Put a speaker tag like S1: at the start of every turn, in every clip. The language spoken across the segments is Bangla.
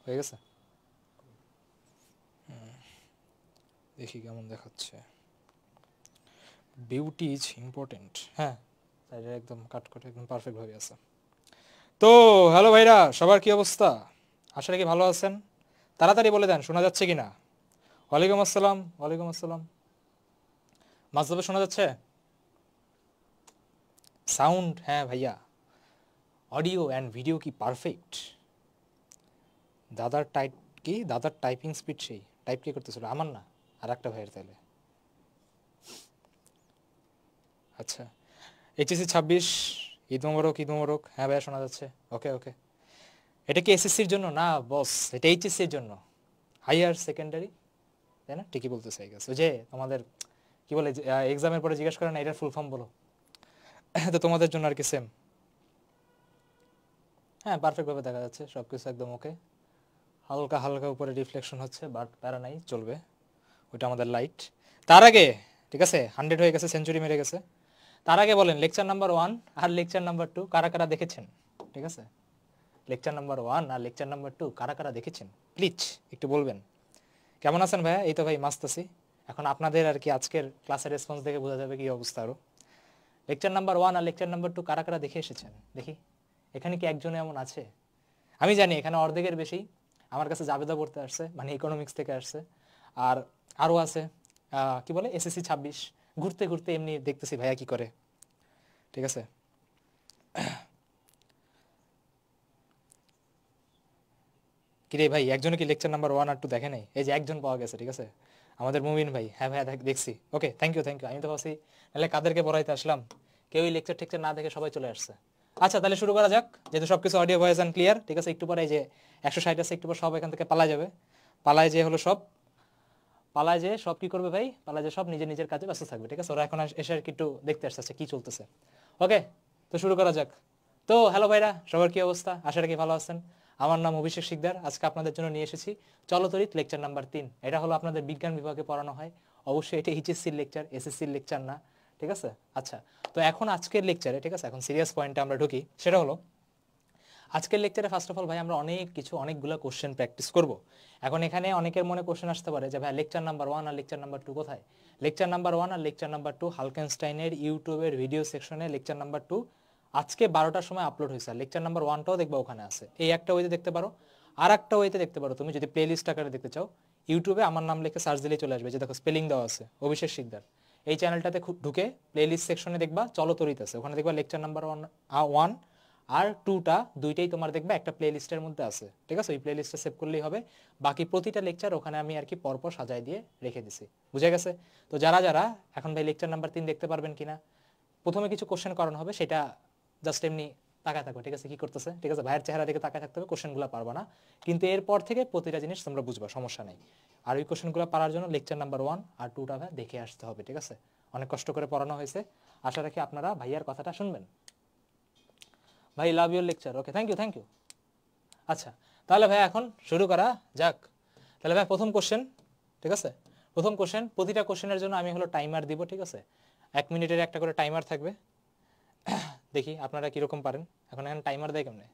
S1: হয়ে গেছে? দেখি কেমন দেখাচ্ছে। Beauty is important. হ্যাঁ, সাইডে একদম কাট করে একদম পারফেক্ট ভাবে আছে। তো হ্যালো ভাইরা, সবার কি অবস্থা? আশা রাখি ভালো আছেন। তাড়াতাড়ি বলে দেন শোনা যাচ্ছে কিনা। ওয়ালাইকুম আসসালাম। ওয়ালাইকুম আসসালাম। মাঝদাবে শোনা যাচ্ছে? সাউন্ড? হ্যাঁ ভাইয়া, অডিও অ্যান্ড ভিডিও কি পারফেক্ট? দাদার টাইপ কি, দাদার টাইপিং স্পিড সেই টাইপ কে করতেছিল? আমার না, আর একটা ভাইয়ের তাহলে। আচ্ছা, এইচএসসি 26, ঈদ মোবারক, ঈদ মোবারক। হ্যাঁ ভাইয়া শোনা যাচ্ছে। ওকে ওকে। এটা কি এসএসসির জন্য? না বস, এটা এইচএসসির জন্য, হাইয়ার সেকেন্ডারি, তাই না? ঠিকই বলতেছে। আই গেস ওই যে তোমাদের কি বলে এক্সামের পরে জিজ্ঞাসা করে না এটার ফুল ফর্ম বলো, তো তোমাদের জন্য আর কি সেম। হ্যাঁ, পারফেক্টভাবে দেখা যাচ্ছে, সব কিছু একদম ওকে। হালকা হালকা উপরে রিফ্লেকশন হচ্ছে, বাট প্যারা নাই, চলবে, ওইটা আমাদের লাইট। তার আগে ঠিক আছে, 100 হয়ে গেছে, সেঞ্চুরি মেরে গেছে। তার আগে বলেন লেকচার নাম্বার 1 আর লেকচার নাম্বার 2 কারা কারা দেখেছেন? ঠিক আছে, লেকচার নাম্বার 1 আর লেকচার নাম্বার 2 কারা কারা দেখেছেন প্লিজ একটু বলবেন। কেমন আছেন ভাইয়া? এই তো ভাই মাস্ত আছি। এখন আপনাদের আর কি আজকের ক্লাসের রেসপন্স দেখে বোঝা যাবে কি অবস্থা আরো। লেকচার নাম্বার 1 আর লেকচার নাম্বার 2 কারা কারা দেখে এসেছেন দেখি। এখানে কি একজনে এমন আছে? আমি জানি এখানে অর্ধেকের বেশি আমার কাছে জাবেদা পড়তে আসছে, মানে ইকোনমিক্স থেকে আসছে। আর আরও আছে কি বলে এসএসসি 26, ঘুরতে ঘুরতে এমনি দেখতেছি ভাইয়া কি করে। ঠিক আছে, কিরে ভাই, একজনে কি লেকচার নাম্বার 1 আর 2 দেখে নাই? এই যে একজন পাওয়া গেছে, ঠিক আছে, আমাদের মুমিন ভাই। হ্যাঁ ভাইয়া দেখছি। ওকে, থ্যাংক ইউ থ্যাংক ইউ। আমি তো ভাবছি তাহলে কাদেরকে পড়াইতে আসলাম, কেউই লেকচার টেকচার না দেখে সবাই চলে আসছে। আচ্ছা তাহলে শুরু করা যাক, যেহেতু সবকিছু অডিও ভয়েস অ্যান্ড ক্লিয়ার। ঠিক আছে, একটু পরে এই যে 160 আছে, একটু পর সব এখান থেকে পালা যাবে। পালায় যে হলো সব, পালায় যে সব কি করবে ভাই? পালায় যে সব নিজের নিজের কাজে ব্যস্ত থাকবে। ঠিক আছে, ওরা এখন এসে আর কি একটু দেখতে আসছে কি চলতেছে। ওকে, তো শুরু করা যাক। তো হ্যালো ভাইরা, সবার কি অবস্থা? আশা রাখি ভালো আছেন। আমার নাম অভিষেক শিকদার। আজকে আপনাদের জন্য নিয়ে এসেছি চলতরিত লেকচার নাম্বার 3। এটা হলো আপনাদের বিজ্ঞান বিভাগে পড়ানো হয়। অবশ্যই এটা এইচএসসির লেকচার, এসএসসির লেকচার না। ঠিক আছে, আচ্ছা। তো এখন আজকের লেকচারে, ঠিক আছে, এখন সিরিয়াস পয়েন্টে আমরা ঢুকি। সেটা হলো আজকের লেকচারে ফার্স্ট অফ অল ভাই আমরা অনেকগুলো কোশ্চেন প্র্যাকটিস করব। এখন এখানে অনেকের মনে কোশ্চেন আসতে পারে যে ভাই লেকচার নাম্বার 1 আর লেকচার নাম্বার 2 কোথায়? লেকচার নাম্বার 1 আর লেকচার নাম্বার 2 হালকেনস্টাইনের ইউটিউবের ভিডিও সেকশনে লেকচার নাম্বার 2 আজকে 12টার সময় আপলোড হয়েছে। লেকচার নাম্বার 1টাও দেখবা ওখানে আছে। এই একটা ওয়েতে দেখতে পারো, আর একটা ওয়েতে দেখতে পারো তুমি যদি প্লেলিস্ট আকারে দেখতে চাও। ইউটিউবে আমার নাম লিখে সার্চ দিলেই চলে আসবে, যে দেখো স্পেলিং দেওয়া আছে অভিষেক শিকদার। এই চ্যানেলটাতে ঢুকে প্লেলিস্ট সেকশনে দেখবা চলতরিত আছে, ওখানে দেখবা লেকচার নাম্বার 1 আর 2টা দুইটাই তোমার দেখবে একটা প্লে লিস্টের মধ্যে আছে। ঠিক আছে, ওই প্লে লিস্টে সেভ করলেই হবে। বাকি প্রতিটা লেকচার ওখানে আমি আর কি পরপর সাজাই দিয়ে রেখে দিছি। বুঝে গেছে? তো যারা যারা এখন ভাই লেকচার নাম্বার 3 দেখতে পারবেন কিনা, প্রথমে কিছু কোশ্চেন করানো হবে, সেটা জাস্ট এমনি তাকায় থাকো। ঠিক আছে, কি করতেছে? ঠিক আছে, ভাইয়ের চেহারা দিকে তাকায় থাকতে হবে, কোশ্চেনগুলো পারবা না, কিন্তু এরপর থেকে প্রতিটা জিনিস তোমরা বুঝবা, সমস্যা নেই। আর ওই কোশ্চেনগুলো পারার জন্য লেকচার নাম্বার 1 আর 2টা দেখে আসতে হবে। ঠিক আছে, অনেক কষ্ট করে পড়ানো হয়েছে, আশা রাখি আপনারা ভাইয়ার কথাটা শুনবেন। ভাই love your lecture. Okay, thank you thank you. আচ্ছা, তাহলে ভাই এখন শুরু করা যাক। তাহলে ভাই প্রথম কোশ্চেন, ঠিক আছে, প্রথম কোশ্চেন, প্রতিটা কোশ্চেনের জন্য আমি হলো টাইমার দিব। ঠিক আছে, 1 মিনিটের একটা করে টাইমার থাকবে। দেখি আপনারা কীরকম পারেন। এখন এখানে টাইমার দেয় কেমনে?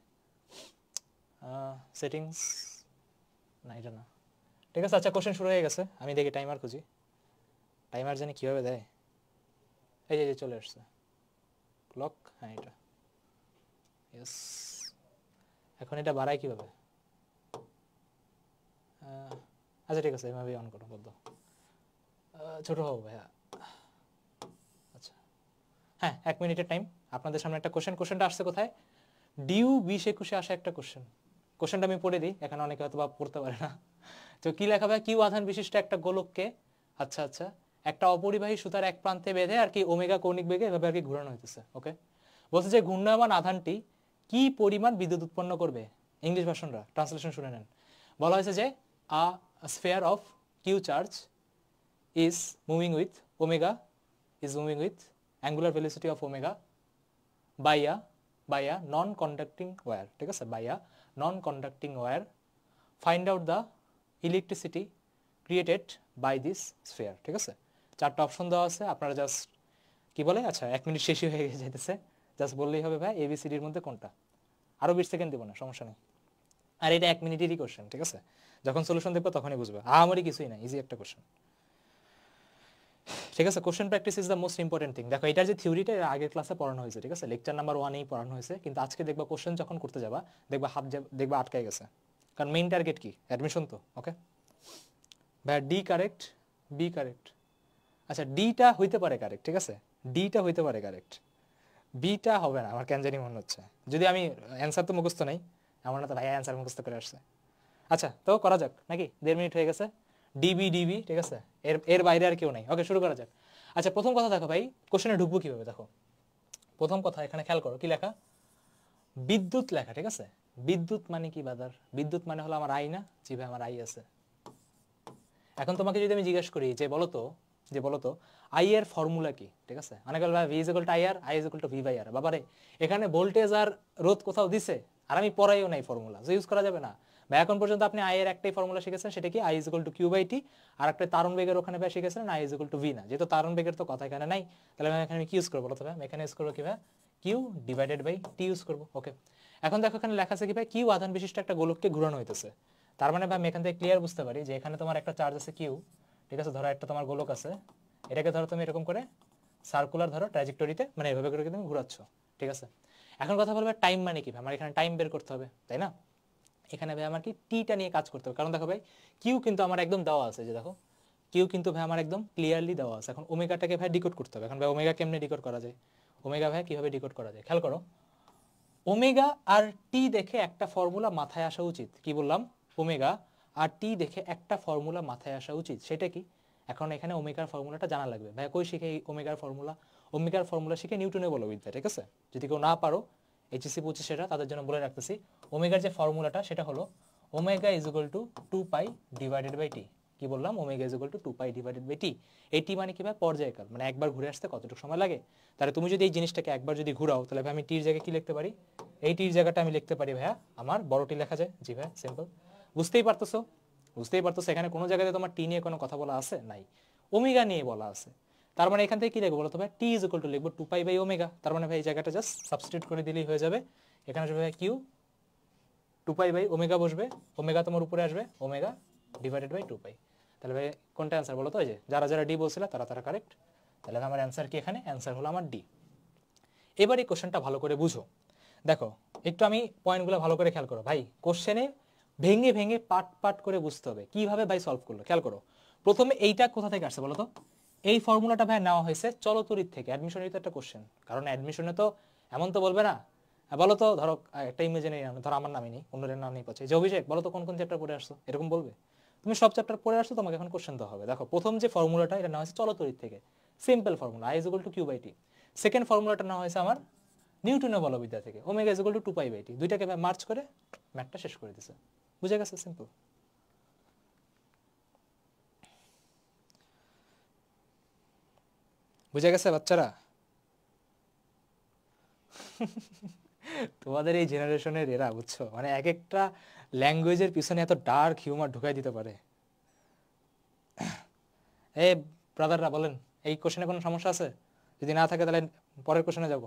S1: সেটিংস, না এটা না। ঠিক আছে, আচ্ছা কোশ্চেন শুরু হয়ে গেছে, আমি দেখি টাইমার খুঁজি। টাইমার জানি কীভাবে দেয়। এই যে চলে আসছে ক্লক। হ্যাঁ এটা, ইয়েস। এখন এটা বাড়ায় কীভাবে? আচ্ছা ঠিক আছে, এভাবেই অন করো, বলতো ছোট হবো ভাইয়া। আচ্ছা হ্যাঁ, 1 মিনিটের টাইম। আপনাদের সামনে একটা কোশ্চেনটা আসছে কোথায়? ডিউ 20-21 আসা একটা কোশ্চেনটা আমি পড়ে দিই, এখানে অনেকে হয়তো বা পড়তে পারে না। তো কি লেখা ভাই? কিউ আধান বিশিষ্ট একটা গোলককে, আচ্ছা আচ্ছা, একটা অপরিবাহী সুতার এক প্রান্তে বেঁধে আর কি ওমেগা কৌণিক বেগে এভাবে আর কি ঘোরানো হইতেছে। ওকে, বলছে যে ঘূর্ণায়মান আধানটি কি পরিমাণ বিদ্যুৎ উৎপন্ন করবে? ইংলিশ ভার্সনরা ট্রান্সলেশন শুনে নেন। বলা হয়েছে যে a sphere of Q charge is moving with omega, is moving with angular velocity of omega by a non-conducting wire. ঠিক আছে, by a non-conducting wire, find out the electricity created by this sphere. ঠিক আছে, 4টা অপশন দেওয়া আছে, আপনারা জাস্ট কি বলে, আচ্ছা 1 মিনিট শেষই হয়ে যাইতেছে, জাস্ট বললেই হবে ভাই এবিসিডির মধ্যে কোনটা। আরও 20 সেকেন্ড দেবো না, সমস্যা নেই। আর এটা 1 মিনিটেরই কোশ্চেন, ঠিক আছে? যখন সলিউশন দেখবে তখনই বুঝবে, আমারই কিছুই না, ইজি একটা কোশ্চেন, ঠিক আছে? Question practice is the most important thing. দেখো এটার যে থিওরিটা আগের ক্লাসে পড়ানো হয়েছে, ঠিক আছে? লেকচার নাম্বার 1-এই পড়ানো হয়েছে, কিন্তু আজকে দেখবা কোশ্চেন যখন করতে যাবা দেখবা দেখবা আটকায় গেছে, কারণ মেইন টার্গেট কি? অ্যাডমিশন তো। ওকে ভাইয়া, ডি কারেক্ট, বি কারেক্ট। আচ্ছা ডিটা হইতে পারে কারেক্ট, ঠিক আছে? ডিটা হইতে পারে কারেক্ট, বিটা হবে না, আমার কেন জানি মনে হচ্ছে। যদি আমি অ্যান্সার তো মুখস্থ নাই, এমন না তো ভাইয়া অ্যান্সার মুখস্থ করে আসছে। আচ্ছা তো করা যাক নাকি, 1.5 মিনিট হয়ে গেছে। ডিবি ডিবি, ঠিক আছে? এর বাইরে আর কেউ নাই। ওকে শুরু করা যাক। আচ্ছা প্রথম কথা দেখো ভাই, কোশ্চেনে ঢুকবো কিভাবে? দেখো প্রথম কথা এখানে খেয়াল করো, কি লেখা? বিদ্যুৎ লেখা, ঠিক আছে? বিদ্যুৎ মানে কি বাদার? বিদ্যুৎ মানে হলো আমার আই না? জি ভাই আমার আই আছে। এখন তোমাকে যদি আমি জিজ্ঞেস করি যে বলো তো আই এর ফর্মুলা কি, ঠিক আছে? অনেক বলবে V is equal to I R, I is equal to V by R. বাবারে এখানে ভোল্টেজ আর রোধ কোথাও দিছে, আর আমি পড়াইও নাই ফর্মুলা, সো ইউজ করা যাবে না। বা এখন পর্যন্ত আপনি আই এর একটাই ফর্মুলা শিখেছেন, সেটা কি? I is equal to Q by T. আর একটা তারণ বেগের ওখানে ভাই শিখেছেন I is equal to V না, যেহেতু তারণ বেগের তো কথা এখানে নাই, তাহলে আমি এখানে কি ইউজ করবো? বলো তো ভাই, এখানে ইউজ করবো কি ভাই? Q divided by T use করবো। ওকে এখন দেখো এখানে লেখা আছে কি ভাই? কিউ আধান বিশিষ্ট একটা গোলককে ঘুরানো হইতেছে। তার মানে ভাই আমি এখান থেকে ক্লিয়ার বুঝতে পারি যে এখানে তোমার একটা চার্জ আছে কিউ, ঠিক আছে? ধরো একটা তোমার গোলক আছে, এটাকে ধরো তুমি এরকম করে সার্কুলার ধরো ট্র্যাজেক্টরিতে, মানে এভাবে করে তুমি ঘুরাচ্ছ, ঠিক আছে? এখন কথা বলবে টাইম মানে কি? আমার এখানে টাইম বের করতে হবে, তাই না? এখানে ভাই আমার কি টিটা নিয়ে কাজ করতে হবে, কারণ দেখো ভাই কিউ কিন্তু আমার একদম দেওয়া আছে, যে দেখো কিউ কিন্তু ভাই আমার একদম ক্লিয়ারলি দেওয়া আছে। এখন ওমেগাটাকে ভাই ডিকোড করতে হবে। এখন ভাই ওমেগা কেমনে ডিকোড করা যায়? ওমেগা ভাই কিভাবে ডিকোড করা যায় খেয়াল করো। ওমেগা আর টি দেখে একটা ফর্মুলা মাথায় আসা উচিত। কি বললাম? ওমেগা আর টি দেখে একটা ফর্মুলা মাথায় আসা উচিত, সেটা কি? এখন এখানে ওমেগার ফর্মুলাটা জানা লাগবে। ভাই কই শিখে এই ওমেগার ফর্মুলা? ওমেগার ফর্মুলা শিখে নিউটনের বলবিদ্যা, ঠিক আছে? যদি কেউ না পারো এইচএসসি 25 সেটা তাদের জন্য বলে রাখতেছি। ওমেগার যে ফর্মুলাটা সেটা হলো omega is equal to 2 pi divided by T. কি বললাম? Omega is equal to 2 pi divided by T. এই টি মানে কি ভাই? পর্যায়কাল, মানে একবার ঘুরে আসতে কতটুকু সময় লাগে। তাহলে তুমি যদি এই জিনিসটাকে একবার যদি ঘুরাও, তাহলে ভাই আমি টির জায়গায় কি লিখতে পারি? এই টির জায়গাটা আমি লিখতে পারি ভাইয়া আমার বড় টি লেখা যায়। জি ভাই সিম্পল, বুঝতেই পারতেছো? এখানে কোনো জায়গাতে তোমার টি নিয়ে কোনো কথা বলা আছে নাই, ওমেগা নিয়ে বলা আছে। তার মানে এখান থেকে কি লিখবো বলতো ভাই? টি ইজ ইকুয়াল টু লিখবো 2 পাই বাই ওমেগা। তার মানে ভাই এই জায়গাটা জাস্ট সাবস্টিটিউট করে দিলেই হয়ে যাবে। এখানে আসবে ভাই কিউ 2 পাই বাই ওমেগা বসবে, ওমেগা তোমার উপরে আসবে ওমেগা ডিভাইডেড বাই 2 পাই। তাহলে ভাই কোনটা অ্যান্সার বলো তো? এই যে যারা যারা ডি বলছিল তারা কারেক্ট। তাহলে আমার অ্যান্সার কি? এখানে অ্যান্সার হলো আমার ডি। এবার এই কোশ্চেনটা ভালো করে বুঝো। দেখো একটু আমি পয়েন্টগুলো ভালো করে খেয়াল করো ভাই। কোশ্চেনে ভেঙে ভেঙে পার্ট পার্ট করে বুঝতে হবে কিভাবে ভাই সলভ করলো। খেয়াল করো প্রথমে এইটা কোথা থেকে আসছে বলো তো? এই ফর্মুলাটা ভাই নেওয়া হয়েছে চলতরিৎ থেকে। অ্যাডমিশনের তো একটা কোশ্চেন, কারণ অ্যাডমিশনে তো এমন তো বলবে না। বলো তো, ধরো একটা ইমেজে নেই, ধরো আমার নামই নেই, অন্যের নাম নেই পাচ্ছে, যে অভিষেক বলো তো কোন কোন চ্যাপ্টার পড়ে আসছো, এরকম বলবে? তুমি সব চ্যাপ্টার পড়ে আসছো, তোমাকে এখন কোশ্চেন দেওয়া হবে। দেখো প্রথম যে ফর্মুলাটা এটা নেওয়া হয়েছে চলতরিৎ থেকে, simple formula I is equal to Q by T. Second ফর্মুলাটা নেওয়া হয়েছে আমার নিউটনের বলবিদ্যা থেকে, omega is equal to 2 pi by T. দুইটাকে মার্চ করে ম্যাথটা শেষ করে দিছে। বুঝে গেছে? সিম্পল। বুঝে গেছে বাচ্চারা? তোমাদের এই জেনারেশনের এরা, বুঝছো, মানে এক একটা ল্যাঙ্গুয়েজের পিছনে এত ডার্ক হিউমার ঢুকাই দিতে পারে। এ ব্রাদাররা বলেন, এই কোশ্চেনে কোনো সমস্যা আছে? যদি না থাকে তাহলে পরের কোশ্চেনে যাব।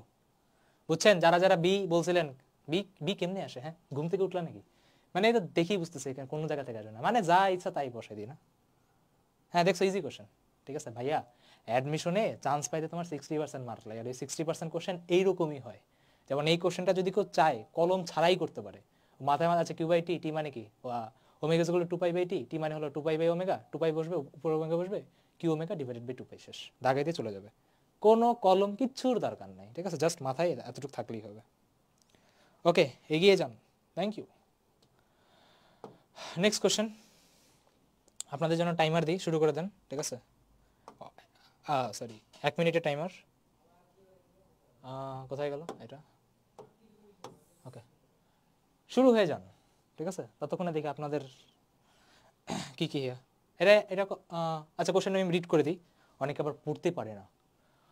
S1: বুঝছেন? যারা যারা বি বলছিলেন, বি বি কেমনে আসে? হ্যাঁ ঘুম থেকে উঠলা নাকি? মানে এটা দেখেই বুঝতেছে এখানে কোনো জায়গা থেকে আসবে না, মানে যা ইচ্ছা তাই বসাই দিই না। হ্যাঁ দেখছো ইজি কোশ্চেন, ঠিক আছে ভাইয়া? অ্যাডমিশনে চান্স পাইতে তোমার 60% মার্ক লাগে, আর এই 60% কোশ্চেন এইরকমই হয়। যেমন এই কোশ্চেনটা যদি কেউ চায় কলম ছাড়াই করতে পারে, মাথায় মাথায় আছে কিউ বাই টি, টি মানে কি? Omega is equal to 2 pi by T, T মানে হলো 2 পাই বাই ওমেগা, 2 পাই বসবে উপরে ওমেগা বসবে, কিউ ওমেগা ডিভাইডেড বাই 2 পাই, শেষ, দাগাই দিয়ে চলে যাবে। কোনো কলম কিচ্ছুর দরকার নাই, ঠিক আছে? জাস্ট মাথায় এতটুকু থাকলেই হবে। ওকে এগিয়ে যান, থ্যাংক ইউ। নেক্সট কোশ্চেন, আপনাদের জন্য টাইমার দিই, শুরু করে দেন, ঠিক আছে? সরি 1 মিনিটের টাইমার। কোথায় গেল এটা? ওকে শুরু হয়ে যান, ঠিক আছে? ততক্ষণে দেখি আপনাদের কি কি এটা এটা আচ্ছা কোশ্চেন আমি রিড করে দিই, অনেকে আবার পড়তে পারে না।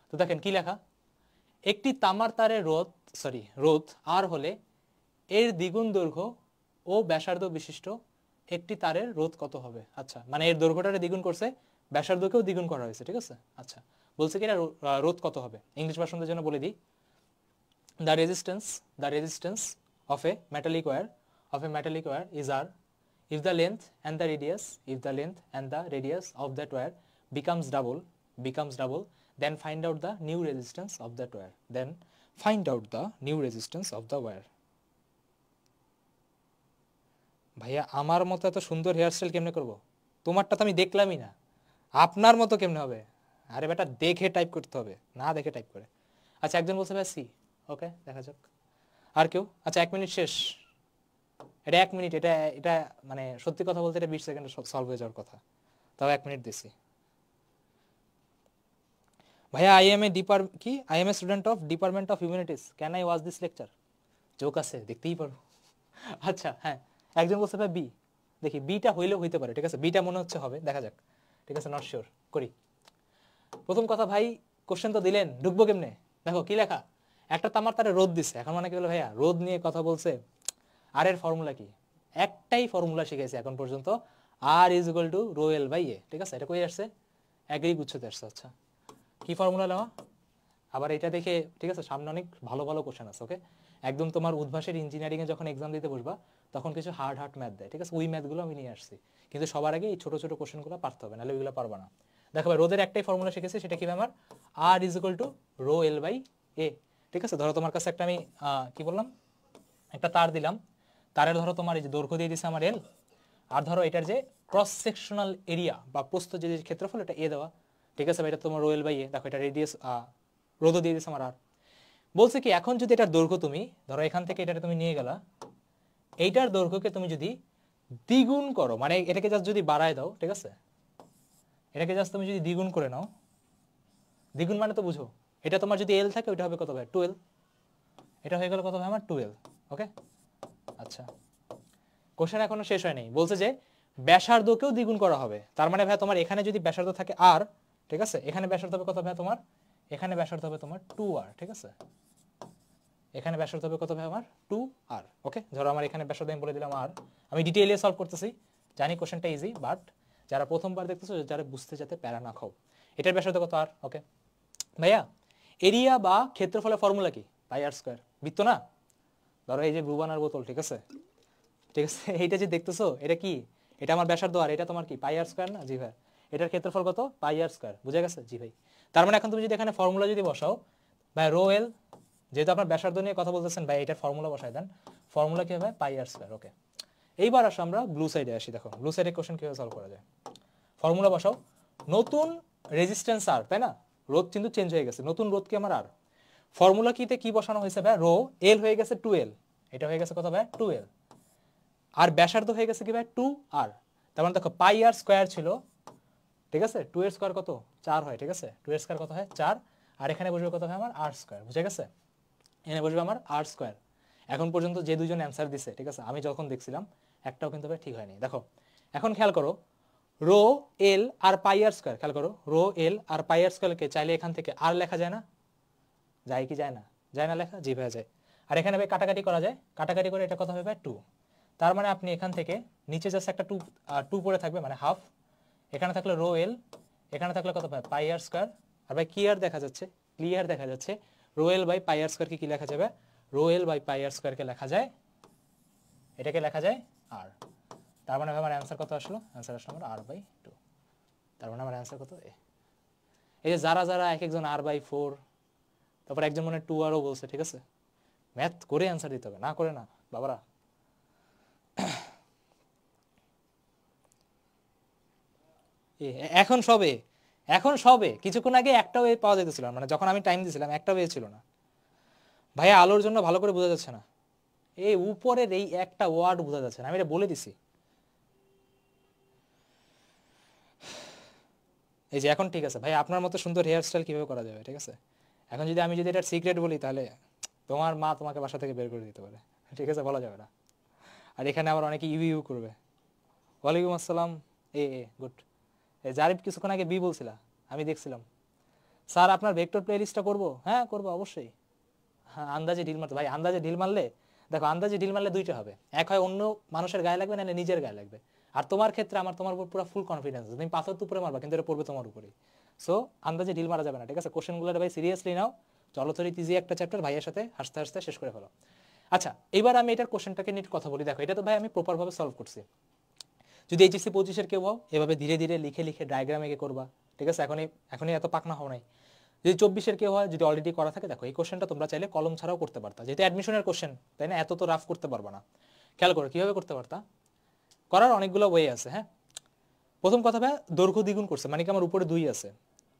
S1: তো দেখেন কি লেখা, একটি তামার তারের রোধ আর হলে এর দ্বিগুণ দৈর্ঘ্য ও ব্যাসার্ধ বিশিষ্ট একটি তারের রোধ কত হবে? আচ্ছা মানে এর দৈর্ঘ্যটারে দ্বিগুণ করছে, ব্যাসার্ধকেও দ্বিগুণ করা হয়েছে, ঠিক আছে? আচ্ছা বলছে কি এটা রোধ কত হবে? ইংলিশ ভার্সনদের জন্য বলে দিই, the resistance of a metallic wire of a metallic wire is r if the length and the radius of that wire becomes double, then find out the new resistance of that wire. ভাইয়া আমার মতো এত সুন্দর হেয়ারস্টাইল কেমনে করব? তোমারটা তো আমি দেখলামই না, আপনার মতো কেমনে হবে? আরে বেটা দেখে টাইপ করতে হবে, না দেখে টাইপ করে। আচ্ছা একজন বলছে ভাই সি, ওকে দেখা যাক। আর কেউ? আচ্ছা 1 মিনিট শেষ। এটা 1 মিনিট, এটা মানে সত্যি কথা বলতে এটা 20 সেকেন্ডে সলভ হয়ে যাওয়ার কথা, তাও 1 মিনিট দিছি। ভাইয়া I M a student of department of humanities, can I watch this lecture? Joke আছে, দেখতেই পারো। আচ্ছা হ্যাঁ, একজন বলছে ভাই বি, দেখি বিটা হইলেও হইতে পারে, ঠিক আছে বিটা মনে হচ্ছে হবে, দেখা যাক, ঠিক আছে নট শিওর, করি। প্রথম কথা ভাই কোশ্চেন তো দিলেন, ঢুকবো কেমনে? দেখো কি লেখা, একটা তামার তারে রোদ দিছে, এখন মানে কি বলে ভাইয়া রোদ নিয়ে কথা বলছে, আর এর ফর্মুলা কি? একটাই ফর্মুলা শিখেছি এখন পর্যন্ত, R is equal to rho L by A, ঠিক আছে এটা কই আসছে? এগ্রি গুচ্ছতে আসছে। আচ্ছা কি ফর্মুলা নেওয়া? আবার এটা দেখে, ঠিক আছে সামনে অনেক ভালো ভালো কোশ্চেন আছে, ওকে একদম তোমার উদ্ভাসের ইঞ্জিনিয়ারিংয়ে যখন এক্সাম দিতে বসবা তখন কিছু হার্ড ম্যাথ দেয়, ঠিক আছে ওই ম্যাথগুলো আমি নিয়ে আসছি, কিন্তু সবার আগে এই ছোটো ছোটো কোশ্চেনগুলো পারতে হবে, নাহলে ওইগুলো পারবা না। দেখো ভাই রোদের একটাই ফর্মুলা শিখেছি, সেটা কি আমার R is equal to rho L by A, ঠিক আছে। ধরো তোমার কাছে একটা আমি কি বললাম, একটা তার দিলাম, তারের ধরো তোমার এই যে দৈর্ঘ্য দিয়ে দিছে আমার এল, আর ধরো এটার যে ক্রস সেকশনাল এরিয়া বা প্রস্থ যে ক্ষেত্রফল এটা এ দেওয়া, ঠিক আছে ভাই এটা তোমার রো এল বাই এ। দেখো এটা রেডিয়াস রোদও দিয়ে দিছে আমার আর। বলছে কি এখন যদি এটার দৈর্ঘ্য তুমি ধরো এখান থেকে এটা তুমি নিয়ে গেলা, এইটার দৈর্ঘ্যকে তুমি যদি দ্বিগুণ করো, মানে এটাকে জাস্ট যদি বাড়ায় দাও, ঠিক আছে এটাকে জাস্ট তুমি যদি দ্বিগুণ করে নাও, দ্বিগুণ মানে তো বুঝো, এটা তোমার যদি এল থাকে ওইটা হবে কত ভাই 12, এটা হয়ে গেল কত ভাই আমার 12, ওকে। আচ্ছা কোশ্চেন এখনো শেষ হয়নি, বলছে যে ব্যাসার্ধকেও দ্বিগুণ করা হবে, তার মানে ভাই তোমার এখানে যদি ব্যাসার্ধ থাকে আর, ঠিক আছে এখানে ব্যাসার্ধ হবে কত ভাই তোমার, এখানে ব্যাসার্ধ হবে তোমার 2r, ঠিক আছে এখানে ব্যাসার্ধ হবে কত ভাই আমার 2r, ওকে। ধরো আমার এখানে ব্যাসার্ধ আমি বলে দিলাম আর, আমি ডিটেইলে সলভ করতেছি, জানি কোশ্চেনটা ইজি, বাট যারা প্রথমবার দেখতেছো, যারা বুঝতে যাতে প্যারা না খাও, এটার ব্যাসার্ধ কত আর, ওকে। ভাইয়া এরিয়া বা ক্ষেত্রফলের ফর্মুলা কি? পাই আর স্কয়ার, বৃত্ত না? ধরো এই যে ব্রুবানার বোতল, ঠিক আছে এইটা যে দেখতেছো এটা কি, এটা আমার ব্যাসার্ধ আর এটা তোমার কি পাই আর স্কয়ার না? জি ভাই। এটার ক্ষেত্রফল কত? পাই আর স্কয়ার, বুঝে গেছে? জি ভাই। তার মানে এখন তুমি যদি এখানে ফর্মুলা যদি বসাও ভাই রো এল, যেহেতু আপনার ব্যাসার্ধ নিয়ে কথা বলতেছেন ভাই এটার ফর্মুলা বসাই দেন, ফর্মুলা কি হবে? পাই আর স্কয়ার, ওকে। এইবার আসো আমরা ব্লু সাইডে আসি, দেখো ব্লু সাইডের কোশ্চেন কিভাবে সলভ করা যায়। ফর্মুলা বসাও, নতুন রেজিস্ট্যান্স আর, তাই না, রোধ কিন্তু চেঞ্জ হয়ে গেছে, নতুন রোধ কি আমার আর, ফর্মুলা কিতে কি বসানো হয়েছে ভাই, রো এল হয়ে গেছে 2l, এটা হয়ে গেছে কত ভাই 2l, আর ব্যাসার্ধ হয়ে গেছে কি ভাই 2r, তার মানে দেখো পাই আর স্কয়ার ছিল, ঠিক আছে 2 এর স্কয়ার কত 4 হয়, ঠিক আছে 2 এর স্কয়ার কত হয় 4, আর এখানে বসবে কত হয় আমার r স্কয়ার, বুঝে গেছে? এখানে বসবে আমার r স্কয়ার। এখন পর্যন্ত যে দুজন অ্যানসার দিছে, ঠিক আছে আমি যখন দেখছিলাম একটাও কিন্তু ভাই ঠিক হয়নি। দেখো এখন খেয়াল করো, রো এল আর পাই আর স্কয়ার, খেয়াল করো রো এল আর পাই আর স্কয়ারকে চাইলে এখান থেকে আর লেখা যায় না? যায় কি যায় না? যায় না লেখা? জি ভাই যায়। আর এখানে ভাই কাটাকাটি করা যায়, কাটাকাটি করে এটা কত হবে ভাই 2, তার মানে আপনি এখান থেকে নিচে জাস্ট একটা 2 পড়ে থাকবে, মানে হাফ, এখানে থাকলে রো এল, এখানে থাকলে কত ভাই পাই আর স্কয়ার, আর ভাই ক্লিয়ার দেখা যাচ্ছে, ক্লিয়ার দেখা যাচ্ছে রো এল বাই পাই আর স্কয়ারকে কি লেখা যাবে, রো এল বাই পাই আর স্কয়ারকে লেখা যায়, এটাকে লেখা যায় আর, তার মানে আমার অ্যান্সার কত আসলো, অ্যান্সার আসলো আমার r/2, তার মানে আমার অ্যান্সার কত এ। এই যে যারা যারা এক একজন r/4, তারপর একজন মনে 2rও বলছে, ঠিক আছে ম্যাথ করে অ্যান্সার দিতে হবে, না করে না বাবারা। এখন সবে কিছুক্ষণ আগে একটা ওয়ে পাওয়া যেতেছিল, মানে যখন আমি টাইম দিয়েছিলাম একটা ওয়ে ছিল না ভাইয়া, আলোর জন্য ভালো করে বোঝা যাচ্ছে না, এই উপরের এই একটা ওয়ার্ড বোঝা যাচ্ছে না, আমি এটা বলে দিছি। এই যে এখন ঠিক আছে ভাই, আপনার মতো সুন্দর হেয়ার স্টাইল কিভাবে করা যাবে, ঠিক আছে এখন যদি আমি এটার সিক্রেট বলি তাহলে তোমার মা তোমাকে বাসা থেকে বের করে দিতে পারে, ঠিক আছে বলা যাবে না। আর এখানে আবার অনেকে ইউ করবে। ওয়ালাইকুম আসসালাম, এ গুড। জারিফ কিছুক্ষণ আগে বি বলছিলা, আমি দেখছিলাম। স্যার আপনার ভেক্টর প্লে লিস্টটা করবো? হ্যাঁ করবো অবশ্যই। হ্যাঁ আন্দাজে ঢিল মারতে ভাই, আন্দাজে ঢিল মারলে দেখো, আন্দাজে ঢিল মারলে দুইটা হবে, এক হয় অন্য মানুষের গায়ে লাগবে, নাহলে নিজের গায়ে লাগবে। আর তোমার ক্ষেত্রে তোমার উপর পুরো ফুল কনফিডেন্স, তুমি পাথর উপরে মারবা কিন্তু এটা পড়বে তোমার উপরে। সো আন্দাজে ঢিল মারা যাবে না, ঠিক আছে কোশ্চেনগুলো ভাই সিরিয়াসলি নাও, চলো তো ইজি একটা চ্যাপ্টার ভাইয়ের সাথে হাসতে হাসতে শেষ করে ফেলো। আচ্ছা এবার আমি এটার কোশ্চেনটাকে নিয়ে কথা বলি। দেখো এটা তো ভাই আমি প্রপার ভাবে সলভ করছি। যদি এইচএসসি 25-এর কেউ হও এভাবে ধীরে ধীরে লিখে লিখে ডায়াগ্রাম এঁকে করবা, ঠিক আছে? এখনই এত পাকনা হও নাই। যদি 24-এর কেউ হয়, যদি অলরেডি করা থাকে, দেখো এই কোশ্চেনটা তোমরা চাইলে কলম ছাড়াও করতে পারতা, যেহেতু অ্যাডমিশনের কোশ্চেন, তাই না? এত তো রাফ করতে পারবা না। খেয়াল করো কিভাবে করতে পারতা। করার অনেকগুলো ওয়ে আছে। হ্যাঁ, প্রথম কথা ভাই দৈর্ঘ্য দ্বিগুণ করছে, মানে কি আমার উপরে 2 আছে,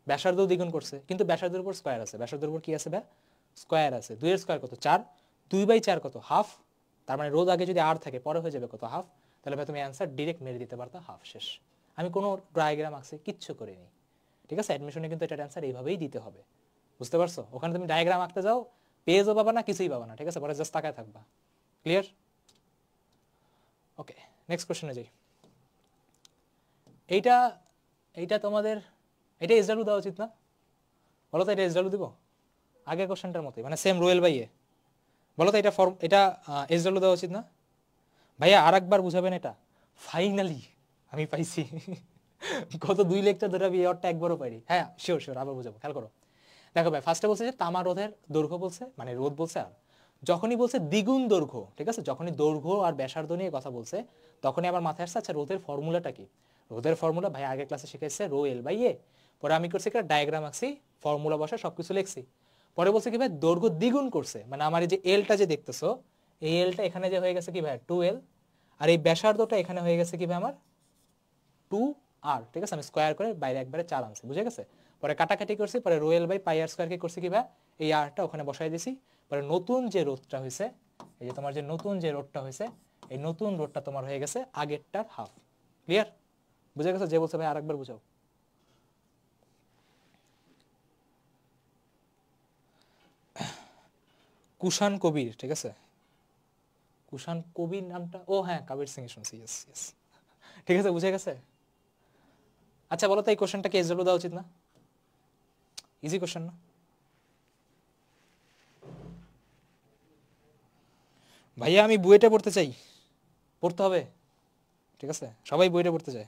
S1: ব্যাসার্ধ দ্বিগুণ করছে, কিন্তু ব্যাসার্ধের উপর স্কয়ার আছে। ব্যাসার্ধের উপর কি আছে ভাই? স্কয়ার আছে। 2 এর স্কয়ার কত? 4। 2/4 কত? হাফ। তার মানে রোধ আগে যদি আর থাকে পরে হয়ে যাবে কত? হাফ। তাহলে ভাই তুমি অ্যান্সার ডিরেক্ট মেরে দিতে পারতা, হাফ। শেষ। আমি কোনো ডায়াগ্রাম আঁকছি কিচ্ছু করিনি, ঠিক আছে? অ্যাডমিশনে কিন্তু এটার অ্যান্সার এইভাবেই দিতে হবে, বুঝতে পারছো? ওখানে তুমি ডায়াগ্রাম আঁকতে যাও, পেজও পাবা না, কিছুই পাবা না, ঠিক আছে? পরে জাস্ট তাকায় থাকবা। ক্লিয়ার? ওকে, নেক্সট কোশ্চেনে যাই। এইটা এইটা তোমাদের এটা এসডাব্লিউ দেওয়া উচিত না? বলো তো, এটা এসডাব্লিউ দিব? আগের কোশ্চেনটার মতোই, মানে সেম রোয়েল বাইয়ে। বলো তো এটা এসডাব্লিউ দেওয়া উচিত না? ভাইয়া আর একবার বুঝাবেন এটা। ফাইনালি আমি পাইছি। গত 2 লেকচার ধরে আমি এরটা একবারও পাইনি। হ্যাঁ শিওর শিওর, আবার বুঝাবো, খেয়াল করো। দেখো ভাই ফার্স্টে বলছে যে তামা রোধের দৈর্ঘ্য বলছে, মানে রোধ বলছে, আর যখনই বলছে দ্বিগুণ দৈর্ঘ্য, ঠিক আছে, যখনই দৈর্ঘ্য আর ব্যাসার্ধ নিয়ে কথা বলছে তখনই আমার মাথায় আসছে আচ্ছা রোধের ফর্মুলাটা কি। রোধের ফর্মুলা ভাই আগের ক্লাসে শিখাইছে রো এল বাই এ। পরে আমি করছি একটা ডায়াগ্রাম আঁকছি, ফর্মুলা বসে সবকিছু লিখছি। পরে বলছে কি ভাই দৈর্ঘ্য দ্বিগুণ করছে, মানে আমার এই যে এলটা যে দেখতেছো, এই এলটা এখানে যে হয়ে গেছে কি ভাই 2L, আর এই ব্যাসার্ধটা এখানে হয়ে গেছে কি ভাই আমার 2R, ঠিক আছে? আমি স্কয়ার করে বাইরে একবারে 4 আনছি, বুঝে গেছে? পরে কাটাকাটি করছি, পরে rho L by pi R square কে করছি কি ভাই এই আরটা ওখানে বসাই দিছি। পরে নতুন যে রোধটা হয়েছে, এই যে তোমার যে নতুন যে রোধটা হয়েছে, এই নতুন রোধটা তোমার হয়ে গেছে আগেরটার হাফ। ক্লিয়ার? বুঝে গেছে? যে বলছে ভাই আরেকবার বুঝাও। কুষাণ কবির, ঠিক আছে? কুষাণ কবির নামটা, ও হ্যাঁ কবির সিং শুনছি, ইয়েস ইয়েস, ঠিক আছে, বুঝে গেছে? আচ্ছা বলো তো এই কোশ্চেনটা কি এসডব্লিউ দেওয়া উচিত না? ইজি কোশ্চেন না ভাইয়া? আমি বুয়েটে পড়তে চাই, পড়তে হবে, ঠিক আছে? সবাই বইটা পড়তে চায়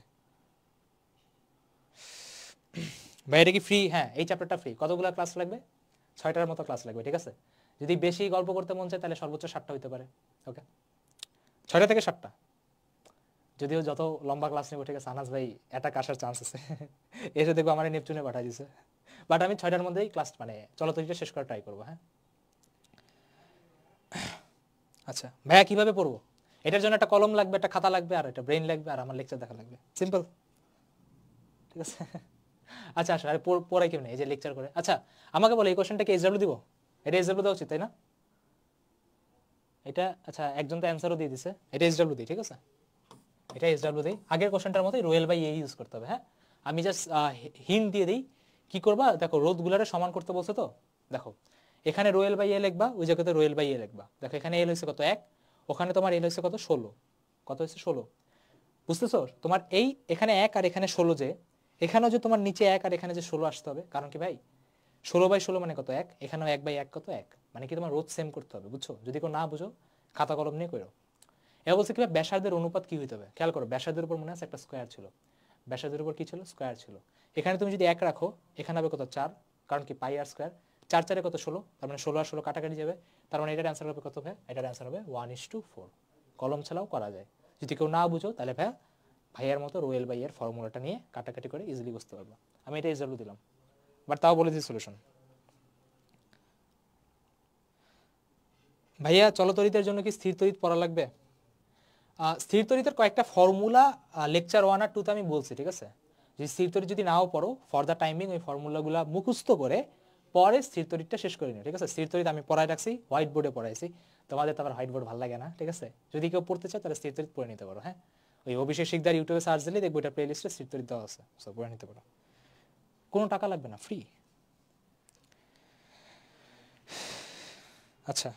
S1: ভাই। এটা কি ফ্রি? হ্যাঁ এই চ্যাপ্টারটা ফ্রি। কতগুলো ক্লাস লাগবে? 6টার মতো ক্লাস লাগবে, ঠিক আছে? যদি বেশি গল্প করতে মন চায় তাহলে সর্বোচ্চ 7টা হইতে পারে। ওকে, 6টা থেকে 7টা। যদিও যত লম্বা ক্লাস নেব, ঠিক আছে, আনাস ভাই অ্যাটাক আসার চান্স আছে। এসে দেখবো আমার নেপচুনে পাঠাই দিছে। বাট আমি 6টার মধ্যেই ক্লাস মানে চলতরিটা শেষ করার ট্রাই করবো। হ্যাঁ আচ্ছা ভাইয়া কিভাবে পড়বো? এটার জন্য একটা কলম লাগবে, একটা খাতা লাগবে, আর একটা ব্রেন লাগবে, আর আমার লেকচার দেখা লাগবে। সিম্পল, ঠিক আছে? আচ্ছা আসলে আরে পড়াই কেমন এই যে লেকচার করে। আচ্ছা আমাকে বলো এই কোশ্চেনটা কি এসডব্লিউ দিব? এটা এসডব্লিউ দেওয়া উচিত তাই না? এটা আচ্ছা একজন তো অ্যান্সারও দিয়ে দিছে, এটা এসডব্লিউ দিই, ঠিক আছে? এটা এসডব্লিউ দিই। আগের কোশ্চেনটার মতোই রোয়েল বাই এ ইউজ করতে হবে। হ্যাঁ আমি জাস্ট হিন্ট দিয়ে দিই কি করবা। দেখো রোধগুলারে সমান করতে বলছে তো, দেখো এখানে রোয়েল বাই এ লিখবা, ওই জায়গাতে রোয়েল বাই এ লিখবা। দেখো এখানে এল হয়েছে কত 1, ওখানে তোমার এল হয়েছে কত 16। কত হয়েছে 16, বুঝতেছো? তোমার এই এখানে 1 আর এখানে 16, যে এখানেও যে তোমার নিচে 1 আর এখানে যে 16 আসতে হবে, কারণ কি ভাই 16/16 মানে কত 1, এখানেও 1/1 কত 1, মানে কি তোমার রোধ সেম করতে হবে, বুঝছো? যদি কেউ না বুঝো খাতা কলম নিয়ে করো। এবার বলছে কি ভাই ব্যাসার্ধের অনুপাত কি হইতে হবে। খেয়াল করো ব্যাসার্ধের উপর মনে আছে একটা স্কয়ার ছিল, ব্যাসার্ধের উপর কি ছিল? স্কয়ার ছিল। এখানে তুমি যদি 1 রাখো এখানে হবে কত 4, কারণ কি পাই আর স্কয়ার। 4 4 কত 16, তার মানে 16 আর 16 কাটাকাটি যাবে, তার মানে এটার অ্যান্সার হবে কত ভাই? এটার অ্যান্সার হবে 1:4। কলম ছাড়াও করা যায়। যদি কেউ না বুঝো তাহলে ভাই ভাইয়ার মতো রোয়েল বাইয়ের ফর্মুলাটা নিয়ে কাটাকাটি করে ইজিলি বুঝতে পারবো। আমি এটা এক্সাম্পল দিলাম, বাট তাও বলে দিই সলিউশন। ভাইয়া চলতরিতের জন্য কি স্থির তড়িৎ পড়া লাগবে? স্থির তড়িতের কয়েকটা ফর্মুলা লেকচার 1 আর 2 তে আমি বলছি, ঠিক আছে? যদি স্থির তড়িৎ যদি নাও পড়ো, ফর দ্য টাইমিং ওই ফর্মুলাগুলো মুখস্থ করে পরে স্থির তড়িৎটা শেষ করে নিও, ঠিক আছে? স্থির তড়িৎ আমি পড়ায় রাখছি, হোয়াইট বোর্ডে পড়াইছি। তোমাদের তো আবার হোয়াইট বোর্ড ভালো লাগে না, ঠিক আছে? যদি কেউ পড়তে চায় তাহলে স্থির তড়িৎ পড়ে নিতে পারো। হ্যাঁ ওই অভিষেক শিকদার ইউটিউবে সার্চ দিলে দেখবো এটা প্লে লিস্টে স্থির তড়িৎ দেওয়া আছে, সো পড়ে নিতে পারো। কোনো টাকা লাগবে না, ফ্রি। আচ্ছা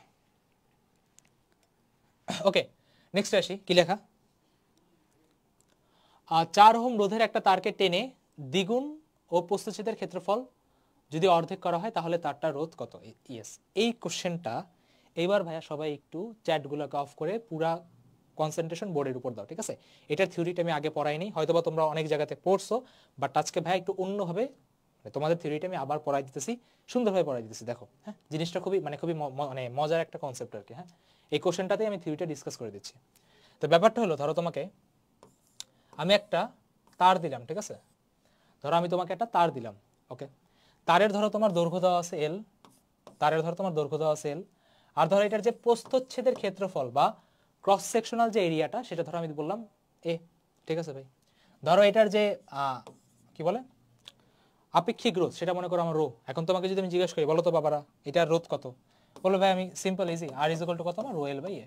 S1: ওকে, নেক্সট আসি। কি লেখা? 4 ওহম রোধের একটা তারকে টেনে দ্বিগুণ ও প্রস্থচ্ছেদের ক্ষেত্রফল যদি অর্ধেক করা হয় তাহলে তারটা রোধ কত? ইয়েস, এই কোশ্চেনটা এইবার ভাইয়া সবাই একটু চ্যাটগুলোকে অফ করে পুরা কনসেন্ট্রেশন বোর্ডের উপর দাও, ঠিক আছে? এটার থিওরিটা আমি আগে পড়াইনি, হয়তোবা তোমরা অনেক জায়গাতে পড়ছো, বাট আজকে ভাইয়া একটু অন্যভাবে তোমাদের থিওরিটা আমি আবার পড়াই দিতেছি, সুন্দরভাবে পড়াই দিতেছি। দেখো হ্যাঁ জিনিসটা খুবই মানে খুবই মানে মজার একটা কনসেপ্ট আর কি। হ্যাঁ এই কোশ্চেনটাতে আমি থিওরিটা ডিসকাস করে দিচ্ছি। তো ব্যাপারটা হলো, ধরো তোমাকে আমি একটা তার দিলাম, ঠিক আছে, ধরো আমি তোমাকে একটা তার দিলাম, ওকে, তারের ধরো তোমার দৈর্ঘ্য দেওয়া আছে এল, তারের ধরো তোমার দৈর্ঘ্য দেওয়া আছে এল, আর ধরো এটার যে প্রস্থচ্ছেদের ক্ষেত্রফল বা ক্রস সেকশনাল যে এরিয়াটা সেটা ধরো আমি বললাম এ, ঠিক আছে ভাই। ধরো এটার যে কি বলে আপেক্ষিক রোধ সেটা মনে করো আমার রো। এখন তোমাকে যদি আমি জিজ্ঞেস করি বলো তো বাবারা এটার রোধ কত, বলো ভাই আমি simple easy R is equal to কত আমার রো এল বাই এ,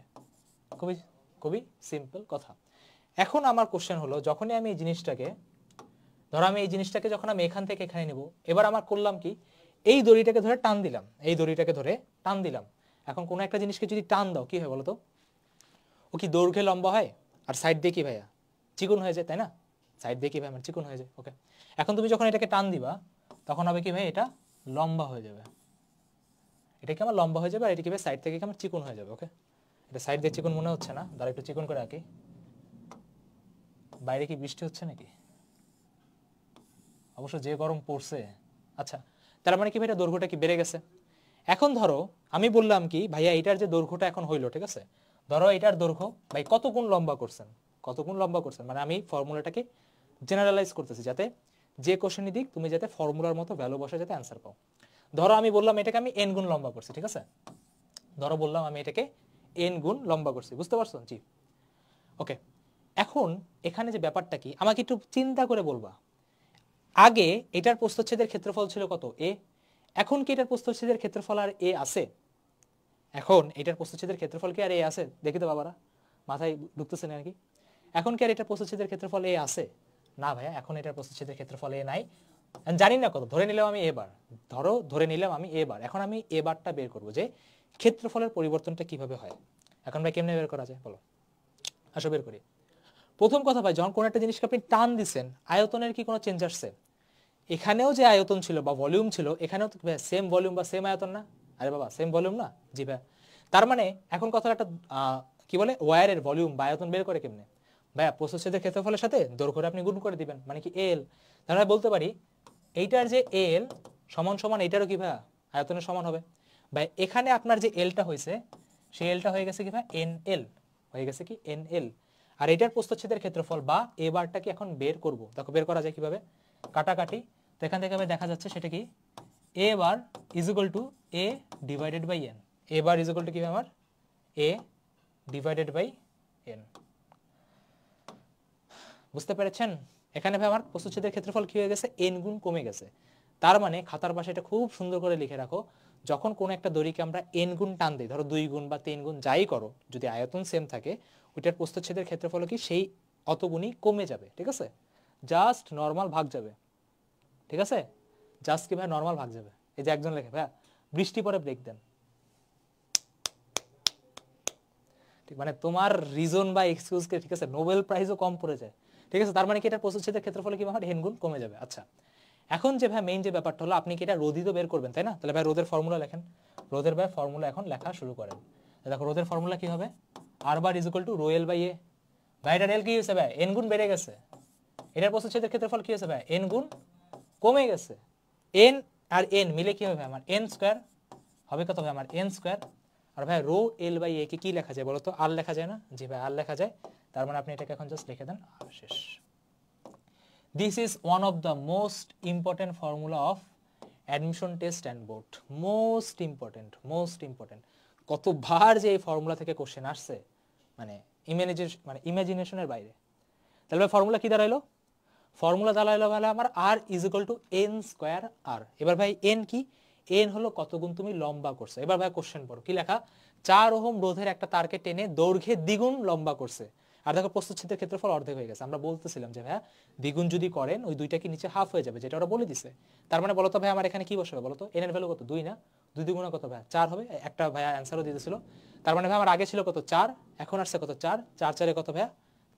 S1: খুবই খুবই সিম্পল কথা। এখন আমার কোশ্চেন হলো, যখনই আমি এই জিনিসটাকে ধরো আমি এই জিনিসটাকে যখন আমি এখান থেকে এখানে নিব, এবার আমার করলাম কি এই দড়িটাকে ধরে টান দিলাম, এই দড়িটাকে ধরে টান দিলাম। এখন কোনো একটা জিনিসকে যদি টান দাও কি হয় বলো তো, ও কি দৈর্ঘ্যে লম্বা হয় আর সাইড দিয়ে কি ভাইয়া চিকন হয়ে যায়, তাই না? সাইড দিয়ে কি ভাই আমার চিকন হয়ে যায়, ওকে। এখন তুমি যখন এটাকে টান দিবা তখন হবে কি ভাই এটা লম্বা হয়ে যাবে, এটা কি আমার লম্বা হয়ে যাবে, আর এটা কি ভাই সাইড থেকে কি আমার চিকন হয়ে যাবে, ওকে। এটা সাইড দিয়ে চিকন মনে হচ্ছে না, দাঁড়া একটু চিকন করে আঁকি। বাইরে কি বৃষ্টি হচ্ছে নাকি? অবশ্য যে গরম পড়ছে। আচ্ছা, তার মানে কি ভাই এটা দৈর্ঘ্যটা কি বেড়ে গেছে। এখন ধরো আমি বললাম কি ভাইয়া এটার যে দৈর্ঘ্যটা এখন হইলো, ঠিক আছে, ধরো এটার দৈর্ঘ্য ভাই কত গুণ লম্বা করছেন, কত গুণ লম্বা করছেন, মানে আমি ফর্মুলাটাকে জেনারেলাইজ করতেছি যাতে যে কোশ্চেনই দিক তুমি যাতে ফর্মুলার মতো ভ্যালু বসে যাতে অ্যান্সার পাও। ধরো আমি বললাম এটাকে আমি এন গুণ লম্বা করছি, ঠিক আছে, ধরো বললাম আমি এটাকে এন গুণ লম্বা করছি, বুঝতে পারছো? জি, ওকে। এখন এখানে যে ব্যাপারটা কি আমাকে একটু চিন্তা করে বলবা, আগে এটার প্রস্থচ্ছেদের ক্ষেত্রফল ছিল কত এ, এখন কি এটার প্রস্থচ্ছেদের ক্ষেত্রফল আর এ আছে? এখন এটার প্রস্থচ্ছেদের ক্ষেত্রফল কি আর এ আছে? দেখি তো বাবারা, মাথায় ঢুকতেছে না নাকি? এখন কি আর এটার প্রস্থচ্ছেদের ক্ষেত্রফল এ আছে? না ভাইয়া, এখন এটার প্রস্থচ্ছেদের ক্ষেত্রফল এ নাই। জানি না কত, ধরে নিলাম আমি এবার, ধরো ধরে নিলাম আমি এবার, এখন আমি এবারটা বের করব যে ক্ষেত্রফলের পরিবর্তনটা কিভাবে হয়। এখন ভাই কেমনে বের করা যায় বলো, আসো বের করি। প্রথম কথা ভাই, যখন কোনো একটা জিনিসকে আপনি টান দিচ্ছেন আয়তনের কি কোনো চেঞ্জ আসছে? এখানেও যে আয়তন ছিল বা ভলিউম ছিল এখানেও তো সেম ভলিউম বা সেম আয়তন না? আরে বাবা সেম ভলিউম না? জি ভাই। তার মানে এখন কথা একটা কি বলে ওয়্যারের ভলিউম বা আয়তন বের করে কেমনে ভাইয়া? প্রস্থচ্ছেদের ক্ষেত্রফলের সাথে দৈর্ঘ্যটা আপনি গুণ করে দিবেন, মানে কি এল। তার মানে বলতে পারি এইটার যে এল সমান সমান এইটারও কি ভাইয়া আয়তনের সমান হবে। ভাই এখানে আপনার যে এলটা হয়েছে সেই এলটা হয়ে গেছে কি ভাই এন এল, হয়ে গেছে কি এন এল। আর এটার প্রস্থচ্ছেদের ক্ষেত্রফল বা এ বারটাকে এখন বের করব, দেখো বের করা যায় কিভাবে, কাটাকাটি। তো এখান থেকে দেখা যাচ্ছে সেটা কি A bar is equal to A divided by N, A bar is equal to কি আমার এ ডিভাইডেড বাই এন। বুঝতে পেরেছেন? এখানে ভাই আমার প্রস্থচ্ছেদের ক্ষেত্রফল কি হয়ে গেছে এন গুণ কমে গেছে। তার মানে খাতার পাশে এটা খুব সুন্দর করে লিখে রাখো, যখন কোন একটা দড়িকে আমরা এন গুণ টান দিই, ধরো 2 গুণ বা 3 গুণ যাই করো, যদি আয়তন সেম থাকে ওইটার প্রস্থচ্ছেদের ক্ষেত্রফল কি সেই অতগুণই কমে যাবে, ঠিক আছে, জাস্ট নর্মাল ভাগ যাবে, ঠিক আছে, জাস্ট কি ভাই নর্মাল ভাগ যাবে। এই যে একজন লেখে ভাইয়া বৃষ্টি পরে ব্রেক দেন, ঠিক মানে তোমার রিজন বা এক্সকিউজকে ঠিক আছে নোবেল প্রাইজও কম পড়ে যায়, ঠিক আছে। তার মানে কি এটা প্রস্থচ্ছেদের ক্ষেত্রফলে কি আমার এন গুণ কমে যাবে। আচ্ছা, এখন যে ভাই মেইন যে ব্যাপারটা হলো আপনি কি এটা রোধই তো বের করবেন, তাই না? তাহলে ভাই রোধের ফর্মুলা লেখেন, রোধের ভাই ফর্মুলা এখন লেখা শুরু করেন। দেখো রোধের ফর্মুলা কি হবে, R bar is equal to rho L by A. ভাই এটা এল কি হয়েছে ভাই এন গুণ বেড়ে গেছে, এটার প্রস্থচ্ছেদের ক্ষেত্রফল কি হয়েছে ভাই এন গুণ কমে গেছে। এন আর এন মিলে কি হবে আমার এন স্কোয়ার হবে, কত হবে আমার এন স্কোয়ার। আর ভাই রো এল বাই এ কে কি লেখা যায় বলো তো, আর লেখা যায় না? জি ভাই আর লেখা যায়। তার মানে আপনি এটাকে এখন জাস্ট লিখে দেন আর শেষ। This is one of the most important formula of admission test and board. Most important, most important. কতবার যে এই ফর্মুলা থেকে কোশ্চেন আসছে মানে ইমাজিনেশনের বাইরে। তাহলে ফর্মুলা কি দাঁড়াইলো? ফর্মুলা দাঁড়াইলো ভালো আমার R is equal to N square R. এবার ভাই এন কি, এন হলো কত গুণ তুমি লম্বা করছো। এবার ভাই কোশ্চেন পড়ো কি লেখা, 4 ওহম রোধের একটা তারকে টেনে দৈর্ঘ্যে দ্বিগুণ লম্বা করছে। আর দেখো প্রস্থচ্ছেদের ক্ষেত্রফল অর্ধেক হয়ে গেছে। আমরা বলতেছিলাম যে ভাই দ্বিগুণ যদি করেন ওই দুইটা কি নিচে হাফ হয়ে যাবে, যেটা ওরা বলে দিছে। তার মানে বলতো ভাই আমার এখানে কি বসবে বলতো, এন এর ভ্যালু কত 2 না, 2 দ্বিগুণ কত ভাই 4 হবে। একটা ভাই অ্যানসারও দিতেছিল। তার মানে ভাই আমার আগে ছিল কত 4, এখন আসছে কত 4, 4 4 কত ভাই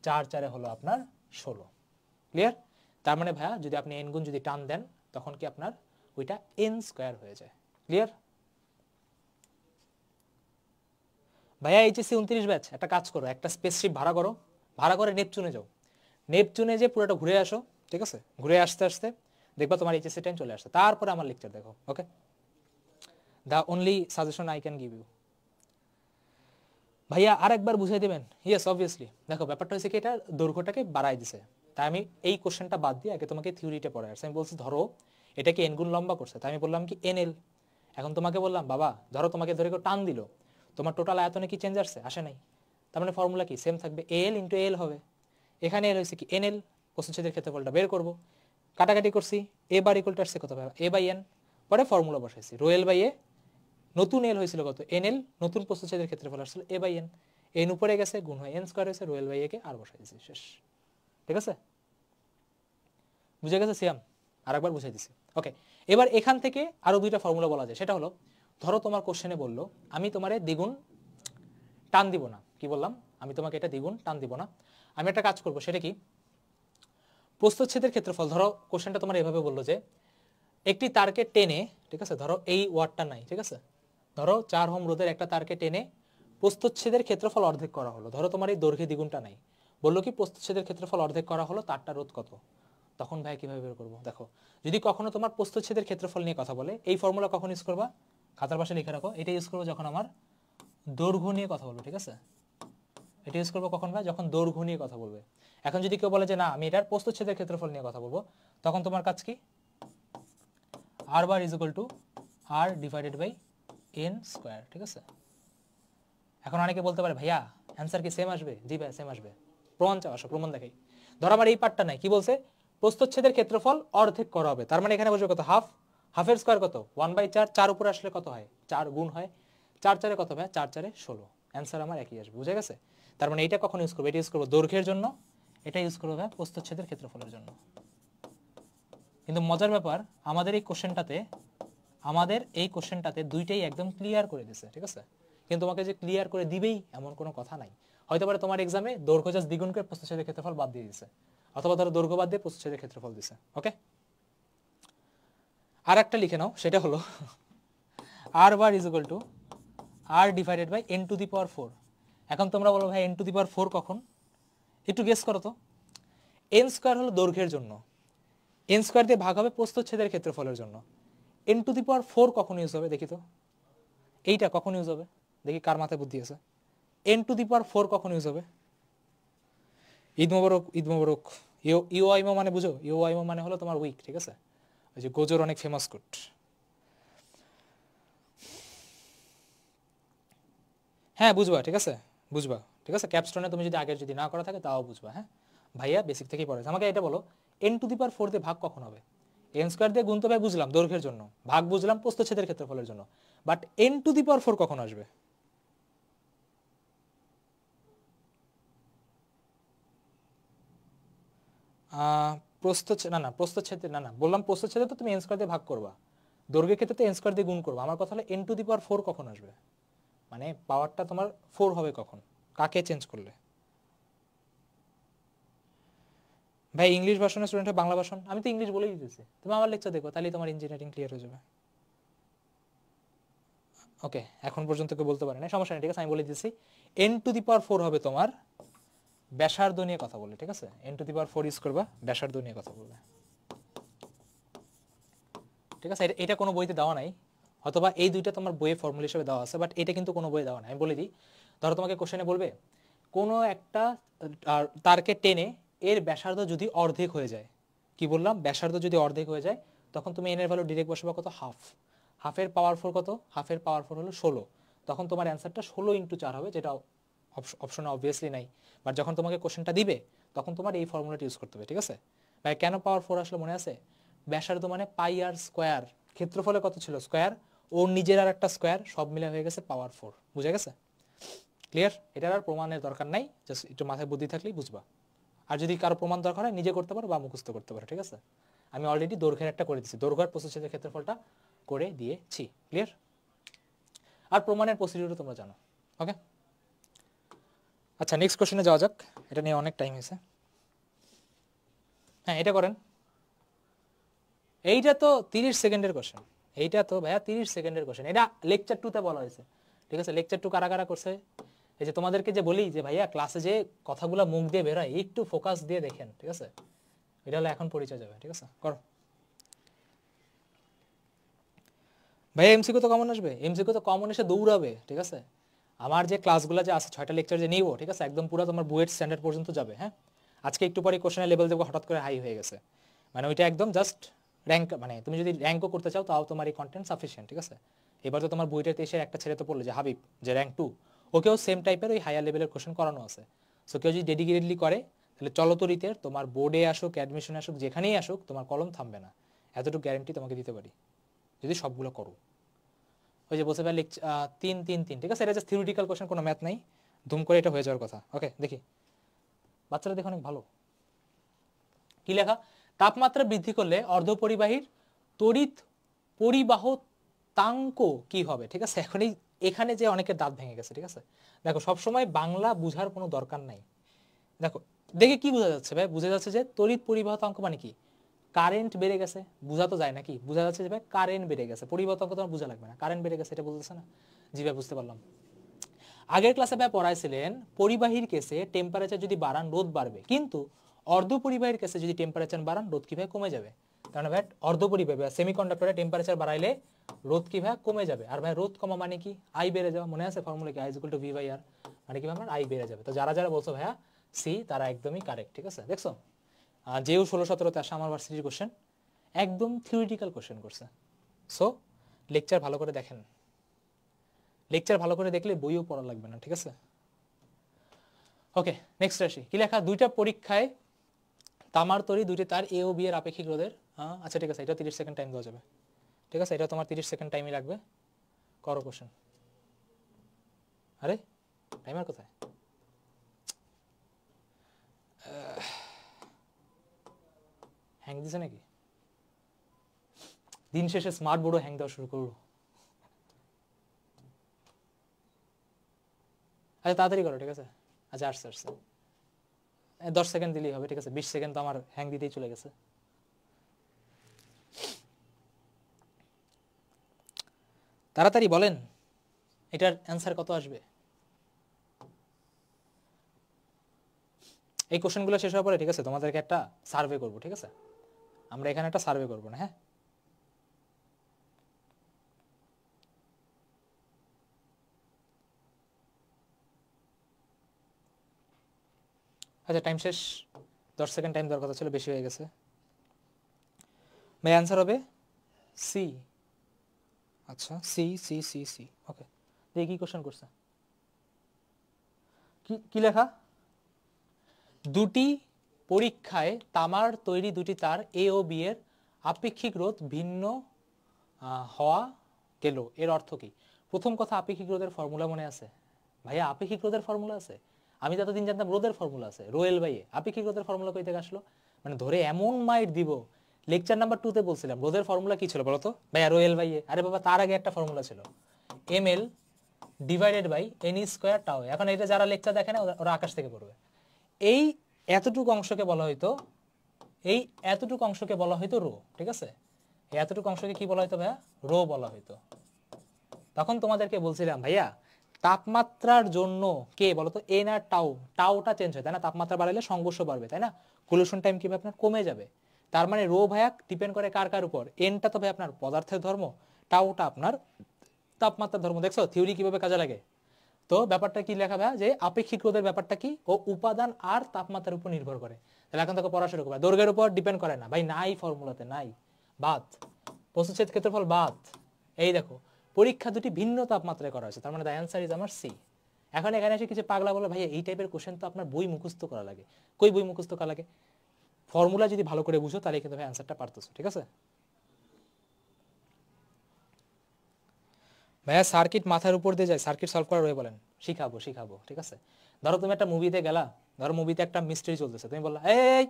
S1: 4 4 হলো আপনার 16। ক্লিয়ার? তার মানে ভাইয়া যদি আপনি এন গুণ যদি টান দেন তখন কি আপনার ওইটা এন স্কোয়ার হয়ে যায়। ক্লিয়ার? ভাইয়া এইচএসসি 29 ব্যাচ একটা কাজ করো, একটা স্পেসশিপ ভাড়া করো, ভাড়া করে নেপচুনে যাও, নেপচুনে যে পুরোটা ঘুরে আসো, ঠিক আছে, ঘুরে আসতে আসতে দেখবা তোমার এইচএসসি টাইম চলে আসছে, তারপরে আমার লেকচার দেখো। Okay, the only suggestion I can give you. ভাইয়া আরেকবার বুঝিয়ে দেবেন? Yes obviously. দেখো ব্যাপারটা হচ্ছে কি, এটা দৈর্ঘ্যটাকে বাড়াই দিছে, তাই আমি এই কোশ্চেনটা বাদ দিয়ে আগে তোমাকে থিওরিটা পড়াই আসছি। আমি বলছি ধরো এটাকে এন গুণ লম্বা করছে, তাই আমি বললাম কি এন এল। এখন তোমাকে বললাম বাবা ধরো তোমাকে ধরে কেউ টান দিল, তোমার টোটাল আয়তনে কি চেঞ্জ আসছে? আসে নাই। তার মানে ফর্মুলা কি সেম থাকবে, এ এল ইন্টু এল হবে। এখানে এল হয়েছে কি এন এল, প্রস্থচ্ছেদের ক্ষেত্রফলটা বের করবো, কাটাকাটি করছি, এ বার ইকুয়াল টু আসছে কত পাবে, এ বাই এন। পরে ফর্মুলা বসাইছি, রো এল বাই এ, নতুন এল হয়েছিল কত এন এল, নতুন প্রস্থচ্ছেদের ক্ষেত্রফল আসছিল এ বাই এন, এন উপরে গেছে গুণ হয় এন স্কোয়ার হয়েছে, রো এল বাই এ কে আর বসাই দিয়েছি, শেষ। ঠিক আছে, বুঝে গেছে সিয়াম? আরেকবার বুঝাই দিছি। ওকে, এবার এখান থেকে আরো দুইটা ফর্মুলা বলা যায়। সেটা হলো ধরো তোমার কোশ্চেনে বললো আমি তোমারে দ্বিগুণ টান দিব না, কি বললাম, আমি তোমাকে এটা দ্বিগুণ টান দিব না, আমি একটা কাজ করব, সেটা কি, প্রস্থচ্ছেদের ক্ষেত্রফল, ধরো কোশ্চেনটা তোমার এভাবে বললো যে একটি তারকে টেনে, ঠিক আছে, ধরো এই ওয়ার্ডটা নাই, ঠিক আছে, ধরো 4 ওহম রোধের একটা তারকে টেনে প্রস্থচ্ছেদের ক্ষেত্রফল অর্ধেক করা হলো, ধরো তোমার এই দৈর্ঘ্যে দ্বিগুণটা নাই, বললো কি প্রস্থচ্ছেদের ক্ষেত্রফল অর্ধেক করা হলো, তারটা রোধ কত। তখন ভাই কিভাবে বের করবো? দেখো যদি কখনো তোমার প্রস্থচ্ছেদের ক্ষেত্রফল নিয়ে কথা বলে, এই ফর্মুলা কখন ইউজ করবা, খাতার পাশে লিখে রাখো, এটা ইউজ করবো যখন আমার দৈর্ঘ্য নিয়ে কথা বলবো, ঠিক আছে, এটা ইউজ করবো কখন ভাই, যখন দৈর্ঘ্য নিয়ে কথা বলবে। এখন যদি কেউ বলে যে না আমি এটার প্রস্থচ্ছেদের ক্ষেত্রফল নিয়ে কথা বলবো, তখন তোমার কাজ কি, R bar is equal to R divided by N square, ঠিক আছে। এখন অনেকে বলতে পারে ভাইয়া অ্যান্সার কি সেম আসবে? জি ভাই সেম আসবে। প্রমাণ চাও, আসো প্রমাণ দেখাই। ধরো আমার এই পার্টটা নাই, কি বলছে, প্রস্থচ্ছেদের ক্ষেত্রফল অর্ধেক করা হবে, তার মানে এখানে বসবে কত, হাফ, হাফের স্কোয়ার কত 1/4, 4 উপরে আসলে কত হয় 4 গুণ হয়, 4 4 কত ভাই, 4 4 16, অ্যান্সার আমার একই আসবে, বুঝে গেছে। তার মানে এটা কখন ইউজ করবো, এটা ইউজ করবো দৈর্ঘ্যের জন্য, এটা ইউজ করবো ভাই প্রস্থচ্ছেদের ক্ষেত্রফলের জন্য। কিন্তু মজার ব্যাপার আমাদের এই কোশ্চেনটাতে দুইটাই একদম ক্লিয়ার করে দিছে, ঠিক আছে। কিন্তু তোমাকে যে ক্লিয়ার করে দিবেই এমন কোনো কথা নাই, হয়তো পারে তোমার এক্সামে দৈর্ঘ্য জাস্ট দ্বিগুণ করে প্রস্থচ্ছেদের ক্ষেত্রফল বাদ দিয়ে দিছে, অথবা ধরো দৈর্ঘ্য বাদ দিয়ে প্রস্থচ্ছেদের ক্ষেত্রফল দিছে। ওকে, আর একটা লিখে নাও, সেটা হলো R bar is equal to R divided by N to the power 4। এখন তোমরা বলো ভাই এন টু দি পাওয়ার 4 কখন, একটু গেস করো তো। এন স্কোয়ার হলো দৈর্ঘ্যের জন্য, এন স্কোয়ার দিয়ে ভাগ হবে প্রস্থচ্ছেদের ক্ষেত্রফলের জন্য। এন টু দি পাওয়ার 4 কখন ইউজ হবে দেখি তো, এইটা কখন ইউজ হবে দেখি, কার মাথায় বুদ্ধি আছে। এন টু দি পাওয়ার 4 কখন ইউজ হবে, ঈদ মোবারক, ঈদ মোবারক। ইউ আইমো মানে বুঝো, ইউ আইমো মানে হলো তোমার উইক, ঠিক আছে, ওই যে গোজোর অনেক ফেমাস কোট। হ্যাঁ বুঝবা, ঠিক আছে বুঝবা, ঠিক আছে, ক্যাপস্টোনে তুমি যদি আগের যদি না করা থাকে তাও বুঝবা। হ্যাঁ ভাইয়া বেসিক থেকেই পড়েছে, আমাকে এটা বলো এন টু দি পাওয়ার 4 দিয়ে ভাগ কখন হবে। এন স্কোয়ার দিয়ে গুণ তো ভাই বুঝলাম দৈর্ঘ্যের জন্য, ভাগ বুঝলাম প্রস্থচ্ছেদের ক্ষেত্রফলের জন্য, but N to the power 4 কখন আসবে? প্রস্থচ্ছেদ না, প্রস্থচ্ছেদে না, বললাম প্রস্থচ্ছেদে তো তুমি এন স্কোয়ার দিয়ে ভাগ করবা, দৈর্ঘ্যের ক্ষেত্রে তো এন স্কোয়ার দিয়ে গুণ করবা। আমার কথা হলো এন টু দি পাওয়ার 4 কখন আসবে, মানে পাওয়ারটা তোমার 4 হবে কখন, কাকে চেঞ্জ করলে। ভাই ইংলিশ ভার্সনের স্টুডেন্ট বাংলা ভার্সন, আমি তো ইংলিশ বলেই দিতেছি, তুমি আমার লেকচার দেখো, তাহলে তোমার ইঞ্জিনিয়ারিং ক্লিয়ার হয়ে যাবে। ওকে, এখন পর্যন্ত কেউ বলতে পারে না, সমস্যা নেই, ঠিক আছে, আমি বলে দিচ্ছি। এন টু দি পাওয়ার 4 হবে তোমার ব্যাসার্ধ নিয়ে কথা বলে, ঠিক আছে, N to the power 4 use করবা ব্যাসার্ধ নিয়ে কথা বলবে, ঠিক আছে। এটা কোনো বইতে দেওয়া নাই, অথবা এই দুইটা তোমার বইয়ে ফর্মুলা হিসেবে দেওয়া আছে, বাট এটা কিন্তু কোনো বইয়ে দেওয়া নাই। আমি বলে দিই, ধরো তোমাকে কোশ্চেনে বলবে কোনো একটা তারকে টেনে এর ব্যাসার্ধ যদি অর্ধেক হয়ে যায়, কি বললাম, ব্যাসার্ধ যদি অর্ধেক হয়ে যায়, তখন তুমি এন এর ভ্যালু ডিরেক্ট বসাবা কত, হাফ, হাফের পাওয়ার 4 কত, হাফের পাওয়ার 4 হলো 16, তখন তোমার অ্যান্সারটা 16 ইন্টু 4 হবে, যেটা অপশনে অবভিয়াসলি নাই, বাট যখন তোমাকে কোশ্চেনটা দিবে তখন তোমার এই ফর্মুলাটা ইউজ করতে হবে, ঠিক আছে। ভাই কেন পাওয়ার 4 আসলে মনে আছে, ব্যাসার্ধ মানে পাই আর স্কোয়ার, ক্ষেত্রফলে কত ছিল স্কোয়ার, ওর নিজের আর একটা স্কোয়ার, সব মিলে হয়ে গেছে পাওয়ার 4, বুঝে গেছে, ক্লিয়ার। এটার আর প্রমাণের দরকার নাই, জাস্ট একটু মাথায় বুদ্ধি থাকলেই বুঝবা। আর যদি কারো প্রমাণ দরকার হয় নিজে করতে পারো বা মুখস্থ করতে পারো, ঠিক আছে। আমি অলরেডি দৈর্ঘ্যের একটা করে দিচ্ছি, দৈর্ঘ্য আর প্রস্থচ্ছেদের ক্ষেত্রফলটা করে দিয়েছি, ক্লিয়ার। আর প্রমাণের প্রসিডিউরও তোমরা জানো। ওকে, আচ্ছা নেক্সট কোশ্চেনে যাওয়া যাক, এটা নিয়ে অনেক টাইম হয়েছে। হ্যাঁ এটা করেন, এইটা তো 30 সেকেন্ডের কোশ্চেন, এইটা তো ভাইয়া 30 সেকেন্ডের কোশ্চেন, এটা লেকচার 2 তে বলা হয়েছে, ঠিক আছে। লেকচার 2 কারা কারা করছে, এই যে তোমাদেরকে যে বলি যে ভাইয়া ক্লাসে যে কথাগুলো মুখ দিয়ে বেরোয় একটু ফোকাস দিয়ে দেখেন, ঠিক আছে, এটা হলো এখন পরিচয় যাবে, ঠিক আছে, করো। ভাইয়া এমসিকিউ তো কমন আসবে, এমসিকিউ তো কমন এসে দৌড়াবে, ঠিক আছে, আমার যে ক্লাসগুলো যে আছে 6টা লেকচার যে নিব, ঠিক আছে, একদম পুরো তোমার বুয়েট স্ট্যান্ডার্ড পর্যন্ত যাবে। হ্যাঁ, আজকে একটু পরে কোশ্চেনের লেভেল দেখবো হঠাৎ করে হাই হয়ে গেছে, মানে ওইটা একদম জাস্ট র্যাঙ্ক, মানে তুমি যদি র্যাঙ্কও করতে চাও তাও তোমার এই কন্টেন্ট সাফিসিয়েন্ট, ঠিক আছে। এবার তো তোমার বুয়েটের এসে একটা ছেলে তো পড়লো যে হাবিব, যে র্যাঙ্ক 2, ওকেও সেম টাইপের ওই হায়ার লেভেলের কোশ্চেন করানো আছে। সো কেউ যদি ডেডিকেটেডলি করে তাহলে চলতরিতে তোমার বোর্ডে আসুক, অ্যাডমিশনে আসুক, যেখানেই আসুক, তোমার কলম থামবে না, এতটুকু গ্যারেন্টি তোমাকে দিতে পারি, যদি সবগুলো করো। ওই যে বলছে ভাই 3-3-3, ঠিক আছে, এটা জাস্ট থিওরিটিক্যাল কোশ্চেন, কোনো ম্যাথ নাই, ধুম করে এটা হয়ে যাওয়ার কথা। ওকে, দেখি বাচ্চারা দেখো অনেক ভালো। কি লেখা? তাপমাত্রা বৃদ্ধি করলে অর্ধপরিবাহীর তড়িৎ পরিবাহতাঙ্ক কি হবে? ঠিক আছে, এখনই এখানে যে অনেকের দাঁত ভেঙে গেছে, ঠিক আছে। দেখো সবসময় বাংলা বুঝার কোনো দরকার নাই। দেখো দেখে কি বোঝা যাচ্ছে ভাই? বোঝা যাচ্ছে যে তড়িৎ পরিবাহতাঙ্ক মানে কি? কারেন্ট বেড়ে গেছে, বোঝা তো যায় নাকি? বোঝা যাচ্ছে যে ভাই কারেন্ট বেড়ে গেছে, পরিবাহতাঙ্ক তোমার বোঝা লাগবে না, কারেন্ট বেড়ে গেছে এটা বলতেছে না। জি ভাই, বুঝতে পারলাম। আগের ক্লাসে ভাই পড়াইছিলেন পরিবাহীর কেসে টেম্পারেচার যদি বাড়ান রোদ বাড়বে, কিন্তু অর্ধপরিবাহীর কেসে যদি টেম্পারেচার বাড়ান রোদ কিভাবে কমে যাবে। কারণ ভাই অর্ধপরিবাহী বা সেমিকন্ডাক্টরে টেম্পারেচার বাড়াইলে রোদ কিভাবে কমে যাবে। আর ভাই রোদ কমা মানে কি? আই বেড়ে যাওয়া। মনে আছে ফর্মুলা কি? I is equal to V by R, মানে কি আমার আই বেড়ে যাবে। তো যারা যারা বলছো ভাইয়া সি, তারা একদমই কারেক্ট, ঠিক আছে। দেখছো যেও 16-17তে আসা আমার ভার্সিটির কোশ্চেন একদম থিওরিটিক্যাল কোশ্চেন করছে। সো লেকচার ভালো করে দেখেন, লেকচার ভালো করে দেখলে বইও পড়া লাগবে না, ঠিক আছে। ওকে, নেক্সট আসি। কি লেখা? দুইটা পরীক্ষায় তামার তরি দুইটি তার এ ও বি এর আপেক্ষিক রোধের, আচ্ছা ঠিক আছে, এটা 30 সেকেন্ড টাইম দেওয়া যাবে, ঠিক আছে, এটা তোমার 30 সেকেন্ড টাইমই লাগবে। করো কোশ্চেন। আরে টাইমার কোথায়? হ্যাং দিছে নাকি? দিন শেষে স্মার্ট বোর্ডও হ্যাং দেওয়া শুরু করলো। আচ্ছা তাড়াতাড়ি করো, ঠিক আছে। আচ্ছা আসছে আসছে, 10 সেকেন্ড দিলেই হবে, ঠিক আছে। 20 সেকেন্ড তো আমার হ্যাং দিতেই চলে গেছে। তাড়াতাড়ি বলেন, এটার অ্যান্সার কত আসবে? এই কোশ্চেনগুলো শেষ হওয়ার পরে, ঠিক আছে, তোমাদেরকে একটা সার্ভে করবো, ঠিক আছে। আমরা এখানে একটা সার্ভে করবো না, হ্যাঁ। আচ্ছা টাইম শেষ, 10 সেকেন্ড টাইম দেওয়ার কথা ছিল, বেশি হয়ে গেছে। মেয়ে অ্যান্সার হবে সি। আচ্ছা সি সি সি সি, ওকে। দেখি কি কোশ্চেন করছে, কি লেখা? দুটি পরীক্ষায় তামার তৈরি দুটি তার এ ও বি এর আপেক্ষিক রোধ ভিন্ন হওয়া গেল, এর অর্থ কি? প্রথম কথা, আপেক্ষিক রোধের ফর্মুলা মনে আছে? ভাইয়া আপেক্ষিক রোধের ফর্মুলা আছে? আমি যতদিন জানতাম রোধের ফর্মুলা আছে, রোয়েল বাইয়ে। আপেক্ষিক রোধের ফর্মুলা কই থেকে আসলো? মানে ধরে এমন মাইট দিব। লেকচার নাম্বার 2 তে বলছিলাম রোধের ফর্মুলা কি ছিল বলতো ভাইয়া? রোয়েল বাইয়ে। আরে বাবা, তার আগে একটা ফর্মুলা ছিল, M L divided by N square tau. এখন এটা যারা লেকচার দেখে না ওরা আকাশ থেকে পড়বে। এই এতটুকু অংশকে বলা হইতো, এই এতটুকু অংশকে বলা হইতো রো, ঠিক আছে। এই এতটুকু অংশকে কি বলা হইতো ভাইয়া? রো বলা হইতো। তখন তোমাদেরকে বলছিলাম ভাইয়া তাপমাত্রার জন্য কে বলতো এন আর টাউ, টাউটা চেঞ্জ হয় তাই না? তাপমাত্রা বাড়ালে সংঘর্ষ বাড়বে তাই না? কুলেশন টাইম কি আপনার কমে যাবে। তার মানে রো ভাইয়া ডিপেন্ড করে কার কার উপর? এনটা তো ভাই আপনার পদার্থের ধর্ম, টাউটা আপনার তাপমাত্রার ধর্ম। দেখছো থিওরি কিভাবে কাজে লাগে? তো ব্যাপারটা কি লেখা ভাইয়া, যে আপেক্ষিক রোধের ব্যাপারটা কি? ও উপাদান আর তাপমাত্রার উপর নির্ভর করে। তাহলে এখন থেকে পড়া শুরু করবে। দৈর্ঘ্যের উপর ডিপেন্ড করে না ভাই, নাই ফর্মুলাতে, নাই। বাদ, প্রস্থচ্ছেদ ক্ষেত্রফল বাদ। এই দেখো পরীক্ষা দুটি ভিন্ন তাপমাত্রায় করা হয়েছে, তার মানে দ্য অ্যান্সার ইজ আমার সি। এখন এখানে এসে কিছু পাগলা বলে ভাইয়া এই টাইপের কোশ্চেন তো আপনার বই মুখস্থ করা লাগে। কই বই মুখস্থ করা লাগে? ফর্মুলা যদি ভালো করে বুঝো তাহলে কিন্তু ভাই অ্যান্সারটা পারতেছো, ঠিক আছে। ভাইয়া সার্কিট মাথার উপর দিয়ে যায়, সার্কিট সলভ করা রয়ে বলেন। শিখাবো শিখাবো, ঠিক আছে। ধরো তুমি একটা মুভিতে গেলা, ধরো মুভিতে একটা মিস্ট্রি চলতেছে, তুমি বললা এই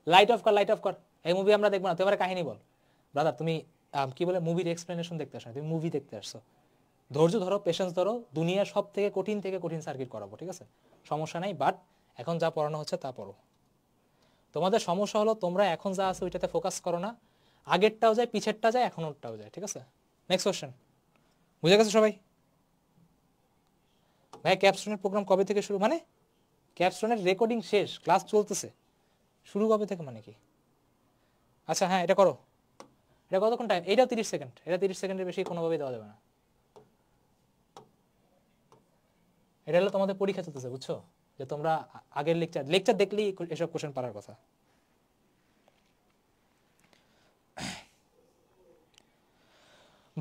S1: লাইট অফ কর, লাইট অফ কর, এই মুভি আমরা দেখবো না, তোমার কাহিনী বল। ব্রাদার তুমি কি বলে মুভির এক্সপ্লেনেশন দেখতে আসো, তুমি মুভি দেখতে আসছো। ধৈর্য ধরো, পেশেন্স ধরো, দুনিয়ার সব থেকে কঠিন সার্কিট করাবো, ঠিক আছে, সমস্যা নাই। বাট এখন যা পড়ানো হচ্ছে তা পড়ো। তোমাদের সমস্যা হলো তোমরা এখন যা আছে ওইটাতে ফোকাস করো না, আগেরটাও যায়, পিছেরটা যায়, এখনোরটাও যায়, ঠিক আছে। নেক্সট কোশ্চেন, বুঝে গেছে সবাই? ভাই ক্যাপস্টোনের প্রোগ্রাম কবে থেকে শুরু? মানে ক্যাপস্টোনের রেকর্ডিং শেষ, ক্লাস চলতেছে, শুরু কবে থেকে মানে কি? আচ্ছা হ্যাঁ এটা করো। এটা কতক্ষণ টাইম? এইটাও 30 সেকেন্ড, এটা 30 সেকেন্ডের বেশি কোনোভাবেই দেওয়া যাবে না। এটা হলো তোমাদের পরীক্ষা চলতেছে, বুঝছো, যে তোমরা আগের লেকচার দেখলেই এসব কোশ্চেন পারার কথা।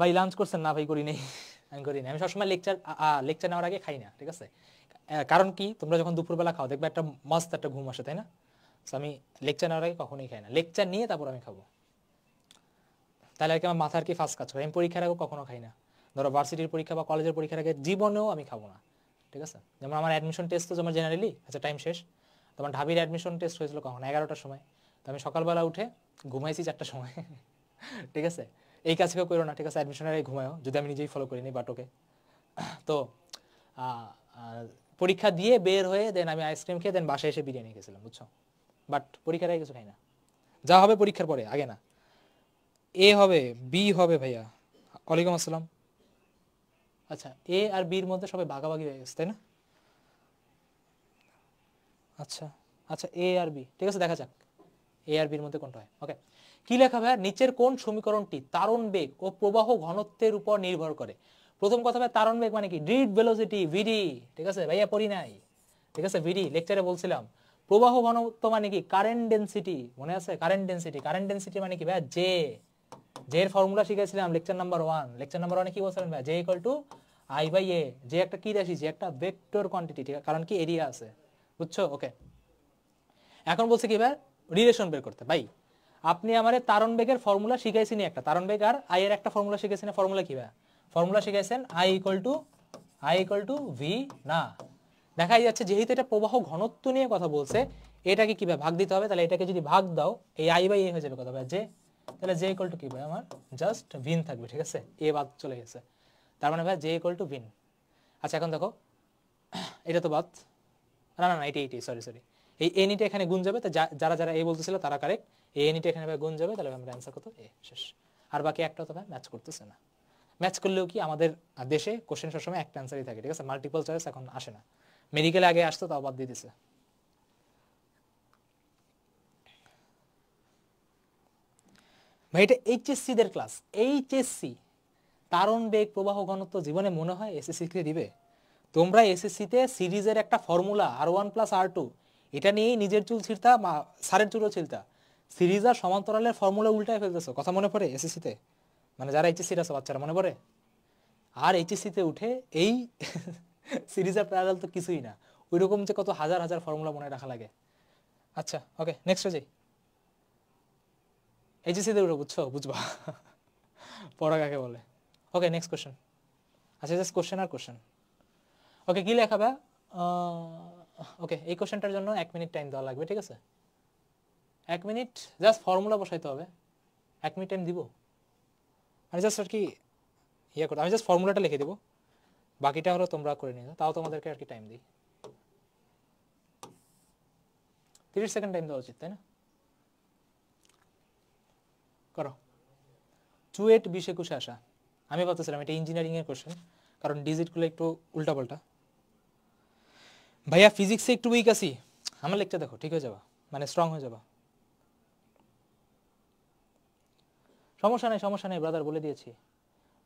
S1: ভাই লাঞ্চ করছেন? না ভাই করি নেই, আমি করি না। আমি সবসময় লেকচার নেওয়ার আগে খাই না, ঠিক আছে? কারণ কি, তোমরা যখন দুপুরবেলা খাও দেখবে একটা মস্ত একটা ঘুম আসে, তাই না? তো আমি লেকচার নেওয়ার আগে কখনোই খাই না, লেকচার নিয়ে তারপর আমি খাবো। তাহলে আর কি আমার মাথার কি ফার্স্ট কাজ করে। আমি পরীক্ষার আগে কখনো খাই না, ধরো ভার্সিটির পরীক্ষা বা কলেজের পরীক্ষার আগে জীবনেও আমি খাবো না, ঠিক আছে? যেমন আমার অ্যাডমিশন টেস্ট তো যেমন জেনারেলি, আচ্ছা টাইম শেষ, তোমার ঢাবির অ্যাডমিশন টেস্ট হয়েছিল কখন? 11টার সময়। তো আমি সকালবেলা উঠে ঘুমাইছি 4টার সময়, ঠিক আছে? এই কাজ কেউ করো না, ঠিক আছে? অ্যাডমিশনের আগে ঘুমায়ও, যদি আমি নিজেই ফলো করিনি বাট ওকে। তো পরীক্ষা দিয়ে বের হয়ে দেন আমি আইসক্রিম খেয়ে দেন বাসায় এসে বিরিয়ানি খেয়েছিলাম, বুঝছো? বাট পরীক্ষার আগে কিছু খাই না, যা হবে পরীক্ষার পরে, আগে না। এ হবে, বি হবে ভাইয়া। ওয়ালাইকুম আসসালাম। আচ্ছা, এ আর বির মধ্যে সবাই ভাগাভাগি হয়ে গেছে, তাই না? আচ্ছা আচ্ছা, এ আর বি, ঠিক আছে, দেখা যাক এ আর বির মধ্যে কোনটা হয়। ওকে, কি লেখা ভাইয়া? নিচের কোন সমীকরণটি তারণ বেগ ও প্রবাহ ঘনত্বের উপর নির্ভর করে? প্রথম কথা ভাই, তারণ বেগ মানে কি? ড্রিফট ভেলোসিটি, ভিডি, ঠিক আছে ভাইয়া? পড়ি নাই, ঠিক আছে? ভিডি লেকচারে বলছিলাম। প্রবাহ ঘনত্ব মানে কি? কারেন্ট ডেনসিটি, মনে আছে? কারেন্ট ডেনসিটি, কারেন্ট ডেনসিটি মানে কি ভাইয়া? জে, জে এর ফর্মুলা শিখেছিলাম লেকচার নাম্বার 1। লেকচার নাম্বার 1 এ কি বলছিলেন ভাইয়া? J equal to I by A. যে একটা কি রাশি? যে একটা ভেক্টর কোয়ান্টিটি, ঠিক আছে? কারণ কি এরিয়া আছে, বুঝছো? ওকে, এখন বলছে কি ভাই? রিলেশন বের করতে। ভাই আপনি আমারে তারণ বেগের ফর্মুলা শিখাইছেন, একটা তারণ বেগ আর আই এর একটা ফর্মুলা শিখাইছেন। ফর্মুলা কি ভাই? ফর্মুলা শিখাইছেন আই ইকুয়াল টু ভি। না, দেখাই যাচ্ছে যেহেতু এটা প্রবাহ ঘনত্ব নিয়ে কথা বলছে, এটাকে কিভাবে ভাগ দিতে হবে? তাহলে এটাকে যদি ভাগ দাও, এই আই বাই এ হয়ে যাবে, কথা ভাই জে। তাহলে জে ইকুয়াল টু কি ভাই? আমার জাস্ট ভিন থাকবে, ঠিক আছে? এ বাদ চলে গেছে, তার মানে ভাই জে ইকুয়াল টু ভিন। আচ্ছা এখন দেখো, এটা তো বাদ, না না না, এটি সরি, এই এনিটা এখানে গুণ যাবে। তো যারা যারা এ বলতেছিল তারা কারেক্ট, এই এনিটা এখানে গুণ যাবে, তাহলে আমরা অ্যান্সার কত? এ, শেষ। আর বাকি একটা তো ভাই ম্যাচ করতেছে না। ম্যাচ করলেও কি আমাদের দেশে কোশ্চেন সবসময় একটা অ্যান্সারই থাকে, ঠিক আছে? মাল্টিপল চয়েস এখন আসে না। মেডিকেলে আগে আসতো, তাও বাদ দিয়ে দিছে। ভাই এটা এইচএসসি দের ক্লাস, এইচএসসি। তারণ বেগ প্রবাহ ঘনত্ব জীবনে মনে হয় এসএসসি কে দিবে? তোমরা এসএসসিতে সিরিজের একটা ফর্মুলা R1+R2, এটা নিয়েই নিজের চুল ছিঁড়তা, সারের চুলও ছিঁড়তা। সিরিজ আর সমান্তরালের ফর্মুলা উল্টায় ফেলতেছো, কথা মনে পড়ে এসএসসিতে? মানে যারা এইচএসসির আছে বাচ্চারা, মনে পড়ে? আর এইচএসসিতে উঠে এই সিরিজ আর প্যারালাল তো কিছুই না, ওইরকম যে কত হাজার হাজার ফর্মুলা মনে রাখা লাগে। আচ্ছা ওকে, নেক্সট যাই। এইচএসসিতে উঠে বুঝবা পড়া কাকে বলে। Okay next question. আচ্ছা জাস্ট কোশ্চেন আর কোশ্চেন। ওকে, কি লেখাবে? ওকে, এই কোশ্চেনটার জন্য 1 মিনিট টাইম দেওয়া লাগবে, ঠিক আছে? 1 মিনিট জাস্ট ফর্মুলা বসাইতে হবে। 1 মিনিট টাইম দিব, আমি জাস্ট আর কি ইয়ে করতে, আমি জাস্ট ফর্মুলাটা লিখে দেবো, বাকিটা হলো তোমরা করে নিও, তাও তোমাদেরকে আর কি টাইম দিই। 30 সেকেন্ড টাইম দেওয়া উচিত, তাই না? করো। চুয়েট 20-21 আসা, আমি ভাবতেছিলাম এটা ইঞ্জিনিয়ারিং এর কোশ্চেন, কারণ ডিজিটগুলো একটু উল্টাপাল্টা। ভাইয়া ফিজিক্সে একটু উইক আছি, আমার লেকচার দেখো, ঠিক হয়ে যাবা, মানে স্ট্রং হয়ে যাবা। সমস্যা নেই ব্রাদার, বলে দিয়েছি।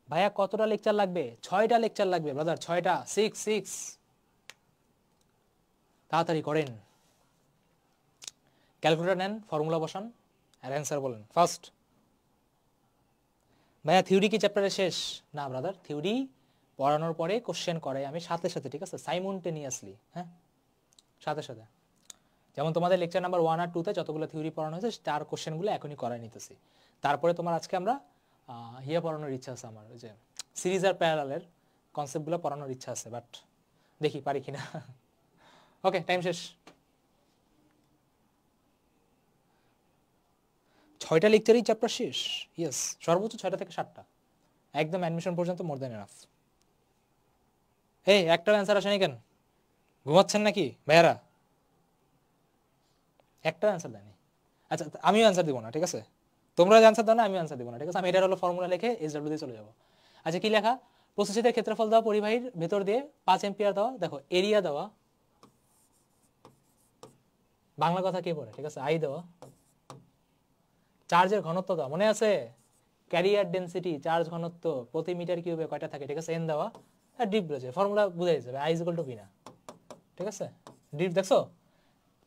S1: ভাইয়া কতটা লেকচার লাগবে? 6টা লেকচার লাগবে ব্রাদার, 6টা। 6 তাড়াতাড়ি করেন, ক্যালকুলেটর নেন, ফর্মুলা বসান আর অ্যান্সার বলেন ফার্স্ট। ভাইয়া থিওরি কি চ্যাপ্টারে শেষ? না ব্রাদার, থিওরি পড়ানোর পরে কোশ্চেন করে আমি সাথে সাথে, ঠিক আছে? সাইমultaneously, হ্যাঁ, সাথে সাথে। যেমন তোমাদের লেকচার নাম্বার 1 আর 2-তে যতগুলো থিওরি পড়ানো হয়েছে তার কোশ্চেনগুলো এখনই করাই নিতেছি। তারপরে তোমার আজকে আমরা পড়ানোর ইচ্ছা আছে আমার, ওই যে সিরিজ আর প্যারালালের কনসেপ্টগুলো পড়ানোর ইচ্ছা আছে, বাট দেখি পারি কিনা। ওকে, টাইম শেষ। 6টা লেকচারই চ্যাপ্টার শেষ, ইয়েস, সর্বোচ্চ 6টা থেকে 7টা, একদম অ্যাডমিশন পর্যন্ত মোর দ্যান এনাফ। এই একটাও অ্যান্সার আসেনি কেন? ঘুমাচ্ছেন নাকি ভাইয়ারা? একটাও অ্যান্সার দেয়নি। আচ্ছা আমিও অ্যান্সার দিব না, ঠিক আছে? তোমরা অ্যান্সার দাও না, আমিও অ্যান্সার দিব না, ঠিক আছে? আমি এটার হলো ফর্মুলা লিখে SW দিয়ে চলে যাবো। আচ্ছা কি লেখা? প্রস্তুতিতে ক্ষেত্রফল দেওয়া, পরিবাহীর ভেতর দিয়ে 5 এম্পিয়ার দেওয়া, দেখো এরিয়া দেওয়া, বাংলা কথা কে পড়ে, ঠিক আছে? আই দেওয়া, চার্জের ঘনত্ব দেওয়া, মনে আছে? ক্যারিয়ার ডেন্সিটি, চার্জ ঘনত্ব প্রতি মিটার কিউবে কয়টা থাকে, ঠিক আছে? এন দেওয়া, ড্রিফট বলেছে, ফর্মুলা বুঝাই যাবে, I is equal to V না, ঠিক আছে। ড্রিফট দেখছো,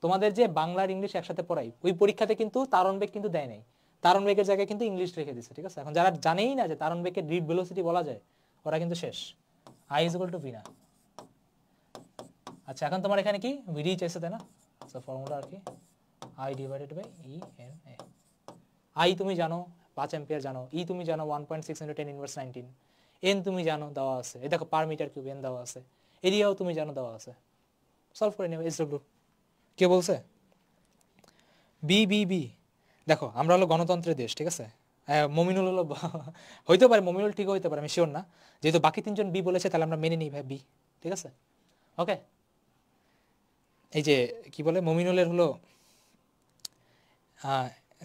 S1: তোমাদের যে বাংলা আর ইংলিশ একসাথে পড়াই ওই পরীক্ষাতে কিন্তু তারণ বেগ কিন্তু দেয় নাই, তারণ বেগের জায়গায় কিন্তু ইংলিশ রেখে দিচ্ছে, ঠিক আছে। এখন যারা জানেই না যে তারণ বেগকে ড্রিফট ভেলোসিটি বলা যায়, ওরা কিন্তু শেষ, I is equal to V না। আচ্ছা এখন তোমার এখানে কি ভিডি চাইছে তাই না, আচ্ছা ফর্মুলা আর কি I divided by E N A. I তুমি জানো 5 অ্যাম্পিয়ার জানো, ই তুমি জানো 1.6 × 10⁻19, এন তুমি জানো দেওয়া আছে, এই দেখো পার মিটার কিউব এন দেওয়া আছে, এরিয়াও তুমি জানো দেওয়া আছে, সলভ করে নেবে। এসডব্লিউ কে বলছে, বি বি বি। দেখো আমরা হলো গণতন্ত্রের দেশ, ঠিক আছে। মমিনুল হলো হইতে পারে, মমিনুল ঠিক হইতে পারে, আমি শিওর না, যেহেতু বাকি 3জন বি বলেছে তাহলে আমরা মেনে নিই ভাই বি, ঠিক আছে। ওকে, এই যে কি বলে মমিনুলের হলো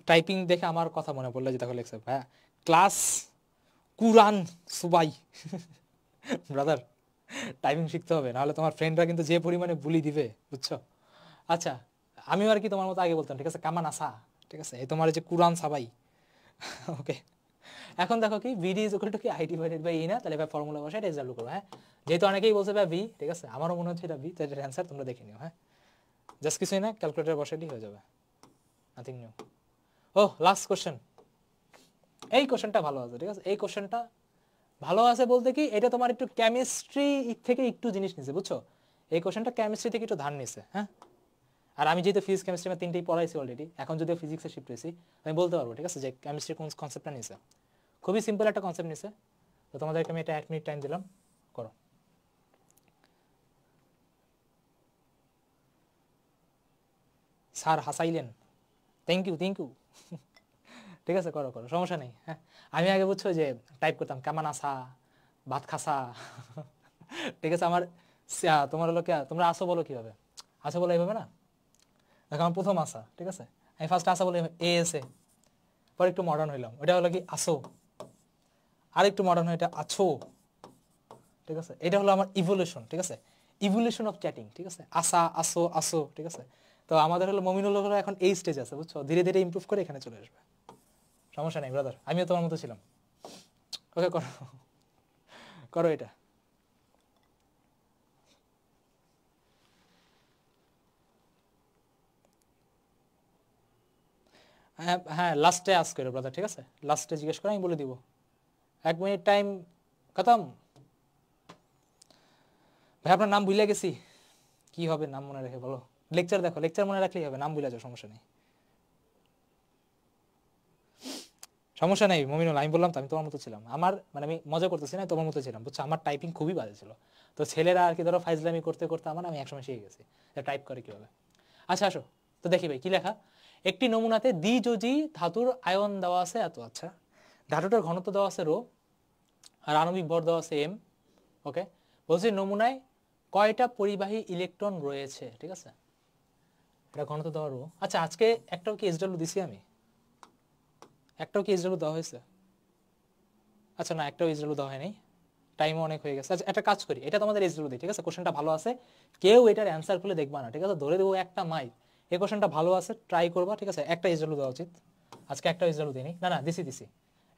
S1: টাইপিং দেখে আমার কথা মনে পড়লো, যে দেখো লেখছে ভাইয়া ক্লাস কুরআন সুবাই ব্রাদার, টাইপিং শিখতে হবে, নাহলে তোমার ফ্রেন্ডরা কিন্তু যে পরিমাণে বুলি দিবে, বুঝছো। আচ্ছা আমিও আর কি তোমার মতো আগে বলতাম, ঠিক আছে, কামান আসা, ঠিক আছে, এই তোমার যে কুরআন সাবাই। ওকে, এখন দেখো কি ভিডি ইজ ইকুয়াল টু কি আই ডিভাইডেড বাই ই না, তাহলে ভাই ফর্মুলা বসাই এটা রেজাল্ট করো। হ্যাঁ, যেহেতু অনেকেই বলছে ভাই ভি, ঠিক আছে, আমারও মনে হচ্ছে এটা ভি, তাহলে এটার অ্যান্সার তোমরা দেখে নিও। হ্যাঁ, জাস্ট কিছুই না, ক্যালকুলেটর বসাইলেই হয়ে যাবে, নাথিং নিউ। ও লাস্ট কোশ্চেন, এই কোশ্চেনটা ভালো আছে, ঠিক আছে, এই কোশ্চেনটা ভালো আছে বলতে কি এটা তোমার একটু কেমিস্ট্রি থেকে একটু জিনিস নিছে, বুঝছো, এই কোশ্চেনটা কেমিস্ট্রি থেকে একটু ধার নিছে। হ্যাঁ, আর আমি যেহেতু ফিজিক্স কেমিস্ট্রি আমি 3টেই পড়াইছি অলরেডি, এখন যদি ফিজিক্সে শিফট হয়েছি আমি বলতে পারবো, ঠিক আছে, যে কেমিস্ট্রি কোন কনসেপ্টটা নিছে। খুবই সিম্পল একটা কনসেপ্ট নিছে, তো তোমাদেরকে আমি এটা 1 মিনিট টাইম দিলাম, করো। স্যার হাসাইলেন, থ্যাংক ইউ থ্যাংক ইউ ঠিক আছে, করো করো, সমস্যা নেই। হ্যাঁ, আমি আগে বুঝছো যে টাইপ করতাম কেমন আসা, ভাত খাসা ঠিক আছে, আমার তোমার হলো কে, তোমরা আসো বলো কিভাবে, আসো বলো এইভাবে না, দেখো আমার প্রথম আসা, ঠিক আছে, আমি ফার্স্ট আসা বলে এ এসে, পরে একটু মডার্ন হইলাম, ওটা হলো কি আসো, আর একটু মডার্ন হয় এটা আছো, ঠিক আছে, এটা হলো আমার ইভলিউশন, ঠিক আছে, ইভলিউশন অফ চ্যাটিং, ঠিক আছে, আসা আসো আসো, ঠিক আছে। তো আমাদের হলো মমিনুল হলো এখন এই স্টেজ আছে, বুঝছো, ধীরে ধীরে ইমপ্রুভ করে এখানে চলে আসবে, সমস্যা নেই ব্রাদার, আমিও তোমার মতো ছিলাম। ওকে করো, করো এটা। হ্যাঁ হ্যাঁ, লাস্টে আস করো ব্রাদার, ঠিক আছে, লাস্টে জিজ্ঞেস করে আমি বলে দিব। 1 মিনিট টাইম খতম। ভাই আপনার নাম ভুলে গেছি, কি হবে নাম মনে রেখে বলো, লেকচার দেখো, লেকচার মনে রাখলেই হবে, নাম ভুলে যাও, সমস্যা নেই, সমস্যা নেই মমিনুল, আমি বললাম তো আমি তোমার মতো ছিলাম, আমার মানে আমি মজা করতেছি না, তোমার মতো ছিলাম, বুঝছো, আমার টাইপিং খুবই বাজে ছিল, তো ছেলেরা আর কি ধরো ফাইজলামি করতে করতে আমার আমি একসময় শিখে গেছি টাইপ করে কীভাবে। আচ্ছা আসো তো দেখি ভাই কি লেখা, একটি নমুনাতে দ্বিযোজী ধাতুর আয়ন দেওয়া আছে এত, আচ্ছা ধাতুটার ঘনত্ব দেওয়া আছে রো, আর আণবিক ভর দেওয়া আছে এম। ওকে, বলছি নমুনায় কয়টা পরিবাহী ইলেকট্রন রয়েছে, ঠিক আছে, এটা ঘনত্ব দেওয়া রো। আচ্ছা আজকে একটাও কি এসডব্লিউ দিছি আমি, একটাও কি এসডব্লিউ দেওয়া হয়েছে? আচ্ছা না, একটাও এসডব্লিউ দেওয়া হয়নি, টাইমও অনেক হয়ে গেছে। আচ্ছা একটা কাজ করি, এটা তোমাদের এসডব্লিউ দিই, ঠিক আছে, কোশ্চেনটা ভালো আছে, কেউ এটার অ্যান্সার খুলে দেখবা না, ঠিক আছে, ধরে দেবো একটা মাই, এই কোশ্চেনটা ভালো আছে ট্রাই করবা, ঠিক আছে, একটা এসডব্লিউ দেওয়া উচিত, আজকে একটা এসডব্লিউ দিই, না না দিছি দিছি,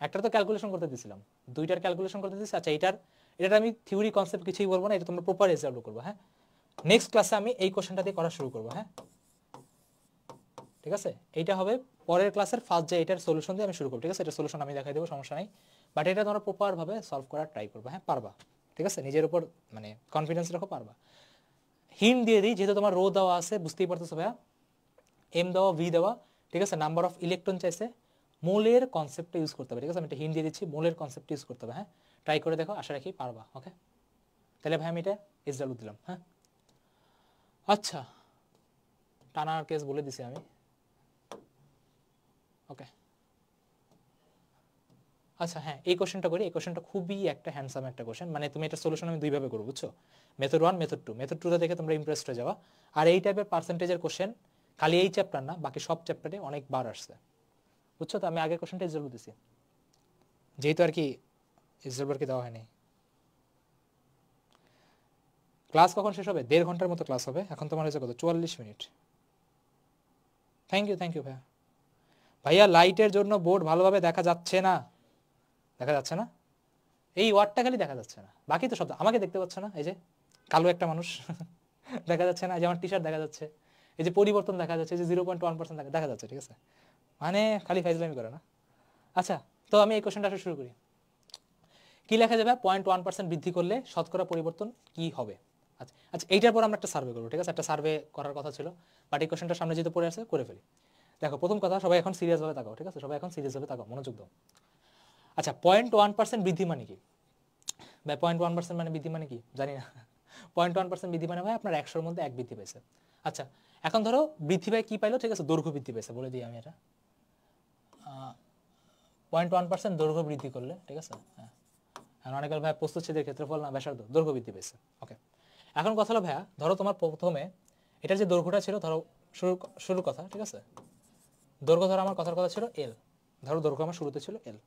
S1: একটা তো ক্যালকুলেশন করতে দিছিলাম, দুইটার ক্যালকুলেশন করতে দিছি। আচ্ছা এটা আমি থিওরি কনসেপ্ট কিছুই বলবো না, এটা তোমরা প্রপার এসডব্লিউ করবো। হ্যাঁ, নেক্সট ক্লাসে আমি এই কোশ্চেনটা দিয়ে করা শুরু করবো। হ্যাঁ ঠিক আছে, এইটা হবে পরের ক্লাসের ফার্স্ট, যে এটার সলিউশন দিয়ে আমি শুরু করবো, ঠিক আছে, এটা সলিউশন আমি দেখাই দেবো, সমস্যা নেই, বাট এটা তোমরা প্রপারভাবে সলভ করার ট্রাই করবো। হ্যাঁ পারবা, ঠিক আছে, নিজের উপর মানে কনফিডেন্স রাখো, পারবা। হিন্ট দিয়ে দিই, যেহেতু তোমার রো দেওয়া আছে বুঝতেই পারতেছো ভাইয়া, এম দেওয়া ভি দেওয়া, ঠিক আছে, নাম্বার অফ ইলেকট্রন চাইছে, মোলের কনসেপ্টটা ইউজ করতে হবে, ঠিক আছে, আমি একটা হিন্ট দিয়ে দিচ্ছি, মোলের কনসেপ্ট ইউজ করতে হবে। হ্যাঁ ট্রাই করে দেখো, আশা রাখি পারবা। ওকে, তাহলে ভাই আমি এটা এসডব্লিউ দিলাম। হ্যাঁ আচ্ছা, টানার কেস বলে দিছি আমি। ওকে আচ্ছা হ্যাঁ, এই কোশ্চেনটা করি, এই কোশ্চেনটা খুবই একটা হ্যান্ডসাম একটা কোশ্চেন, মানে তুমি এটা সলিউশন আমি দুইভাবে করবো, বুঝছো, মেথড 1 মেথড 2, মেথড 2টা দেখে তোমরা ইমপ্রেসড হয়ে যাওয়া। আর এই টাইপের পার্সেন্টেজের কোশ্চেন খালি এই চ্যাপ্টার না, বাকি সব চ্যাপ্টারে অনেকবার আসছে, বুঝছো, তো আমি আগে কোশ্চেনটা এসডব্লিউ দিছি, যেহেতু আর কি এসডব্লিউ আর কি দেওয়া হয়নি। ক্লাস কখন শেষ হবে? 1.5 ঘন্টার মতো ক্লাস হবে, এখন তোমার হয়েছে কত, 44 মিনিট। থ্যাংক ইউ ভাইয়া। ভাইয়া লাইটের জন্য বোর্ড ভালোভাবে দেখা যাচ্ছে না, দেখা যাচ্ছে না, এই ওয়ার্ডটা খালি দেখা যাচ্ছে না, বাকি তো শব্দ আমাকে দেখতে পাচ্ছ না, এই যে কালো একটা মানুষ দেখা যাচ্ছে না, এই যে আমার টি শার্ট দেখা যাচ্ছে, এই যে পরিবর্তন দেখা যাচ্ছে, এই যে 0.1% দেখা যাচ্ছে, ঠিক আছে, মানে খালি ফাইজলামি করে না। আচ্ছা, তো আমি এই কোশ্চেনটা শুরু করি। কি লেখা যাবে? 0.1% বৃদ্ধি করলে শতকরা পরিবর্তন কি হবে? আচ্ছা আচ্ছা, এইটার পর আমরা একটা সার্ভে করবো, ঠিক আছে, একটা সার্ভে করার কথা ছিল, বাট এই কোশ্চেনটা সামনে যেহেতু পড়ে আছে করে ফেলি। দেখো প্রথম কথা, সবাই এখন সিরিয়াসভাবে তাকাও, ঠিক আছে, সবাই এখন সিরিয়াসভাবে তাকাও, মনোযোগ দাও। আচ্ছা, 0.1% বৃদ্ধি মানে কি ভাই? 0.1% মানে বৃদ্ধি মানে কি জানি না। 0.1% বৃদ্ধি মানে ভাই আপনার 100-র মধ্যে 1 বৃদ্ধি পাইছে। আচ্ছা, এখন ধরো বৃদ্ধি পাই কি পাইলো, ঠিক আছে, দৈর্ঘ্য বৃদ্ধি পাইছে, বলে দিই আমি এটা 0.1% দৈর্ঘ্য বৃদ্ধি করলে, ঠিক আছে, হ্যাঁ, অনেকের ভাই প্রস্তুচ্ছেদের ক্ষেত্রফল না ব্যাসার্ধ, দৈর্ঘ্য বৃদ্ধি পেয়েছে। ওকে, এখন কথা হলো ভাইয়া, ধরো তোমার প্রথমে এটার যে দৈর্ঘ্যটা ছিল, ধরো শুরুর কথা, ঠিক আছে, দৈর্ঘ্য ধরো আমার কথার কথা ছিল এল, ধরো দৈর্ঘ্য আমার শুরুতে ছিল এল,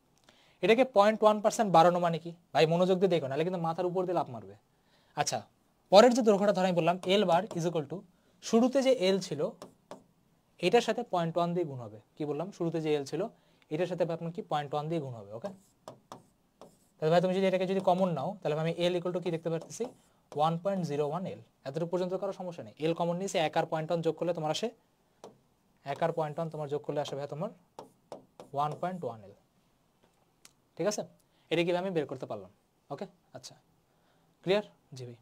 S1: এটাকে 0.1% বাড়ানো মানে কি ভাই? মনোযোগ দিয়ে দেখো, নাহলে কিন্তু মাথার উপর দিয়ে লাফ মারবে। আচ্ছা, পরের যে দৈর্ঘ্যটা ধরো আমি বললাম এল বার ইজ ইকুয়াল টু, শুরুতে যে এল ছিল এটার সাথে 0.1 দিয়ে গুণ হবে। কি বললাম? শুরুতে যে এল ছিল এটার সাথে আপনার কি 0.1 দিয়ে গুণ হবে। ওকে, তাহলে ভাই তুমি যদি এটাকে যদি কমন নাও, তাহলে আমি এল ইকুয়াল টু কি দেখতে পারতেছি? 1.01 এল। এতটুকু পর্যন্ত কারো সমস্যা নেই। এল কমন নিয়েছে, 1 আর 0.1 যোগ করলে তোমার আসে 1 আর 0.1 তোমার যোগ করলে আসে ভাই তোমার 1.1 এল। ঠিক আছে, এটা কিভাবে আমি বের করতে পারলাম? ওকে, আচ্ছা, ক্লিয়ার? জি ভাই।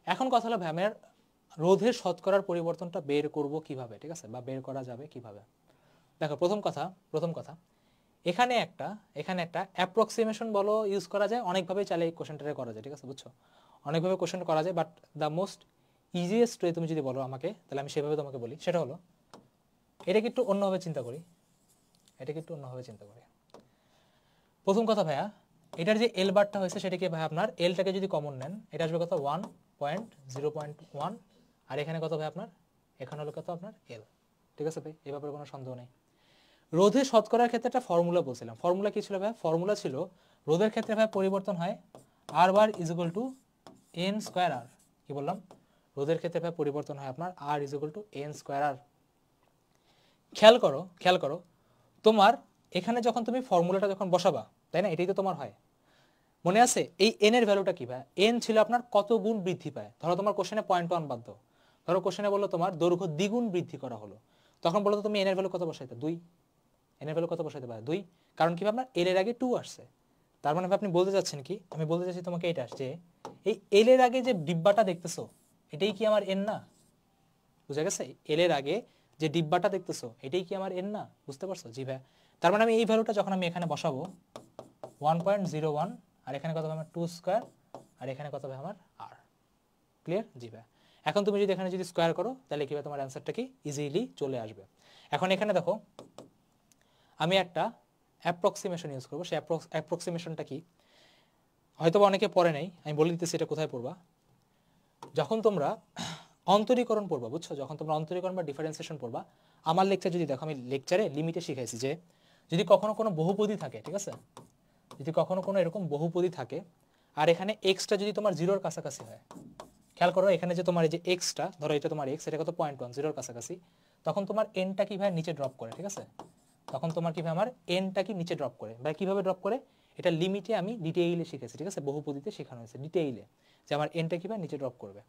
S1: এখন কথা হলো ভাই, আমার রোধের শতকরার পরিবর্তনটা বের করব কিভাবে, ঠিক আছে, বা বের করা যাবে কিভাবে? দেখো প্রথম কথা এখানে একটা অ্যাপ্রক্সিমেশন বলো ইউজ করা যায়, অনেকভাবে চাইলে এই কোশ্চেনটা করা যায়, ঠিক আছে, বুঝছো, অনেকভাবে কোশ্চেন করা যায়, but the most easiest way তুমি যদি বলো আমাকে, তাহলে আমি সেভাবে তোমাকে বলি, সেটা হলো এটাকে একটু অন্যভাবে চিন্তা করি। প্রথম কথা ভাইয়া, এটার যে এল বারটা হয়েছে সেটাকে ভাই আপনার এলটাকে যদি কমন নেন, এটা আসবে কত? 1.0.1, আর এখানে কত ভাই আপনার? এখানে হলো কত আপনার? এল। ঠিক আছে ভাই, এই ব্যাপারে কোনো সন্দেহ নেই। রোধের শতকরার ক্ষেত্রে একটা ফর্মুলা বলছিলাম, ফর্মুলা কি ছিল ভাই? ফর্মুলা ছিল রোধের ক্ষেত্রে ভাই পরিবর্তন হয় R bar is equal to N square R. কি বললাম? রোধের ক্ষেত্রে ভাই পরিবর্তন হয় আপনার R is equal to N square R. খেয়াল করো তোমার এখানে যখন তুমি ফর্মুলাটা যখন বসাবা, তাই না, এটাই তো তোমার হয়, মনে আছে? এই এন এর ভ্যালুটা কি ভাই? এন ছিল আপনার কত গুণ বৃদ্ধি পায়। ধরো তোমার কোশ্চেনে 0.1 বাদ দাও, ধরো কোশ্চেনে বললো তোমার দৈর্ঘ্য দ্বিগুণ বৃদ্ধি করা হলো, তখন বলো তো তুমি এন এর ভ্যালু কত বসাইতে? 2। এন এর ভ্যালু কত বসাইতে পারে? 2। কারণ কি আপনার এল এর আগে 2 আসছে। তার মানে আপনি বলতে চাচ্ছেন কি? আমি বলতে চাচ্ছি তোমাকে এটা আসছে, এই এল এর আগে যে ডিব্বাটা দেখতেছো এটাই কি আমার এন না? বুঝা গেছে? এল এর আগে যে ডিব্বাটা দেখতেছো এটাই কি আমার এন না? বুঝতে পারছো? জি ভাই। তার মানে আমি এই ভ্যালুটা যখন আমি এখানে বসাবো 1.01, আর এখানে কত হবে আমার? 2 স্কয়ার, আর এখানে কত হবে আমার? আর। ক্লিয়ার? জি ভাই। এখন তুমি যদি এখানে যদি স্কয়ার করো তাহলে কি হবে? তোমার অ্যান্সারটা কি ইজিলি চলে আসবে। এখন এখানে দেখো আমি একটা অ্যাপ্রক্সিমেশন ইউজ করবো। সেই অ্যাপ্রক্সিমেশনটা কি হয়তো অনেকে পড়ে নাই, আমি বলে দিতেছি এটা কোথায় পড়বা। যখন তোমরা অন্তরীকরণ পড়বা, বুঝছো, যখন তোমরা অন্তরীকরণ বা ডিফারেন্সিয়েশন পড়বা, আমার লেকচার যদি দেখো, আমি লেকচারে লিমিটে শিখাইছি যে যদি কখনো কোনো বহুপদী থাকে, ঠিক আছে, যদি কখনো কোনো এরকম বহুপদী থাকে আর এখানে এক্সটা যদি তোমার জিরোর কাছাকাছি হয়, খেয়াল করো এখানে যে তোমার এই যে এক্সটা, ধরো এটা তোমার এক্স, এটা কত? 0.1, জিরোর কাছাকাছি, তখন তোমার এনটা কিভাবে নিচে ড্রপ করে, ঠিক আছে, তখন তোমার কিভাবে আমার এনটা কি নিচে ড্রপ করে, বা কিভাবে ড্রপ করে এটা লিমিটে আমি ডিটেইলে শিখেছি, ঠিক আছে, বহুপদীতে শেখানো হয়েছে ডিটেইলে যে আমার এনটা কিভাবে নিচে ড্রপ করবে।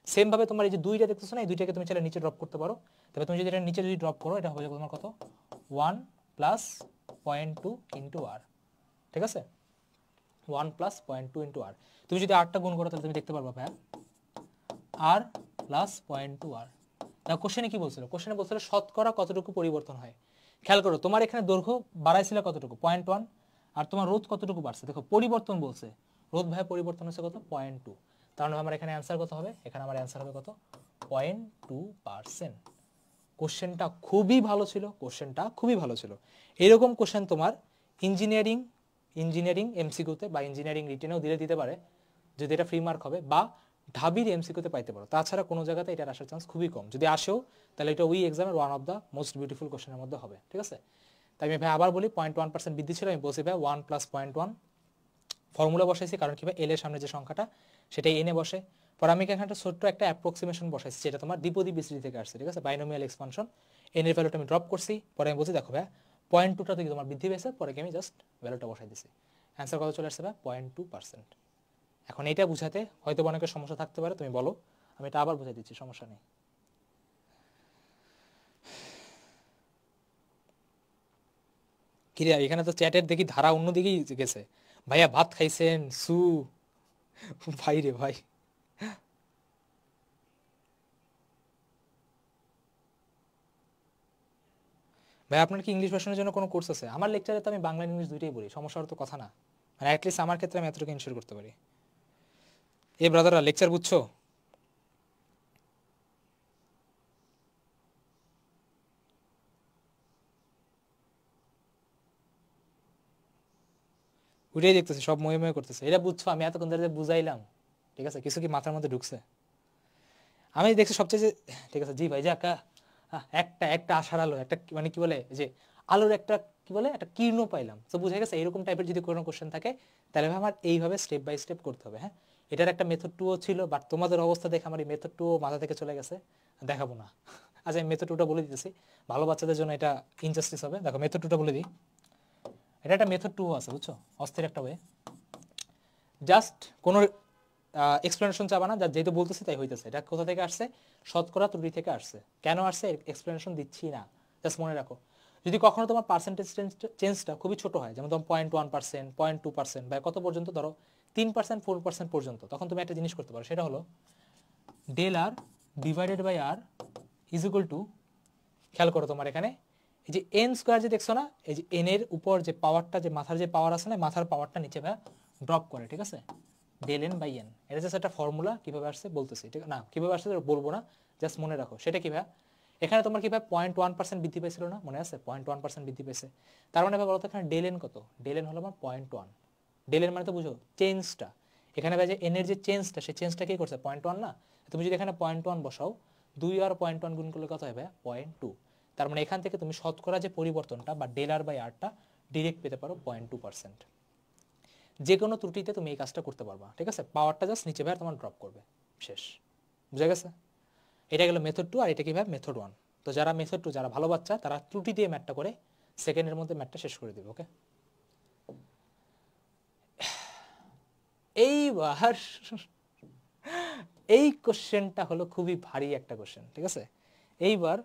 S1: সেম ভাবে তোমার এই যে দুইটা দেখতেছো না, এই দুইটাকে তুমি চাইলে নিচে ড্রপ করতে পারো। তবে তুমি যদি এটা নিচে যদি ড্রপ করো, এটা হবে তোমার কত? 1 প্লাস 0.2 ইন্টু আর। ঠিক আছে, 1 প্লাস 0.2 ইন্টু আর। তুমি যদি আরটা গুণ করো তাহলে তুমি দেখতে পারবা ভাই আর প্লাস 0.2 আর। না, কোশ্চেনে কি বলছিল? কোশ্চেনে বলছিল শতকরা কতটুকু পরিবর্তন হয়। খেয়াল করো তোমার এখানে দৈর্ঘ্য বাড়াইছিল কতটুকু? 0.1, আর তোমার রোধ কতটুকু বাড়ছে? দেখো পরিবর্তন বলছে, রোধ ভাই পরিবর্তন হচ্ছে কত? 0.2। তার মানে আমার এখানে অ্যান্সার কত হবে? এখানে আমার অ্যান্সার হবে কত? 0.2%। কোশ্চেনটা খুবই ভালো ছিল, এরকম কোশ্চেন তোমার ইঞ্জিনিয়ারিং এমসিকিউতে বা ইঞ্জিনিয়ারিং রিটেনেও দিতে পারে, যদি এটা ফ্রি মার্ক হবে, বা ঢাবির এমসিকিউতে পাইতে পারো। তাছাড়া কোনো জায়গাতে এটার আসার চান্স খুবই কম। যদি আসেও তাহলে এটা ওই এক্সামের one of the most beautiful কোশ্চেনের মধ্যে হবে। ঠিক আছে, তাই আমি ভাই আবার বলি 0.1% বৃদ্ধি ছিল, আমি বলছি ভাই 1 প্লাস 0.1 ফর্মুলা বসাইছি, কারণ কি ভাই এল এর সামনে যে সংখ্যাটা সেটাই এনে বসে। পরে আমি এখানে একটা ছোট্ট একটা অ্যাপ্রক্সিমেশন বসাইছি, যেটা তোমার দ্বিপদী বিস্তৃতি থেকে আসছে, ঠিক আছে, বাইনোমিয়াল এক্সপানশন। এন এর ভ্যালুটা আমি ড্রপ করছি, পরে আমি বলছি দেখো ভাই 0.2টা থেকে তোমার বৃদ্ধি পেয়েছে, পরে আমি জাস্ট ভ্যালুটা বসাই দিছি। অ্যান্সার কত চলে আসছে ভাই? 0.2%। এখন এটা বুঝাতে হয়তো অনেকের সমস্যা থাকতে পারে, তুমি বলো, আমি এটা আবার বুঝাই দিচ্ছি, সমস্যা নেই। কিরে এখানে তো চ্যাটের দেখি ধারা অন্যদিকেই গেছে। ভাইয়া ভাত খাইছেন সু, ভাই রে ভাই। ভাই আপনার কি ইংলিশ ভার্সনের জন্য কোনো কোর্স আছে? আমার লেকচারে তো আমি বাংলা ইংলিশ দুইটাই বলি, সমস্যার তো কথা না, মানে অ্যাটলিস্ট আমার ক্ষেত্রে আমি এতটুকু ইনশিওর করতে পারি। এ ব্রাদাররা লেকচার বুঝছো? ওইটাই দেখতেছি, সব ময়ে ময়ে করতেছে। এটা বুঝছো? আমি এতক্ষণ ধরে যে বুঝাইলাম, ঠিক আছে, কিছু কি মাথার মধ্যে ঢুকছে? আমি দেখছি সবচেয়ে যে, ঠিক আছে জি ভাই যাক, একটা একটা আশার আলো, একটা মানে কি বলে যে আলোর একটা কি বলে একটা কিরণ পাইলাম, তো বুঝে গেছে এরকম টাইপের যদি কোনো কোশ্চেন থাকে তাহলে ভাই আমার এইভাবে স্টেপ বাই স্টেপ করতে হবে। হ্যাঁ, এটার একটা মেথড টুও ছিল, বাট তোমাদের অবস্থা দেখে আমার এই মেথড টুও মাথা থেকে চলে গেছে, দেখাবো না। আচ্ছা আমি মেথড টুটা বলে দিতেছি, ভালো বাচ্চাদের জন্য এটা ইনজাস্টিস হবে। দেখো মেথড টুটা বলে দিই, এটা একটা মেথড টুও আছে বুঝছো, অস্থির একটা ওয়ে। জাস্ট কোনো এক্সপ্লেনেশন চাবা না, যেহেতু বলতেছি তাই হইতেছে। এটা কোথা থেকে আসছে? শতকরা ত্রুটি থেকে আসছে। কেন আসছে এক্সপ্লেনেশন দিচ্ছি না, জাস্ট মনে রাখো। যদি কখনো তোমার পার্সেন্টেজ চেঞ্জটা খুবই ছোট হয়, যেমন তোমার 0.1%, 0.2% বা কত পর্যন্ত, ধরো 3%, 4% পর্যন্ত, তখন তুমি একটা জিনিস করতে পারো, সেটা হলো del R divided by R is equal to, খেয়াল করো তোমার এখানে এই যে এন স্কোয়ার যে দেখছো না, এই যে এন এর উপর যে পাওয়ারটা, যে মাথার যে পাওয়ার আছে না, মাথার পাওয়ারটা নিচে ভাই ড্রপ করে, ঠিক আছে, ডেল এন বাই এন। এটা জাস্ট একটা ফর্মুলা, কিভাবে আসছে বলতেছি, ঠিক না, কিভাবে আসছে বলবো না, জাস্ট মনে রাখো। সেটা কি ভাই, এখানে তোমার কি ভাই 0.1% বৃদ্ধি পাইছিল না, মনে আছে 0.1% বৃদ্ধি পেয়েছে, তার মানে ভাই বলতো এখানে ডেল এন কত? ডেল এন হলো আমার 0.1। ডেল এন মানে তো বুঝো চেঞ্জটা, এখানে ভাই যে এন এর যে চেঞ্জটা, সেই চেঞ্জটা কি করছে 0.1 না, তুমি যদি এখানে 0.1 বসাও, 2 আর 0.1 গুণ করলে কত হবে? 0.2। তার মানে এখান থেকে তুমি শতকরা যে পরিবর্তনটা বা ডেল আর বাই আরটা ডিরেক্ট পেতে পারো 0.2%। যে কোনো ত্রুটিতে তুমি এই কাজটা করতে পারবা, ঠিক আছে, পাওয়ারটা জাস্ট নিচে ভাই তোমার ড্রপ করবে, শেষ। বুঝা গেছে? এটা গেল মেথড টু, আর এটা কি ভাই মেথড ওয়ান। তো যারা মেথড টু, যারা ভালো বাচ্চা, তারা ত্রুটি দিয়ে ম্যাথটা করে সেকেন্ডের মধ্যে ম্যাথটা শেষ করে দেবে। ওকে, এইবার এই কোশ্চেনটা হলো খুবই ভারী একটা কোশ্চেন, ঠিক আছে। এইবার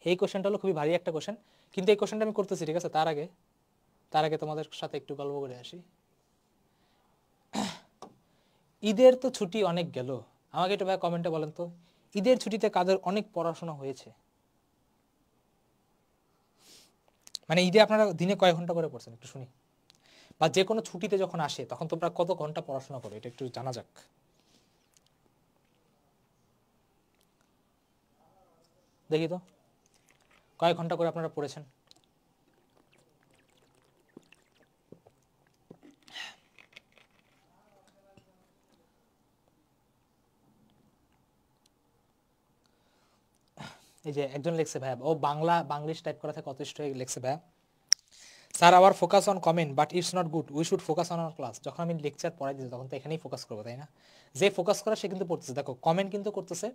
S1: এই কোশ্চেনটা হলো খুবই ভারী একটা কোশ্চেন, কিন্তু এই কোশ্চেনটা আমি করতেছি, ঠিক আছে, তার আগে তোমাদের সাথে একটু গল্প করে আসি। ঈদের তো ছুটি অনেক গেল, আমাকে একটু ভাই কমেন্টে বলেন তো, ঈদের ছুটিতে কাদের অনেক পড়াশোনা হয়েছে? মানে ঈদে আপনারা দিনে কয় ঘন্টা করে পড়ছেন একটু শুনি, বা যে কোনো ছুটিতে যখন আসে তখন তোমরা কত ঘন্টা পড়াশোনা করো, এটা একটু জানা যাক। দেখি তো কয় ঘন্টা করে আপনারা পড়েছেন। এই যে একজন লিখছে ভাই, ও বাংলিশ টাইপ করা থেকে অতিষ্ঠ হয়ে লিখছে ভাই, sir our focus on comment but it's not good, we should focus on our class. যখন আমি লেকচার পড়াই দিচ্ছি তখন তো এখানেই ফোকাস করবো, তাই না? যে ফোকাস করা সে কিন্তু পড়তেছে, দেখো কমেন্ট কিন্তু করতেছে,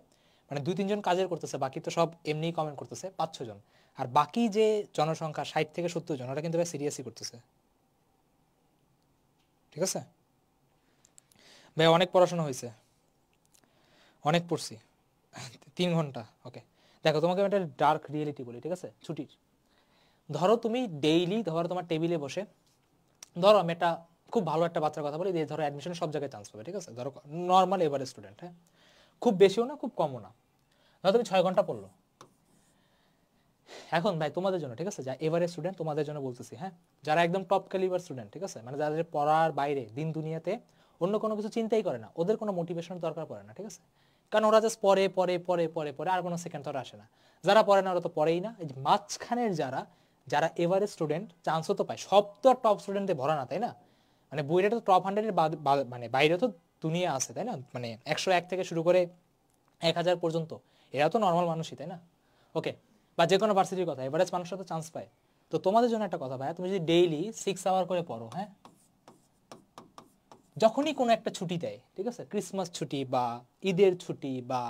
S1: মানে 2-3 জন কাজের করতেছে, বাকি তো সব এমনিই কমেন্ট করতেছে 5-6 জন। আর বাকি যে জনসংখ্যা 60 থেকে 70 জন, ওরা কিন্তু ভাই সিরিয়াসই করতেছে, ঠিক আছে ভাই। অনেক পড়াশোনা হয়েছে, অনেক পড়ছি, 3 ঘন্টা। ওকে, দেখো তোমাকে আমি একটা ডার্ক রিয়েলিটি বলি, ঠিক আছে, ছুটির। ধরো তুমি ডেইলি, ধরো তোমার টেবিলে বসে, ধরো আমি একটা খুব ভালো একটা বাচ্চার কথা বলি, ধরো অ্যাডমিশন সব জায়গায় চান্স পাবে, ঠিক আছে, ধরো নর্মাল এভারেজ স্টুডেন্ট, হ্যাঁ, খুব বেশিও না খুব কমও না, ধরো তুমি 6 ঘন্টা পড়লো। এখন ভাই তোমাদের জন্য, ঠিক আছে, যা এভারেজ স্টুডেন্ট তোমাদের জন্য বলতেছি, হ্যাঁ, যারা একদম টপ ক্যালিবার স্টুডেন্ট, ঠিক আছে, মানে যাদের পড়ার বাইরে দিন দুনিয়াতে অন্য কোনো কিছু চিন্তাই করে না, ওদের কোনো মোটিভেশন দরকার পড়ে না, ঠিক আছে, কারণ ওরা জাস্ট পরে পরে পরে পরে পরে আর কোনো সেকেন্ড থট আসে না। যারা পড়ে না ওরা তো পড়েই না। এই যে মাঝখানের যারা যারা এভারেজ স্টুডেন্ট, চান্সও তো পায়, সব তো টপ স্টুডেন্টে ভরা না, তাই না? মানে বইটা তো টপ 100-এর মানে বাইরে তো দুনিয়া আছে, তাই না, মানে 101 থেকে শুরু করে 1000 পর্যন্ত, এরা তো নর্মাল মানুষই, তাই না? ওকে, বা যে কোনো ভার্সিটির কথা, এভারেজ মানুষরা তো চান্স পায়। তো তোমাদের জন্য একটা কথা ভাই, তুমি যদি ডেইলি 6 আওয়ার করে পড়ো, হ্যাঁ, যখনই কোনো একটা ছুটি দেয়, ঠিক আছে, ক্রিসমাস ছুটি বা ঈদের ছুটি বা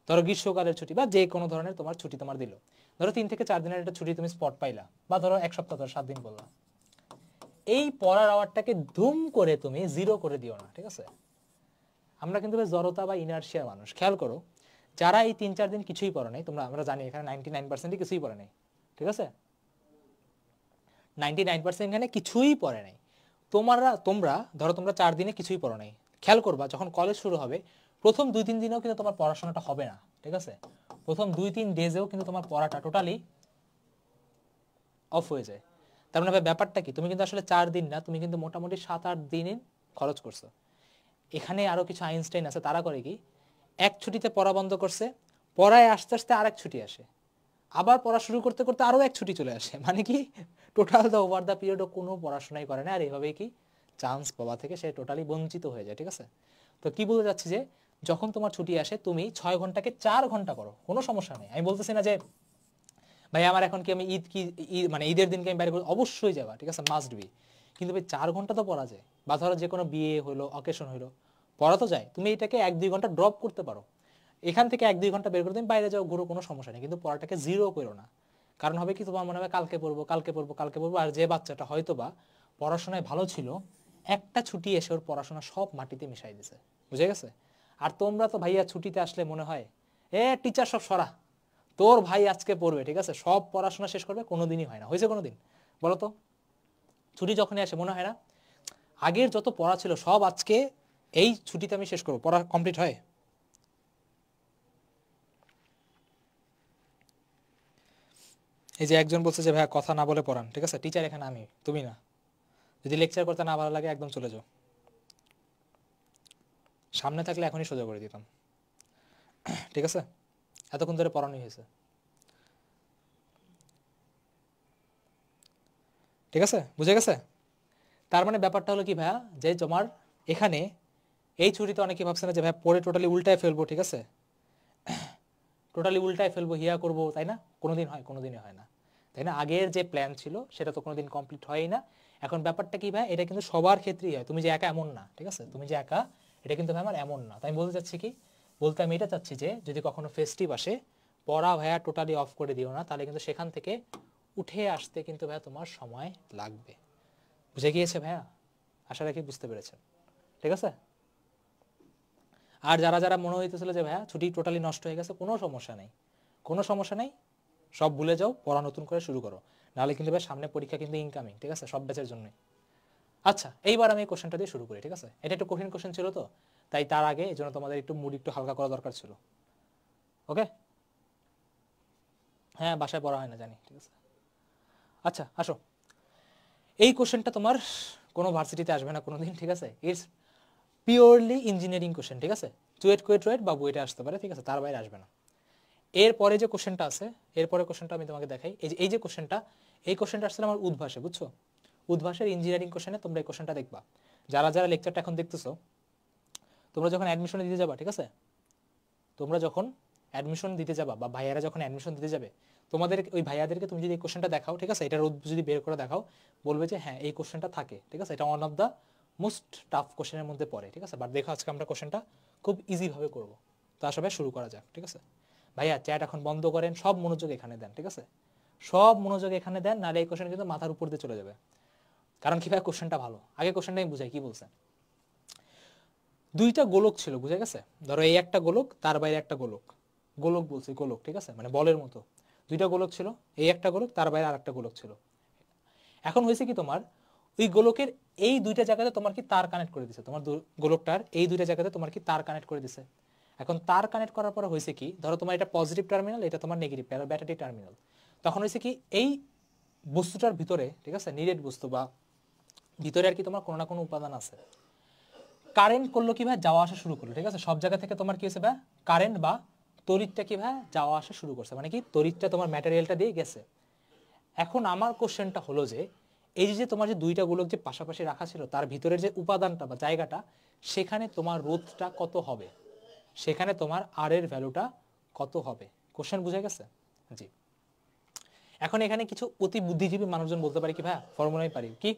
S1: ধরো গ্রীষ্মকালের ছুটি বা যে কোনো ধরনের তোমার ছুটি তোমার দিল, ধরো 3 থেকে 4 দিনের একটা ছুটি তুমি স্পট পাইলা, বা ধরো 1 সপ্তাহ, ধরো 7 দিন বললাম, এই পড়ার আওয়ারটাকে ধুম করে তুমি জিরো করে দিও না, ঠিক আছে? আমরা কিন্তু জড়তা বা ইনার্শিয়া মানুষ। খেয়াল করো, যারা এই 3-4 দিন কিছুই পড়ে নাই, আমরা জানি এখানে 99% কিছুই পড়ে নাই, ঠিক আছে? 99% এখানে কিছুই পড়ে নাই। তোমরা ধরো তোমরা 4 দিনে কিছুই পড়ো নাই। খেয়াল করবা যখন কলেজ শুরু হবে প্রথম 2-3 দিনেও কিন্তু তোমার পড়াশোনাটা হবে না, ঠিক আছে? প্রথম 2-3 ডেজেও কিন্তু তোমার পড়াটা টোটালি অফ হয়ে যায়। তার মানে ব্যাপারটা কি, তুমি কিন্তু আসলে 4 দিন না, তুমি কিন্তু মোটামুটি 7-8 দিনে খরচ করছো। এখানে আরো কিছু আইনস্টাইন আছে, তারা করে কি, এক ছুটিতে পড়া বন্ধ করছে, পড়ায় আস্তে আস্তে আরেক ছুটি আসে, আবার পড়া শুরু করতে করতে আরো এক ছুটি চলে আসে। মানে কি, total the over the period কোনো পড়াশোনাই করে না, আর এইভাবেই কি চান্স পাওয়া থেকে সে টোটালি বঞ্চিত হয়ে যায়, ঠিক আছে? তো কি বলতে যাচ্ছি যে যখন তোমার ছুটি আসে তুমি 6 ঘন্টাকে 4 ঘন্টা করো, কোনো সমস্যা নেই। আমি বলতেছি না যে ভাই আমার এখন কি আমি মানে ঈদের দিনকে আমি বাইরে অবশ্যই যাবা, ঠিক আছে, মাস্ট বি, কিন্তু ভাই 4 ঘন্টা তো পড়া যায়। বা ধরো যে কোনো বিয়ে হলো, অকেশন হলো, পড়া তো যায়, তুমি এটাকে 1-2 ঘন্টা ড্রপ করতে পারো। এখান থেকে 1-2 ঘন্টা বের করে তুমি বাইরে যাও, ঘুরো, কোনো সমস্যা নেই, কিন্তু পড়াটাকে জিরো করো না। কারণ হবে কি, তোমার মনে হবে কালকে পড়বো কালকে পড়বো কালকে পড়বো, আর যে বাচ্চাটা হয়তো বা পড়াশোনায় ভালো ছিল, একটা ছুটি এসে ওর পড়াশোনা সব মাটিতে মিশাই দিছে, বুঝে গেছে? আর তোমরা তো ভাইয়া ছুটিতে আসলে মনে হয় টিচার সব সরা, তোর ভাই আজকে পড়বে, ঠিক আছে, সব পড়াশোনা শেষ করবে। কোনোদিনই হয় না। হয়েছে কোনোদিন বলো তো? ছুটি যখনই আসে মনে হয় না আগের যত পড়া ছিল সব আজকে এই ছুটিতে আমি শেষ করবো, পড়া কমপ্লিট হয়? এই যে একজন বলছে যে ভাইয়া কথা না বলে পড়ান, ঠিক আছে, টিচার এখানে আমি, তুমি না। যদি লেকচার করতে না ভালো লাগে একদম চলে যাও, সামনে থাকলে এখনই সোজা করে দিতাম, ঠিক আছে? এতক্ষণ ধরে পড়ানোই হয়েছে, ঠিক আছে, বুঝে গেছে? তার মানে ব্যাপারটা হলো কি ভাইয়া, যে তোমার এখানে এই ছুটিতে অনেকে ভাবছে না যে ভাই পড়ে টোটালি উল্টায় ফেলবো, ঠিক আছে, টোটালি উল্টায় ফেলবো, হিয়া করবো, তাই না? কোনোদিন হয়? কোনোদিনই হয় না, তাই না? আগের যে প্ল্যান ছিল সেটা তো কোনোদিন কমপ্লিট হয়ই না। এখন ব্যাপারটা কি ভাই, এটা কিন্তু সবার ক্ষেত্রেই হয়, তুমি যে একা এমন না, ঠিক আছে? তুমি যে একা এটা কিন্তু ভাই আমার এমন না। তাই আমি বলতে চাচ্ছি কি, বলতে আমি এটা চাচ্ছি যে যদি কখনো ফেস্টিভ আসে, পড়া ভাইয়া টোটালি অফ করে দিও না, তাহলে কিন্তু সেখান থেকে উঠে আসতে কিন্তু ভাইয়া তোমার সময় লাগবে। বুঝে গিয়েছে ভাইয়া? আশা রাখি বুঝতে পেরেছেন, ঠিক আছে? আর যারা যারা মনে হইতেছিল যে ভাইয়া ছুটি টোটালি নষ্ট হয়ে গেছে, কোনো সমস্যা নেই, কোনো সমস্যা নেই, সব ভুলে যাও, পড়া নতুন করে শুরু করো, নাহলে কিন্তু ভাই সামনে পরীক্ষা কিন্তু ইনকামিং, ঠিক আছে, সব ব্যাচের জন্য। আচ্ছা, এইবার আমি এই কোশ্চেনটা দিয়ে শুরু করি, ঠিক আছে? এটা একটু কঠিন কোশ্চেন ছিল তো, তাই তার আগে এই জন্য তোমাদের একটু মুড একটু হালকা করা দরকার ছিল। ওকে, হ্যাঁ বাসায় পড়া হয় না জানি, ঠিক আছে। আচ্ছা আসো, এই কোশ্চেনটা তোমার কোনো ভার্সিটিতে আসবে না কোনোদিন, ঠিক আছে? ইটস পিওরলি ইঞ্জিনিয়ারিং কোশ্চেন, ঠিক আছে? চুয়েট কুয়েট বা বুয়েটে আসতে পারে, ঠিক আছে, তার বাইরে আসবে না। এরপরে যে কোশ্চেনটা আছে, এরপরে কোশ্চেনটা আমি তোমাকে দেখাই। এই যে কোশ্চেনটা, এই কোশ্চেনটা আসলে আমার উদ্ভাসে, বুঝছো? উদ্ভাসের ইঞ্জিনিয়ারিং কোশ্চেনে তোমরা এই কোশ্চেনটা দেখবা। যারা যারা লেকচারটা এখন দেখতেছো, তোমরা যখন অ্যাডমিশনে দিতে যাবা, ঠিক আছে, তোমরা যখন অ্যাডমিশন দিতে যাবা বা ভাইয়ারা যখন অ্যাডমিশন দিতে যাবে, তোমাদের ওই ভাইয়াদেরকে তুমি যদি এই কোশ্চেনটা দেখাও, ঠিক আছে, এটার যদি বের করে দেখাও, বলবে যে হ্যাঁ এই কোশ্চেনটা থাকে, ঠিক আছে, এটা one of the most tough কোশ্চেনের মধ্যে পড়ে, ঠিক আছে। বাট দেখো আজকে আমরা কোশ্চেনটা খুব ইজিভাবে করবো। তো আসলে শুরু করা যাক, ঠিক আছে? ভাইয়া চ্যাট এখন বন্ধ করেন, সব মনোযোগ এখানে দেন, ঠিক আছে, সব মনোযোগ এখানে দেন, নাহলে এই কোশ্চেন কিন্তু মাথার উপর দিয়ে চলে যাবে। কারণ কি ভাই, কোশ্চেনটা ভালো, আগে কোশ্চেনটা আমি বুঝাই কি বলছেন। দুইটা গোলক ছিল, বুঝে গেছে? ধরো এই একটা গোলক, তার বাইরে একটা গোলক, গোলক বলছি গোলক, ঠিক আছে, মানে বলের মতো দুইটা গোলক ছিল, এই একটা গোলক, তার বাইরে আর একটা গোলক ছিল। এখন হয়েছে কি, তোমার ওই গোলকের এই দুইটা জায়গাতে তোমার কি তার কানেক্ট করে দিছে, তোমার গোলকটার এই দুইটা জায়গাতে তোমার কি তার কানেক্ট করে দিছে। এখন তার কানেক্ট করার পরে হয়েছে কি, ধরো তোমার এটা পজিটিভ টার্মিনাল, এটা তোমার নেগেটিভ ব্যাটারি টার্মিনাল। তখন হয়েছে কি, এই বস্তুটার ভিতরে, ঠিক আছে, নিরেট বস্তু বা ভিতরে আর কি তোমার কোনো না কোনো উপাদান আছে, কারেন্ট করলো কি ভাই, যাওয়া আসা শুরু করলো, ঠিক আছে, সব জায়গা থেকে তোমার কি হয়েছে ভাই, কারেন্ট বা তড়িৎটা কি ভাই যাওয়া আসা শুরু করছে, মানে কি তড়িৎটা তোমার ম্যাটেরিয়ালটা দিয়ে গেছে। এখন আমার কোশ্চেনটা হলো যে এই যে তোমার যে দুইটা গোলক যে পাশাপাশি রাখা ছিল, তার ভিতরের যে উপাদানটা বা জায়গাটা, সেখানে তোমার রোধটা কত হবে, সেখানে তোমার আর এর ভ্যালুটা কত হবে। কোশ্চেন বুঝে গেছে? জি। এখন এখানে কিছু অতি বুদ্ধিজীবী মানুষজন বলতে পারে কি ভাই ফর্মুলাই পারি কি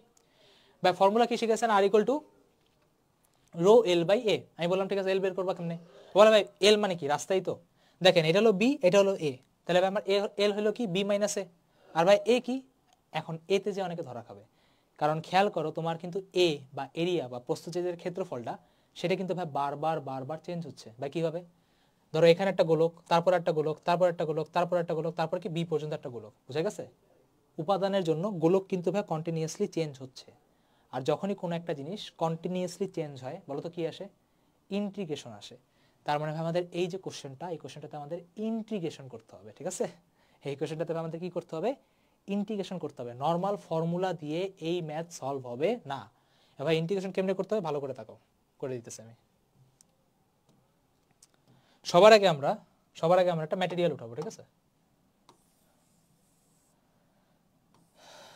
S1: ভাই, ফর্মুলা কি শিখেছেন, R equal to rho L by A. আমি বললাম ঠিক আছে, এল বের করবা কেমনে? বলে ভাই এল মানে কি, রাস্তাই তো, দেখেন এটা হলো বি, এটা হলো এ, তাহলে ভাই আমার এল হলো কি বি মাইনাস এ, আর ভাই এ কি, এখন এতে যে অনেকে ধরা খাবে, কারণ খেয়াল করো তোমার কিন্তু এ বা এরিয়া বা প্রস্থচ্ছেদের ক্ষেত্রফলটা সেটা কিন্তু ভাই বারবার বারবার চেঞ্জ হচ্ছে বা কীভাবে, ধরো এখানে একটা গোলক, তারপর একটা গোলক, তারপর একটা গোলক, তারপর একটা গোলক, তারপর কি বি পর্যন্ত একটা গোলক, বুঝা গেছে? উপাদানের জন্য গোলক কিন্তু ভাই কন্টিনিউয়াসলি চেঞ্জ হচ্ছে। আর যখনই কোনো একটা জিনিস কন্টিনিউয়াসলি চেঞ্জ হয় বলো তো কি আসে? ইন্টিগ্রেশন আসে। তার মানে ভাই আমাদের এই যে কোশ্চেনটা, এই কোশ্চেনটাতে আমাদের ইন্টিগ্রেশন করতে হবে, ঠিক আছে? এই কোশ্চেনটাতে আমাদের কি করতে হবে? ইন্টিগ্রেশন করতে হবে। নর্মাল ফর্মুলা দিয়ে এই ম্যাথ সলভ হবে না। এবার ইন্টিগ্রেশন কেমনে করতে হবে ভালো করে তাকাও, করে দিতেছি আমি। সবার আগে আমরা একটা ম্যাটেরিয়াল উঠাবো, ঠিক আছে?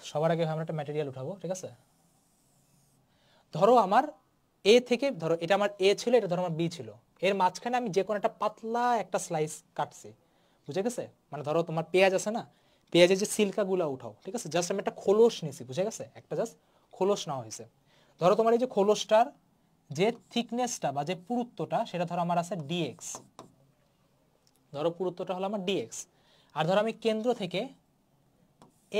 S1: সবার আগে আমরা একটা ম্যাটেরিয়াল উঠাবো, ঠিক আছে? ধরো আমার এ থেকে, ধরো এটা আমার এ ছিল, এটা ধরো আমার বি ছিল, এর মাঝখানে আমি যে কোনো একটা পাতলা একটা স্লাইস কাটছি, বুঝে গেছে? মানে ধরো তোমার পেঁয়াজ আছে না, পেঁয়াজের যে সিল্কাগুলো উঠাও, ঠিক আছে? জাস্ট আমি একটা খোলস নিছি, বুঝে গেছে? একটা জাস্ট খোলস নেওয়া হয়েছে। ধরো তোমার এই যে খোলসটার যে থিকনেসটা বা যে পুরুত্বটা সেটা ধরো আমার আছে ডিএক্স, ধরো পুরুত্বটা হলো আমার ডিএক্স। আর ধরো আমি কেন্দ্র থেকে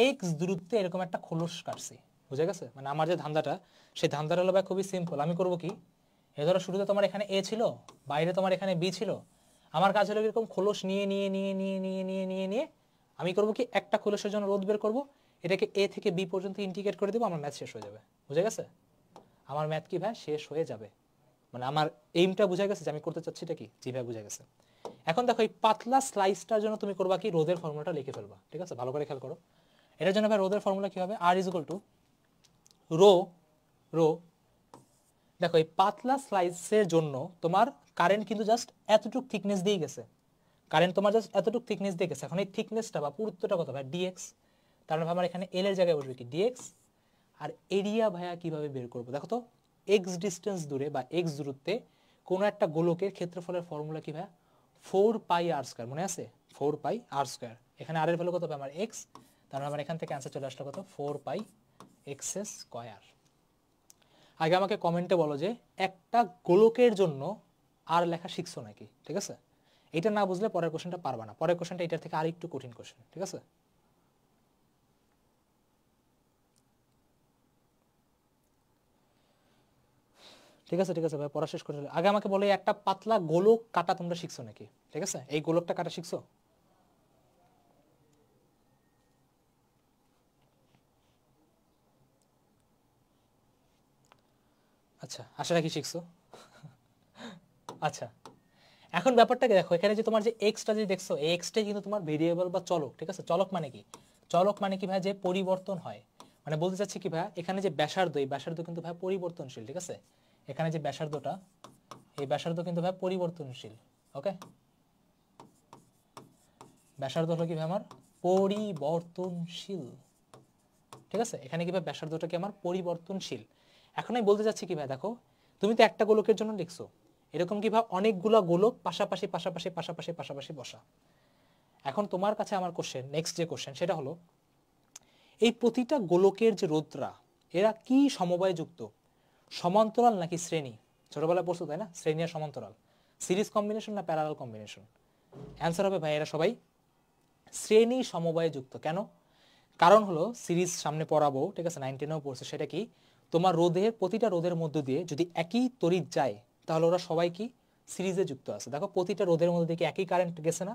S1: এক্স দূরত্বে এরকম একটা খোলস কাটছি, বুঝে গেছে? মানে আমার যে ধান্দাটা, সেই ধান্দাটা হলো ভাই খুবই সিম্পল। আমি করবো কি, এ ধরো শুরুতে তোমার এখানে এ ছিল, বাইরে তোমার এখানে বি ছিল, আমার কাজ হলো এরকম খোলস নিয়ে নিয়ে নিয়ে নিয়ে নিয়ে নিয়ে নিয়ে নিয়ে আমি করবো কি, একটা খোলসের জন্য রোধ বের করবো, এটাকে এ থেকে বি পর্যন্ত ইন্টিগ্রেট করে দেবো, আমার ম্যাথ শেষ হয়ে যাবে, বুঝে গেছে? আমার ম্যাথ কি ভাই শেষ হয়ে যাবে। মানে আমার এইমটা বুঝা গেছে যে আমি করতে চাচ্ছি এটা কি, জি ভাই বুঝা গেছে। এখন দেখো এই পাতলা স্লাইসটার জন্য তুমি করবা কি, রোধের ফর্মুলাটা লিখে ফেলবা, ঠিক আছে? ভালো করে খেয়াল করো। এটার জন্য ভাই রোধের ফর্মুলা কি হবে? R is equal to rho, rho, দেখো এই পাতলা স্লাইসের জন্য তোমার কারেন্ট কিন্তু জাস্ট এতটুক থিকনেস দিয়ে গেছে, কারেন্ট তোমার জাস্ট এতটুক থিকনেস দিয়ে গেছে। এখন এই থিকনেসটা বা পুরুত্বটা কত ভাই? ডিএক্স। তার মানে আমার এখানে এল এর জায়গায় বসবে কি, ডিএক্স। আর এরিয়া ভাইয়া কিভাবে বের করবো দেখো তো, এক্স ডিস্টেন্স দূরে বা এক্স দূরত্বে কোনো একটা গোলকের ক্ষেত্রফলের ফর্মুলা কি ভাইয়া? 4πr², মনে আছে? 4πr²। এখানে আর এর ভ্যালু কত হবে আমার? এক্স। তার মানে আমার এখান থেকে অ্যান্সার চলে আসলো কত? 4πx²। আগে আমাকে কমেন্টে বলো যে একটা গোলকের জন্য আর লেখা শিখছো নাকি, ঠিক আছে? এটা না বুঝলে পরের কোশ্চেনটা পারবা না। পরের কোশ্চেনটা এটার থেকে আরেকটু কঠিন কোশ্চেন, ঠিক আছে? ঠিক আছে, ঠিক আছে ভাই, পড়া শেষ করে ফেলো। আগে আমাকে বলো একটা পাতলা গোলক কাটা তোমরা শিখছো নাকি, ঠিক আছে? এই গোলকটা কাটা শিখছো? আচ্ছা, আশা রাখি শিখছো। আচ্ছা, এখন ব্যাপারটাকে দেখো, এখানে যে তোমার যে এক্সটা যে দেখছো, এই এক্সটাই কিন্তু তোমার ভেরিয়েবল বা চলক, ঠিক আছে? চলক মানে কি? চলক মানে কি ভাই? যে পরিবর্তন হয়। মানে বলতে চাচ্ছি কি ভাই, এখানে যে ব্যাসার্ধ, এই ব্যাসার্ধ কিন্তু ভাই পরিবর্তনশীল, ঠিক আছে? এখানে যে ব্যাসার্ধটা, এই ব্যাসার্ধ কিন্তু ভাই পরিবর্তনশীল। ওকে, ব্যাসার্ধ হলো কি ভাই আমার? পরিবর্তনশীল, ঠিক আছে? এখানে কি ভাই ব্যাসার্ধটা কি আমার পরিবর্তনশীল। এখন আমি বলতে চাচ্ছি কি ভাই, দেখো তুমি তো একটা গোলকের জন্য লিখছো, এরকম কি ভাই অনেকগুলা গোলক পাশাপাশি পাশাপাশি পাশাপাশি পাশাপাশি বসা। এখন তোমার কাছে আমার কোশ্চেন, নেক্সট যে কোশ্চেন সেটা হলো, এই প্রতিটা গোলকের যে রোধরা, এরা কি সমবায় যুক্ত? সমান্তরাল নাকি শ্রেণী? ছোটবেলায় পড়ছো তাই না, শ্রেণী আর সমান্তরাল। সিরিজ কম্বিনেশন না প্যারালাল কম্বিনেশন? অ্যান্সার হবে ভাই এরা সবাই শ্রেণী সমবায়ে যুক্ত। কেন? কারণ হলো সিরিজ সামনে পড়াবো, ঠিক আছে? 9-10-এও পড়ছে। সেটা কি, তোমার রোধের প্রতিটা রোধের মধ্য দিয়ে যদি একই তড়িৎ যায়, তাহলে ওরা সবাই কি সিরিজে যুক্ত আছে। দেখো প্রতিটা রোধের মধ্যে দিয়ে কি একই কারেন্ট গেছে না,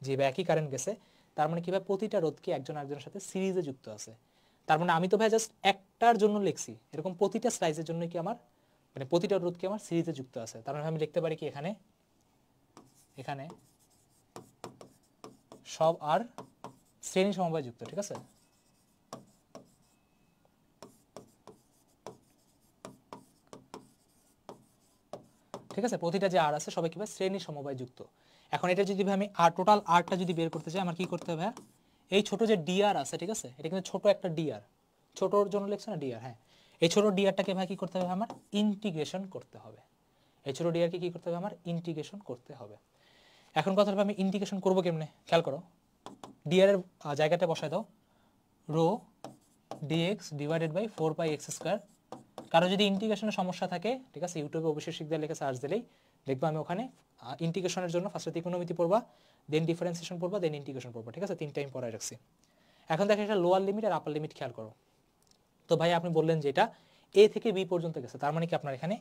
S1: যে বা একই কারেন্ট গেছে, তার মানে কি ভাই প্রতিটা রোধ কি একজন আরেকজনের সাথে সিরিজে যুক্ত আছে। তার মানে আমি তো ভাই জাস্ট একটার জন্য লিখছি, এরকম প্রতিটা স্লাইসের জন্য কি আমার, মানে প্রতিটা রোধ কি আমার সিরিজে যুক্ত আছে। তার মানে আমি লিখতে পারি কি, এখানে এখানে সব আর শ্রেণী সমবায় যুক্ত, ঠিক আছে? ঠিক আছে, প্রতিটা যে আর আছে সবাই কি ভাই শ্রেণী সমবায় যুক্ত। এখন এটা যদি আমি আর টোটাল আরটা যদি বের করতে চাই, আমার কি করতে হবে? এই ছোট যে ডিআর আছে, ঠিক আছে? এটা কিন্তু ছোট একটা ডিআর, ছোটর জন্য লিখছে না ডিআর, হ্যাঁ। এই ছোট ডিআরটাকে ভাই কি করতে হবে? আমার ইন্টিগ্রেশন করতে হবে। এই ছোট ডিআরকে কি করতে হবে? আমার ইন্টিগ্রেশন করতে হবে। এখন কথা হবে আমি ইন্টিগ্রেশন করবো কেমনে, খেয়াল করো। ডিআর এর জায়গাটা বসায় দাও, rho DX divided by 4πx²। কারো যদি ইন্টিগ্রেশনের সমস্যা থাকে, ঠিক আছে, ইউটিউবে অবশ্যই শিখতে লিখে সার্চ দিলেই দেখবা আমি ওখানে ইন্টিগ্রেশনের জন্য ফার্স্টে ত্রিকোণমিতি পড়বা, দেন ডিফারেন্সিয়েশন পড়বা, দেন ইন্টিগ্রেশন পড়বা, ঠিক আছে? 3 টাইম পড়ায় রাখছি। এখন দেখো এটা লোয়ার লিমিট আর আপার লিমিট খেয়াল করো। তো ভাই আপনি বললেন যে এটা এ থেকে বি পর্যন্ত গেছে, তার মানে কি আপনার এখানে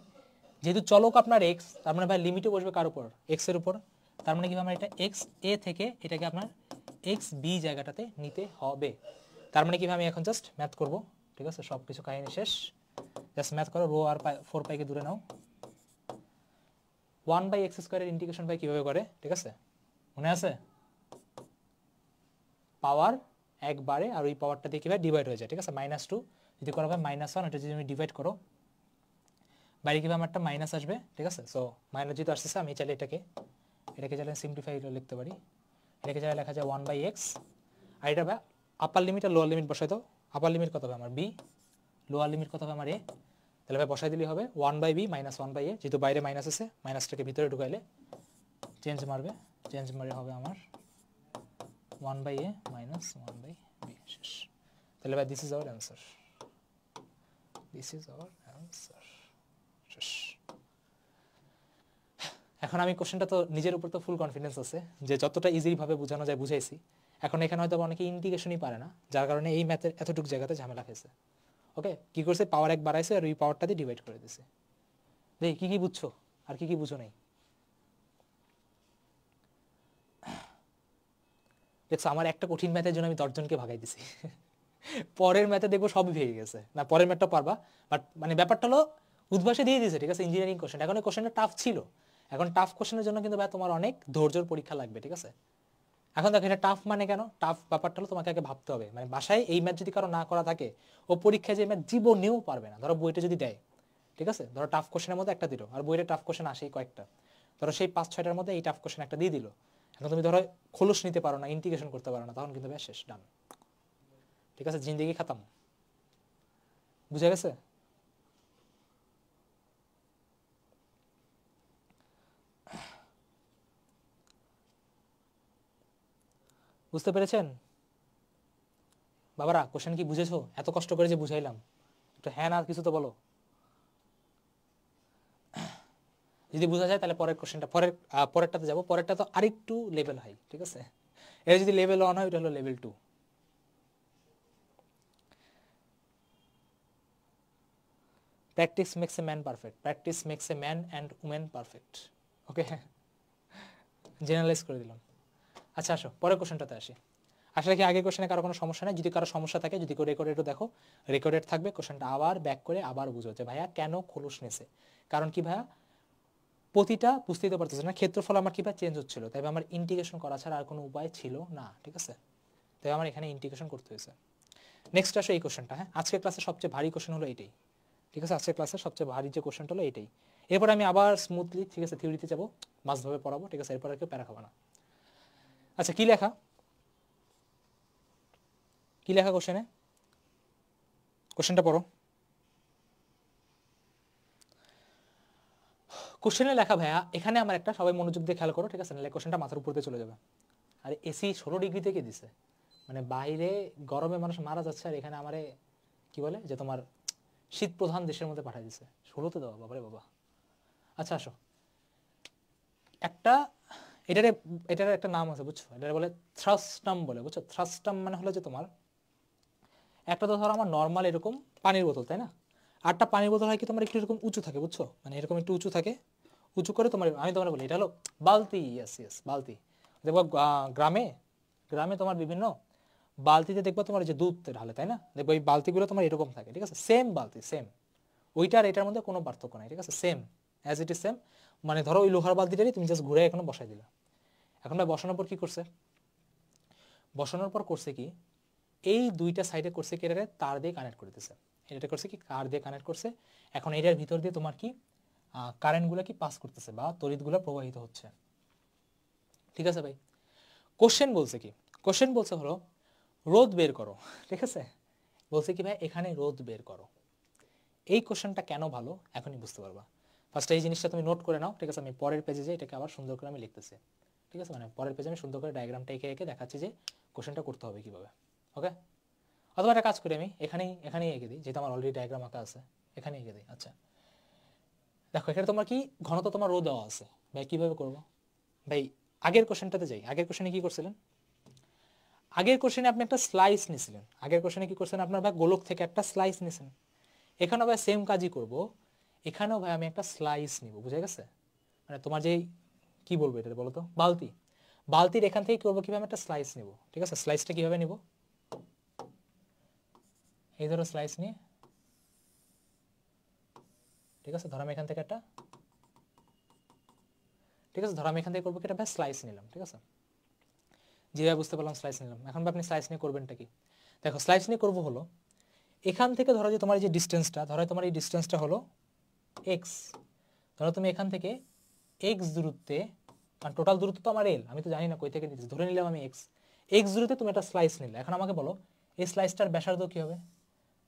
S1: যেহেতু চলক আপনার এক্স, তার মানে ভাই লিমিটও বসবে কার উপর, এক্স এর উপর। তার মানে কি আমার এটা এক্স এ থেকে এটাকে আপনার এক্স বি জায়গাটাতে নিতে হবে। তার মানে কি আমি এখন জাস্ট ম্যাথ করব, ঠিক আছে, সব কিছু কাহিনী শেষ, জাস্ট ম্যাথ করো। রো আর 4 পাইকে দূরে নাও। 1/x স্কোয়ারের ইন্টিগ্রেশন ভাই কীভাবে করে, ঠিক আছে, মনে আছে? পাওয়ার একবারে আর ওই পাওয়ারটা দিয়ে কীভাবে ডিভাইড হয়ে যায়, ঠিক আছে, -2 যদি করা হয় -1, এটা যদি তুমি ডিভাইড করো বাইরে কীভাবে আমার একটা মাইনাস আসবে, ঠিক আছে। সো মাইনাস যেহেতু আসতেছে আমি চাইলে এটাকে চাইলে সিম্পলিফাই লিখতে পারি, এটাকে চাইলে লেখা যায় 1/x। আর এটা ভাই আপার লিমিট আর লোয়ার লিমিট বসাই দাও। আপার লিমিট কত হবে আমার বি, লোয়ার লিমিট কত হবে আমার এ, তাহলে ভাই বসাই দিলেই হবে 1/b মাইনাস 1/a, যেহেতু বাইরে মাইনাস আছে মাইনাসটাকে ভিতরে ঢুকাইলে চেঞ্জ মারবে, চেঞ্জ মারে হবে আমার 1/a মাইনাস 1/b শেষ। তাহলে ভাই this is our answer, this is our answer শেষ। এখন আমি কোশ্চেনটা তো নিজের উপর তো ফুল কনফিডেন্স আছে যে যতটা ইজিলি ভাবে বোঝানো যায় বুঝাইছি। এখন এখানে হয়তো অনেকে ইন্টিগ্রেশনই পারে না, যার কারণে এই ম্যাথের এতটুকু জায়গাতে ঝামেলা খেয়েছে। ওকে, কি করছে, পাওয়ার এক বাড়াইছে আর ওই পাওয়ারটা দিয়ে ডিভাইড করে দিছে। দেখি কি কি বুঝছো আর কি কি বুঝো নাই। দেখছো আমার একটা কঠিন ম্যাথের জন্য আমি 10 জনকে ভাগাই দিছি। পরের ম্যাথে দেখবো সবই ভেঙে গেছে, না পরের ম্যাথটা পারবা, বাট মানে ব্যাপারটা হলো উদ্ভাসে দিয়ে দিয়েছে, ঠিক আছে, ইঞ্জিনিয়ারিং কোশ্চেন। এখন এই কোশ্চেনটা টাফ ছিল, এখন টাফ কোশ্চেনের জন্য কিন্তু ভাই তোমার অনেক ধৈর্যের পরীক্ষা লাগবে, ঠিক আছে। এখন দেখো এটা টাফ মানে কেন, টাফ ব্যাপারটা হলো তোমাকে আগে ভাবতে হবে, মানে বাসায় এই ম্যাথ যদি কারো না করা থাকে ও পরীক্ষায় যে ম্যাথ জীবনেও পারবে না। ধরো বইটা যদি দেয়, ঠিক আছে, ধরো টাফ কোশ্চেনের মধ্যে একটা দিল আর বইটা টাফ কোশ্চেন আসেই কয়েকটা, ধরো সেই 5-6টার মধ্যে এই টাফ কোশ্চেন একটা দিয়ে দিল, এখন তুমি ধরো খোলস নিতে পারো না, ইন্টিগ্রেশন করতে পারো না, তখন কিন্তু ব্যাস শেষ, ডান, ঠিক আছে, জিন্দেগি খাতাম। বুঝা গেছে? বুঝতে পেরেছেন বাবারা? কোশ্চেন কি বুঝেছো? এত কষ্ট করে যে বুঝাইলাম, একটু হ্যাঁ না কিছু তো বলো। যদি বোঝা যায় তাহলে পরের কোশ্চেনটা পরেরটাতে যাবো। পরেরটা তো আরেকটু লেভেল হাই, ঠিক আছে, এর যদি লেভেল 1 হয় ওটা হলো level 2। Practice makes a man perfect, practice makes a man and women perfect. Okay, generalize করে দিলাম। আচ্ছা আসো পরের কোশ্চেনটাতে আসি। আসলে কি আগের কোশ্চেনে কারো কোনো সমস্যা নেই? যদি কারো সমস্যা থাকে, যদি কেউ রেকর্ডেডও দেখো, রেকর্ডেড থাকবে, কোশ্চেনটা আবার ব্যাক করে আবার বুঝো যে ভাইয়া কেন খোলস নেছে। কারণ কি ভাইয়া প্রতিটা বুঝতেই তো পারতেছে না, ক্ষেত্রফল আমার কি ভাই চেঞ্জ হচ্ছিল, তাই আমার ইন্টিগ্রেশন করা ছাড়া আর কোনো উপায় ছিল না, ঠিক আছে, তাই আমার এখানে ইন্টিগ্রেশন করতে হয়েছে। নেক্সট আসো এই কোশ্চেনটা। হ্যাঁ, আজকের ক্লাসে সবচেয়ে ভারী কোশ্চেন হলো এইটাই, ঠিক আছে, আজকের ক্লাসে সবচেয়ে ভারী যে কোশ্চেনটা হলো এইটাই। এরপর আমি আবার স্মুথলি, ঠিক আছে, থিওরিতে যাবো, মাঝভাবে পড়াবো, ঠিক আছে, এরপর আর কেউ প্যারা খাবো না। আচ্ছা কি লেখা, কি লেখা কোশ্চেনে, কোশ্চেনটা পড়ো। কোশ্চেনে লেখা ভাইয়া এখানে আমার একটা, সবাই মনোযোগ দিয়ে খেয়াল করো, ঠিক আছে, নাহলে কোশ্চেনটা মাথার উপর দিয়ে চলে যাবে। আর এসি 16 ডিগ্রি থেকে দিছে, মানে বাইরে গরমে মানুষ মারা যাচ্ছে, আর এখানে আমারে কি বলে যে তোমার শীত প্রধান দেশের মধ্যে পাঠিয়ে দিছে, 16তে দেওয়া, বাবারে বাবা। আচ্ছা আসো, একটা এটার একটা নাম আছে বুঝছো, এটা বলে থ্রাস্টাম বলে, বুঝছো, থ্রাস্টাম মানে হলো যে তোমার একটা তো ধরো আমার নর্মাল এরকম পানির বোতল, তাই না, আরটা পানির বোতল হয় কি তোমার একটু এরকম উঁচু থাকে, বুঝছো, মানে এরকম একটু উঁচু থাকে, উঁচু করে তোমার, আমি তোমার বলি এটা হলো বালতি, ইয়েস ইয়েস বালতি। দেখবো গ্রামে গ্রামে তোমার বিভিন্ন বালতিতে দেখবো তোমার যে দুধ ঢালে, তাই না, দেখবো এই বালতিগুলো তোমার এরকম থাকে, ঠিক আছে, সেম বালতি সেম, ওইটার এটার মধ্যে কোনো পার্থক্য নাই, ঠিক আছে, same as it is same. মানে ধরো ওই লোহার বালতিটারই তুমি জাস্ট ঘুরে এখনো বসাই দিলা। এখন ভাই বসানোর পর কি করছে, বসানোর পর করছে কি, এই দুইটা সাইডে করছে কি, এটারে তার দিয়ে কানেক্ট করে দিতেছে, এটা করছে কি তার দিয়ে কানেক্ট করছে। এখন এটার ভিতর দিয়ে তোমার কি কারেন্টগুলো কি পাস করতেছে বা তড়িৎগুলো প্রবাহিত হচ্ছে, ঠিক আছে ভাই। কোশ্চেন বলছে কি, কোশ্চেন বলছে হলো রোধ বের করো, ঠিক আছে, বলছে কি ভাই এখানে রোধ বের করো। এই কোশ্চেনটা কেন ভালো এখনই বুঝতে পারবা। ফার্স্ট এই জিনিসটা তুমি নোট করে নাও, ঠিক আছে, আমি পরের পেজে যে এটাকে আবার সুন্দর করে আমি লিখতেছি, ঠিক আছে, মানে পরের পেজে আমি সুন্দর করে ডায়াগ্রামটা এঁকে এঁকে দেখাচ্ছি যে কোশ্চেনটা করতে হবে কিভাবে। ওকে, অথবা একটা কাজ করি আমি এখানেই এঁকে দিই, যেহেতু আমার অলরেডি ডায়াগ্রাম আঁকা আছে, এখানে এঁকে দিই। আচ্ছা দেখো এখানে তোমার কি ঘনত্ব তোমার রো দেওয়া আছে, ভাই কিভাবে করবো, ভাই আগের কোশ্চেনটাতে যাই। আগের কোশ্চেনে কি করছিলেন, আগের কোশ্চেনে আপনি একটা স্লাইস নিছিলেন, আগের কোশ্চেনে কি করছেন আপনার ভাই, গোলক থেকে একটা স্লাইস নিছেন। এখানেও ভাই সেম কাজই করব, এখানেও ভাই আমি একটা স্লাইস নিব, বুঝে গেছে? মানে তোমার যেই কি বলবো এটা বলো তো, বালতি, বালতির এখান থেকে করবো কিভাবে, একটা স্লাইস নিব, ঠিক আছে? স্লাইসটা কিভাবে নিব, এই ধরো স্লাইস নিয়ে, ঠিক আছে, ধরো আমি এখান থেকে একটা, ঠিক আছে, ধরো আমি এখান থেকে করবো কি একটা ভাই স্লাইস নিলাম, ঠিক আছে, যেভাবে বুঝতে পারলাম স্লাইস নিলাম। এখন আপনি স্লাইস নিয়ে করবেনটা কি, দেখো স্লাইস নিয়ে করবো হলো, এখান থেকে ধরো যে তোমার এই যে ডিস্টেন্সটা, ধরো তোমার এই ডিস্টেন্সটা হলো এক্স, ধরো তুমি এখান থেকে এক্স দূরত্বে, কারণ টোটাল দূরত্ব তো আমার এল, আমি তো জানি না কই থেকে নিতেছি, ধরে নিলাম আমি এক্স, এক্স দূরত্বে তুমি একটা স্লাইস নিলে। এখন আমাকে বলো এই স্লাইসটার ব্যাসার্ধ কী হবে,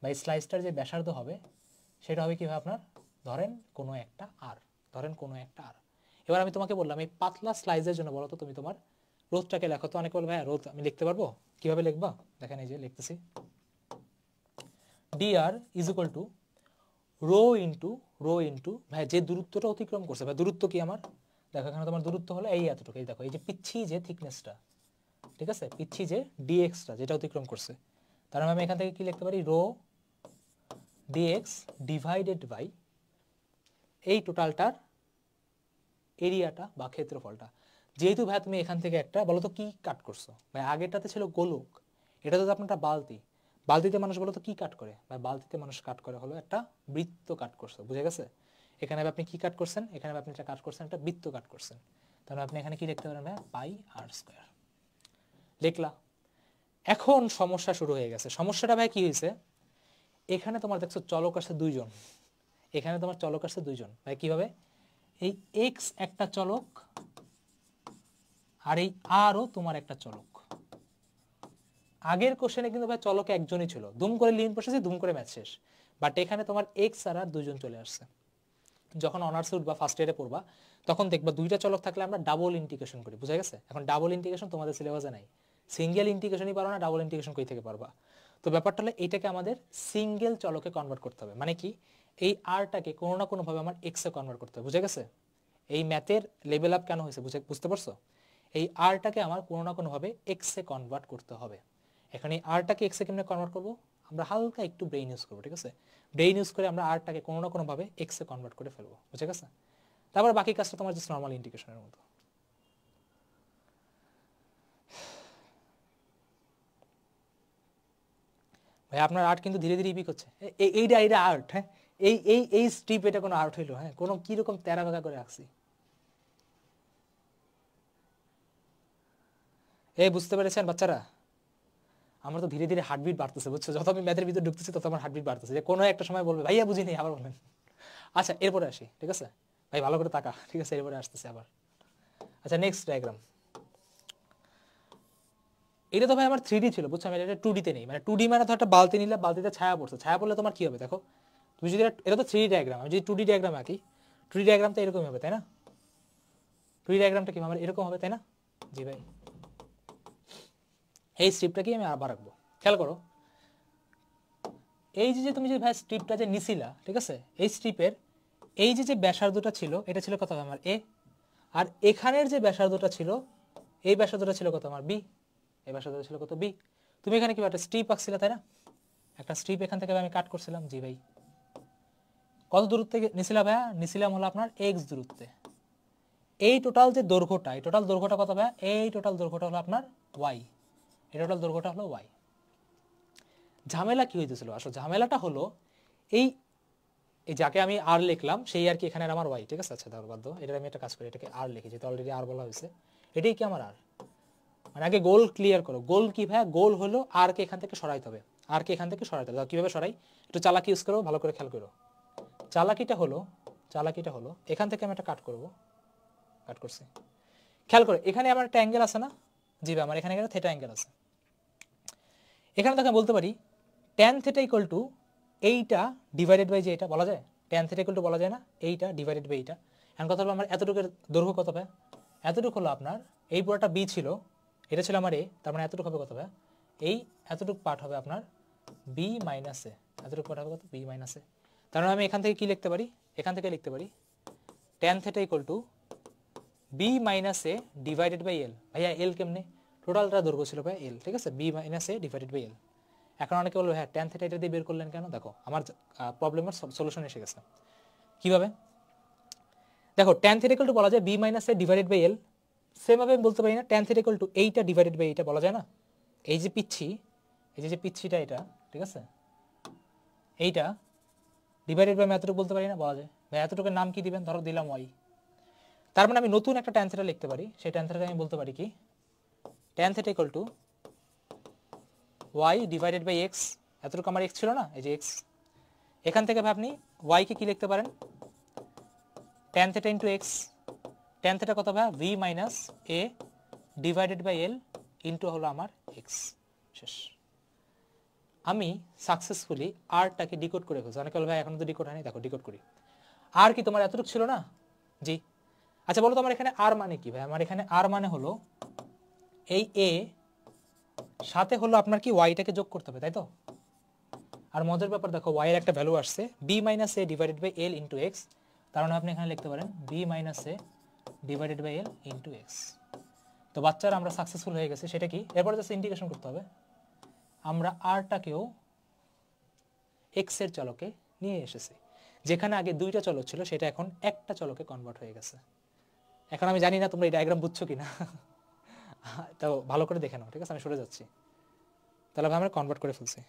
S1: বা এই স্লাইসটার যে ব্যাসার্ধ হবে সেটা হবে কীভাবে আপনার, ধরেন কোনো একটা আর, ধরেন কোনো একটা আর। এবার আমি তোমাকে বললাম এই পাতলা স্লাইসের জন্য বলো তো তুমি তোমার রোধটাকে লেখো তো। অনেকে বলবে ভাই রোধ আমি লিখতে পারবো, কীভাবে লিখবা, দেখেন এই যে লিখতেছি, dr is equal to rho into ভাই যে দূরত্বটা অতিক্রম করছে, ভাই দূরত্ব কি আমার, দেখো এখানে তোমার দূরত্ব হলো এই এতটুকু, এই দেখো এই যে পিচ্ছি যে থিকনেসটা, ঠিক আছে, পিচ্ছি যে ডিএক্সটা যেটা অতিক্রম করছে, তার মানে আমি এখান থেকে কি লিখতে পারি, রো ডিএক্স ডিভাইডেড বাই এই টোটালটার এরিয়াটা বা ক্ষেত্রফলটা। যেহেতু ভাই তুমি এখান থেকে একটা বলো তো কি কাট করছো, ভাই আগেরটাতে ছিল গোলক, এটা তো আপনারটা বালতি, বালতিতে মানুষ বলো তো কি কাট করে, ভাই বালতিতে মানুষ কাট করে হলো একটা বৃত্ত কাট করছো, বুঝে গেছে? এখানে আপনি কি কাট করছেন, এখানে আপনি একটা কাট করছেন, একটা বৃত্ত কাট করছেন, তাহলে আপনি এখানে কি লিখতে পারেন ভাই, পাই আর স্কোয়ার লিখলা। এখন সমস্যা শুরু হয়ে গেছে। সমস্যাটা ভাই কি হয়েছে, এখানে তোমার দেখছো চলক আসছে দুইজন, এখানে তোমার চলক আসছে দুইজন, ভাই কিভাবে, এই এক্স একটা চলক আর এই আরও তোমার একটা চলক। আগের কোশ্চেনে কিন্তু ভাই চলক একজনই ছিল, দুম করে লিমিট বসেছে, দুম করে ম্যাথ শেষ। বাট এখানে তোমার এক্স আর দুইজন চলে আসছে। যখন অনার্সে উঠবা ফার্স্ট ইয়ারে পড়বা তখন দেখবা দুইটা চলক থাকলে আমরা ডাবল ইন্টিগ্রেশন করি, বুঝা গেছে? এখন ডাবল ইন্টিগ্রেশন তোমাদের সিলেবাসে নাই, সিঙ্গেল ইন্টিগ্রেশনই পারো না, ডাবল ইন্টিগ্রেশন কই থেকে পারবা? তো ব্যাপারটা হলো এইটাকে আমাদের সিঙ্গেল চলকে কনভার্ট করতে হবে, মানে কি এই আরটাকে কোনো না কোনোভাবে আমার এক্সে কনভার্ট করতে হবে, বুঝে গেছে? এই ম্যাথের লেভেল আপ কেন হয়েছে বুঝতে পারছো? এই আরটাকে আমার কোনো না কোনোভাবে এক্সে কনভার্ট করতে হবে। এখন এই আরটাকে এক্সে কেমনে কনভার্ট করবো, আমরা হালকা একটু ব্রেইন ইউজ করবো, ঠিক আছে? ব্রেইন ইউজ করে আমরা আরটাকে কোনো না কোনোভাবে এক্সে কনভার্ট করে ফেলবো, বুঝে গেছে? তারপর বাকি কাজটা তোমার জাস্ট নর্মাল ইন্টিগ্রেশনের মতো। ভাই আপনার আর্ট কিন্তু ধীরে ধীরে ইপিক হচ্ছে, এইটা আর্ট, হ্যাঁ এই এই এই স্ট্রিপ এটা কোনো আর্ট হইলো, হ্যাঁ কোনো কিরকম তেরা বেকা করে রাখছি, এই বুঝতে পেরেছেন বাচ্চারা? আমার তো ধীরে ধীরে হার্টবিট বাড়তেছে, বুঝছো? যত আমি ম্যাথের ভিতরে ঢুকতেছি তত আমার হার্টবিট বাড়তেছে, যে কোনো একটা সময় বলবে ভাইয়া বুঝি নেই, আবার বলবেন। আচ্ছা এরপরে আসি, ঠিক আছে ভাই, ভালো করে তাকা, ঠিক আছে, এরপরে আসতেছে আবার। আচ্ছা নেক্সট ডায়াগ্রাম, এটা তো ভাই আমার 3D ছিল, বুঝছো? আমি এটা 2D তে নেই, মানে 2D মানে তো একটা বালতি নিলে, বালতিতে ছায়া পড়ছে, ছায়া পড়লে তোমার কি হবে দেখো, তুমি যদি এটা তো 3D ডায়াগ্রাম, আমি যদি 2D ডায়াগ্রাম আঁকি, 2D ডায়াগ্রাম তো এরকমই হবে তাই না? 2D ডায়াগ্রামটা কি আমার এরকম হবে তাই না? জি ভাই, এই স্ট্রিপটা কি আমি আবার রাখবো, খেয়াল করো, এই যে তুমি যে ভাই স্ট্রিপটা যে নিছিলা, ঠিক আছে, এই স্ট্রিপের এই যে ব্যাসার্ধটা ছিল এটা ছিল কত আমার এ, আর এখানের যে ব্যাসার্ধটা ছিল এই ব্যাসার্ধটা ছিল কত আমার বি, এই ব্যাসার্ধটা ছিল কত বি। তুমি এখানে কি একটা স্ট্রিপ আঁকছিলা তাই না, একটা স্ট্রিপ এখান থেকে আমি কাট করছিলাম, জি ভাই। কত দূরত্বে নিছিলাম ভাইয়া, নিছিলাম হলো আপনার এক্স দূরত্বে। এই টোটাল যে দৈর্ঘ্যটা, এই টোটাল দৈর্ঘ্যটা কত ভাইয়া, এই টোটাল দৈর্ঘ্যটা হলো আপনার ওয়াই, এই টোটাল দৈর্ঘ্যটা হলো ওয়াই। ঝামেলা কি হইতেছিল, আসলে ঝামেলাটা হলো এই এই যাকে আমি আর লিখলাম সেই আর কি এখানে আমার ওয়াই, ঠিক আছে? আচ্ছা ধর বাদ দাও, এটা আমি একটা কাজ করি, এটাকে আর লিখি, যেহেতু অলরেডি আর বলা হয়েছে, এটাই কি আমার আর, মানে আগে গোল ক্লিয়ার করো। গোল কি ভাইয়া, গোল হলো আর কে এখান থেকে সরাইতে হবে, আর কে এখান থেকে সরাইতে হবে। কিভাবে সরাই, একটু চালাকি ইউজ করো, ভালো করে খেয়াল করো। চালাকিটা হলো এখান থেকে আমি একটা কাট করব, কাট করছি, খেয়াল করো এখানে আমার একটা অ্যাঙ্গেল আছে না, জি ভাই আমার এখানে একটা থিটা অ্যাঙ্গেল আছে। এখানে তো আমি বলতে পারি tan থিটা ইকুয়াল টু এইটা ডিভাইডেড বাই যে এটা বলা যায়, tan থিটা ইকুয়াল টু বলা যায় না এইটা ডিভাইডেড বাই এইটা। এখন কথা হলো আমার এতটুকুর দৈর্ঘ্য কত ভাই, এতটুকু হলো আপনার, এই পুরোটা বি ছিল, এটা ছিল আমার এ, তার মানে এতটুকু হবে কত ভাই, এই এতটুকু পার্ট হবে আপনার বি মাইনাস এ, এতটুকু পার্ট হবে কত বি মাইনাস এ। তার মানে আমি এখান থেকে কি লিখতে পারি, এখান থেকে লিখতে পারি tan theta equal to B minus A divided by L. ভাইয়া এল কেমনে, টোটালটা দৈর্ঘ্য ছিল ভাই এল, ঠিক আছে, B minus A divided by L. এখন অনেকে বলবে হ্যাঁ ট্যান থিটা এটা দিয়ে বের করলেন কেন? দেখো আমার প্রবলেমের সলিউশন এসে গেছে। কীভাবে? দেখো ট্যান থিটা ইকুয়াল টু বলা যায় B minus A divided by L, সেমভাবে আমি বলতে পারি না ট্যান থিটা ইকুয়াল টু এইটা ডিভাইডেড বাই এইটা বলা যায় না? এই যে পিচ্ছি, এই যে পিচ্ছিটা এটা, ঠিক আছে, এইটা ডিভাইডেড বাই আমি এতটুকু বলতে পারি না? বলা যায়। ভাই এতটুকুর নাম কি দিবেন? ধরো দিলাম ওয়াই। তার মানে আমি নতুন একটা ট্যান থিটা লিখতে পারি, সেই ট্যান থিটাকে আমি বলতে পারি কি tan theta equal to Y divided by X. এতটুকু আমার এক্স ছিল না, এই যে এক্স, এখান থেকে আপনি ওয়াইকে কি লিখতে পারেন? Tan theta into X. Tan theta কত ভাই? V minus A divided by L into হলো আমার এক্স। শেষ। আমি সাকসেসফুলি আরটাকে ডিকোড করে ফেলছি। অনেকে বলে ভাই এখন তো ডিকোড হয়নি, দেখো ডিকোড করি। আর কি তোমার এতটুকু ছিল না? জি। আচ্ছা বলো তো আমার এখানে আর মানে কি ভাই? আমার এখানে আর মানে হলো এই এ সাথে হলো আপনার কি ওয়াইটাকে যোগ করতে হবে, তাই তো? আর মজার ব্যাপার দেখো ওয়াইয়ের একটা ভ্যালু আসছে B minus A divided by L into X, তার মানে আপনি এখানে লিখতে পারেন B minus A divided by L into X. তো বাচ্চারা আমরা সাকসেসফুল হয়ে গেছে, সেটা কি? এরপরে জাস্ট ইন্টিগ্রেশন করতে হবে। আমরা আরটাকেও এক্সের চলকে নিয়ে এসেছি, যেখানে আগে দুইটা চলক ছিল সেটা এখন একটা চলকে কনভার্ট হয়ে গেছে। এখন আমি জানি না তোমরা এই ডায়াগ্রাম বুঝছো কিনা, তো ভালো করে দেখে নাও, ঠিক আছে? আমি সরে যাচ্ছি। তাহলে আমরা কনভার্ট করে ফেলছি।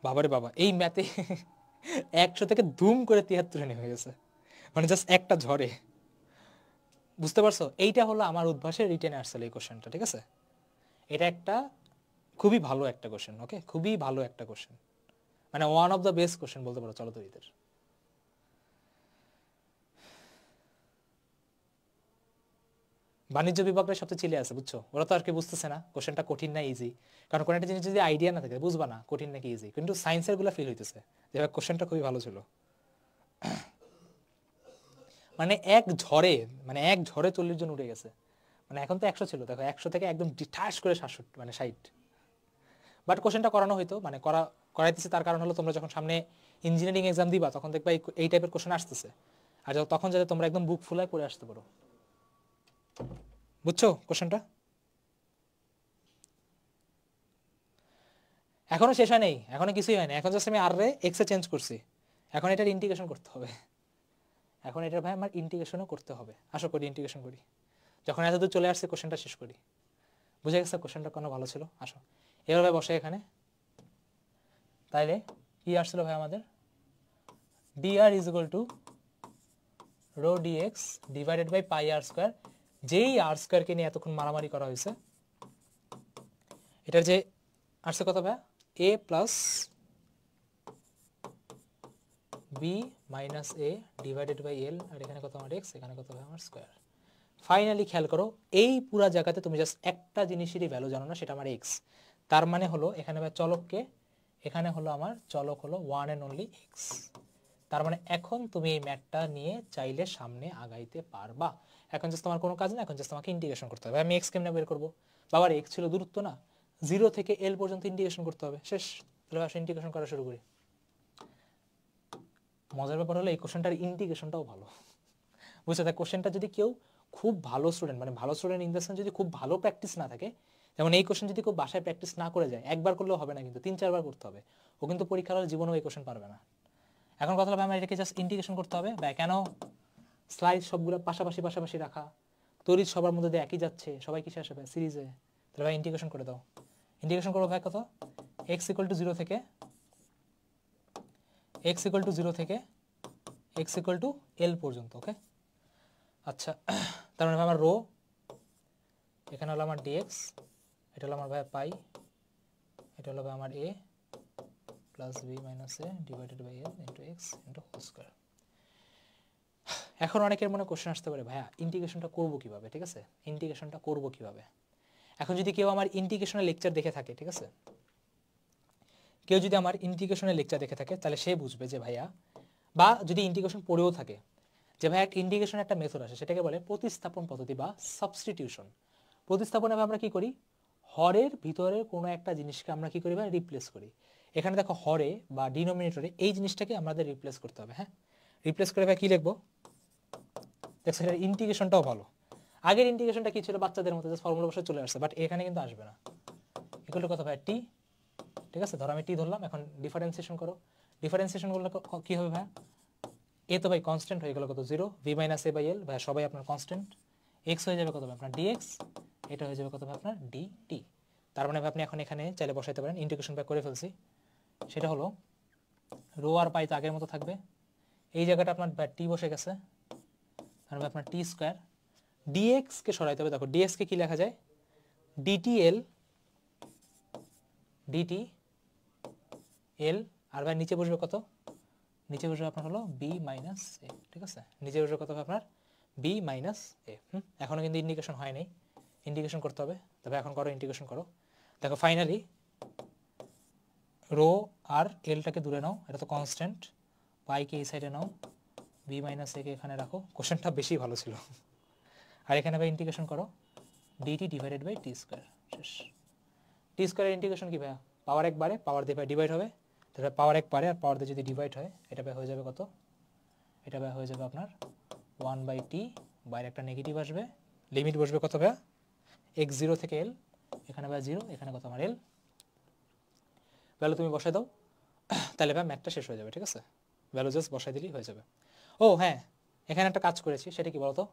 S1: বাবারে বাবা, এই ম্যাথে 100 থেকে ধুম করে 73 হয়ে গেছে, মানে জাস্ট একটা ঝড়ে। বুঝতে পারছো? এইটা হলো আমার উদ্ভাসের রিটেনে আসছিল এই কোশ্চেনটা, ঠিক আছে? এটা একটা খুবই ভালো একটা কোশ্চেন, ওকে, খুবই ভালো একটা কোশ্চেন, মানে one of the best question বলতে পারো চলতরিতের। বাণিজ্য বিভাগটা সবচেয়ে চিলে আছে, বুঝছো? ওরা তো আর কি বুঝতেছে না কোশ্চেনটা কঠিন না ইজি, কারণ কোনো একটা জিনিস যদি আইডিয়া না থাকে বুঝবা না কঠিন নাকি ইজি। কিন্তু সায়েন্সের গুলা ফিল হইতেছে যে কোশ্চেনটা খুবই ভালো ছিল। মানে এক ঝড়ে, মানে এক ঝড়ে 40 জন উঠে গেছে। মানে এখন তো 100 ছিল, দেখো 100 থেকে একদম ঠাস করে 67, মানে 60। বাট কোশ্চেনটা করানো হইতো, মানে করাইতেছে তার কারণ হলো তোমরা যখন সামনে ইঞ্জিনিয়ারিং এক্সাম দিবা তখন দেখবা এই টাইপের কোশ্চেন আসতেছে, আর তখন যাতে তোমরা একদম বুক ফুলায় পড়ে আসতে পারো। বুঝছো কোশ্চেনটা? এখনো শেষ হয় নাই, এখনো কিছুই হয় না, এখন জাস্ট আমি আর রে এক্সে চেঞ্জ করছি। এখন এটার ইন্টিগ্রেশন করতে হবে, এখন এটার ভাই আমার ইন্টিগ্রেশনও করতে হবে। আসো করি, ইন্টিগ্রেশন করি। যখন এতদূর চলে আসছে কোশ্চেনটা শেষ করি। বুঝে গেছে কোশ্চেনটা কোনো ভালো ছিল? আসো এবার ভাই বসে এখানে। তাইলে কি আসছিল ভাই আমাদের? dr is equal to rho DX divided by pi R square. যেই আর স্কোয়ারকে নিয়ে এতক্ষণ মারামারি করা হয়েছে, এটার যে আসছে কত ভাই? A plus B minus A divided by L, আর এখানে কত আমার এক্স, এখানে কত ভাই আমার স্কোয়ার। ফাইনালি খেয়াল করো এই পুরা জায়গাতে তুমি জাস্ট একটা জিনিসেরই ভ্যালু জানো না, সেটা আমার এক্স। তার মানে হলো এখানে ভাই চলককে, এখানে হলো আমার চলক হলো ওয়ান অ্যান্ড অনলি এক্স। তার মানে এখন তুমি এই ম্যাথটা নিয়ে চাইলে সামনে আগাইতে পারবা। এখন জাস্ট তোমার কোনো কাজ না, এখন জাস্ট তোমাকে ইন্টিগ্রেশন করতে হবে। আমি এক্স কেমনে বের করবো? বাবার এক্স ছিল দূরত্ব না, 0 থেকে এল পর্যন্ত ইন্টিগ্রেশন করতে হবে, শেষ। তাহলে আসলে ইন্টিগ্রেশন করা শুরু করি। মজার ব্যাপার হলো এই কোশ্চেনটার ইন্টিগ্রেশনটাও ভালো, বুঝছো? তাই কোশ্চেনটা যদি কেউ খুব ভালো স্টুডেন্ট, মানে ভালো স্টুডেন্ট ইন দ্য সেন্স যদি খুব ভালো প্র্যাকটিস না থাকে, যেমন এই কোশ্চেন যদি কেউ বাসায় প্র্যাকটিস না করে যায়, একবার করলেও হবে না, কিন্তু 3-4 বার করতে হবে। ও কিন্তু পরীক্ষার হলে জীবনেও এই কোশ্চেন পারবে না। এখন কথা হলো আমার এটাকে জাস্ট ইন্টিগ্রেশন করতে হবে। বা কেন স্লাইড সবগুলো পাশাপাশি পাশাপাশি রাখা, তড়িৎ সবার মধ্যে দিয়ে একই যাচ্ছে, সবাই কিসে আসবে? সিরিজে। তাহলে ভাই ইন্টিগ্রেশন করে দাও। ইন্টিগ্রেশন করবো ভাই কত? এক্স ইকুয়াল টু 0 থেকে এক্স ইকুয়াল টু 0 থেকে এক্স ইকুয়াল টু এল পর্যন্ত, ওকে? আচ্ছা, তার মানে আমার রো, এখানে হলো আমার ডিএক্স, এটা হলো আমার ভাই পাই, এটা হলো ভাই আমার A plus B minus A divided by L into x into whole square. এখন অনেকের মনে কোশ্চেন আসতে পারে ভাইয়া ইন্টিগ্রেশনটা করবো কিভাবে? ঠিক আছে, ইন্টিগ্রেশনটা করবো কিভাবে? এখন যদি কেউ আমার ইন্টিগ্রেশনের লেকচার দেখে থাকে, ঠিক আছে, কেউ যদি আমার ইন্টিগ্রেশনের লেকচার দেখে থাকে তাহলে সে বুঝবে যে ভাইয়া, বা যদি ইন্টিগ্রেশন পড়েও থাকে, যে ভাইয়া ইন্টিগ্রেশনের একটা মেথড আছে, সেটাকে বলে প্রতিস্থাপন পদ্ধতি বা সাবস্টিটিউশন। প্রতিস্থাপনে আমরা কি করি? হরের ভিতরে কোনো একটা জিনিসকে আমরা কি করি ভাই? রিপ্লেস করি। এখানে দেখো হরে বা ডিনোমিনেটরে এই জিনিসটাকে আমাদের রিপ্লেস করতে হবে। হ্যাঁ, রিপ্লেস করে ভাই কি লিখবো? দেখছো এটার ইন্টিগ্রেশনটাও ভালো। আগের ইন্টিগ্রেশনটা কি ছিল, বাচ্চাদের মতো জাস্ট ফর্মুলা বসে চলে আসছে, বাট এখানে কিন্তু আসবে না। ইকুয়াল টু কত ভাই, টি, ঠিক আছে, ধরো আমি টি ধরলাম, এখন ডিফারেন্সিয়েশন করো, ডিফারেন্সিয়েশন করলে কি হবে ভাই, এ তো ভাই কনস্ট্যান্ট হয়ে গেল কত, 0, V minus A by L, ভাই সবাই আপনার কনস্ট্যান্ট, এক্স হয়ে যাবে কত ভাই আপনার ডিএক্স, এটা হয়ে যাবে কত ভাই আপনার ডিটি। তার মানে আপনি এখন এখানে চাইলে বসাইতে পারেন, ইন্টিগ্রেশন ব্যাক করে ফেলছি, সেটা হলো রো আর পাই তো আগের মতো থাকবে, এই জায়গাটা আপনার টি বসে গেছে, আর আপনার টি স্কোয়ার, ডিএক্সকে সরাইতে হবে, দেখো ডিএক্সকে কি লেখা যায়, ডিটি এল, ডিটি এল, আর ভাই নিচে বসবে কত, নিচে বসবে আপনার হলো বি মাইনাস এ, ঠিক আছে, নিচে বসবে কত আপনার বি মাইনাস এ। এখনও কিন্তু ইন্ডিকেশন হয় নাই, ইন্ডিকেশন করতে হবে, তবে এখন করো, ইন্টিগ্রেশন করো, দেখো ফাইনালি রো আর এলটাকে দূরে নাও, এটা তো কনস্ট্যান্ট, পাইকে এই সাইডে নাও, বি মাইনাস এ কে এখানে রাখো, কোশ্চেনটা বেশি ভালো ছিল। আর এখানে ভাই ইন্টিগ্রেশন করো, DT divided by T square, শেষ। টি স্কোয়ারের ইন্টিগ্রেশন কি ভাইয়া, পাওয়ার একবারে, পাওয়ার দিয়ে ভাই ডিভাইড হবে, তাহলে পাওয়ার এক পারে, আর পাওয়ার দিয়ে যদি ডিভাইড হয় এটা ভাই হয়ে যাবে কত, এটা ভাই হয়ে যাবে আপনার 1/t, বাইরে একটা নেগেটিভ আসবে, লিমিট বসবে কত ভাইয়া, x0 থেকে l, এখানে ভাই 0, এখানে কত আমার l, ভ্যালু তুমি বসাই দাও, তাহলে ভাই ম্যাথটা শেষ হয়ে যাবে, ঠিক আছে, ভ্যালু জাস্ট বসাই দিলেই হয়ে যাবে। ও হ্যাঁ, এখানে একটা কাজ করেছি, সেটা কি বলতো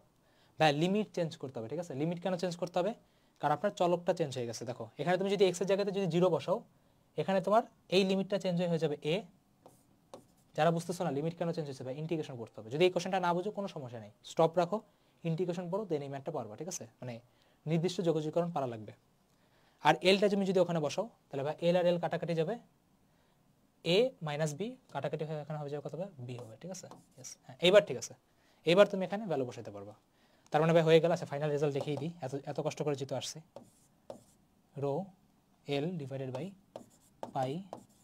S1: ভাই, লিমিট চেঞ্জ করতে হবে, ঠিক আছে, লিমিট কেন চেঞ্জ করতে হবে, কারণ আপনার চলকটা চেঞ্জ হয়ে গেছে, দেখো এখানে তুমি যদি এক্সের জায়গাতে যদি 0 বসাও, এখানে তোমার এই লিমিটটা চেঞ্জ হয়ে যাবে এ, যারা বুঝতেছো না লিমিট কেন চেঞ্জ হয়েছে ভাই, ইন্টিগ্রেশন করতে হবে, যদি এই কোশ্চেনটা না বুঝো কোনো সমস্যা নেই, স্টপ রাখো, ইন্টিগ্রেশন পড়ো, দেন এই ম্যাথটা পারবা, ঠিক আছে, মানে নির্দিষ্ট যোগাযোগকরণ পারা লাগবে। আর এলটা তুমি যদি ওখানে বসাও, তাহলে ভাই এল আর এল কাটাকাটি যাবে, এ মাইনাস বি কাটাকাটি হয়ে এখানে হয়ে যাবে কত হবে, বি হবে, ঠিক আছে, ইয়েস, হ্যাঁ এইবার ঠিক আছে, এইবার তুমি এখানে ভ্যালু বসাতে পারবা। তার মানে ভাই হয়ে গেল। আচ্ছা ফাইনাল রেজাল্ট দেখিয়ে দিই, এত এত কষ্ট করে যেহেতু আসছে, rho L divided by pi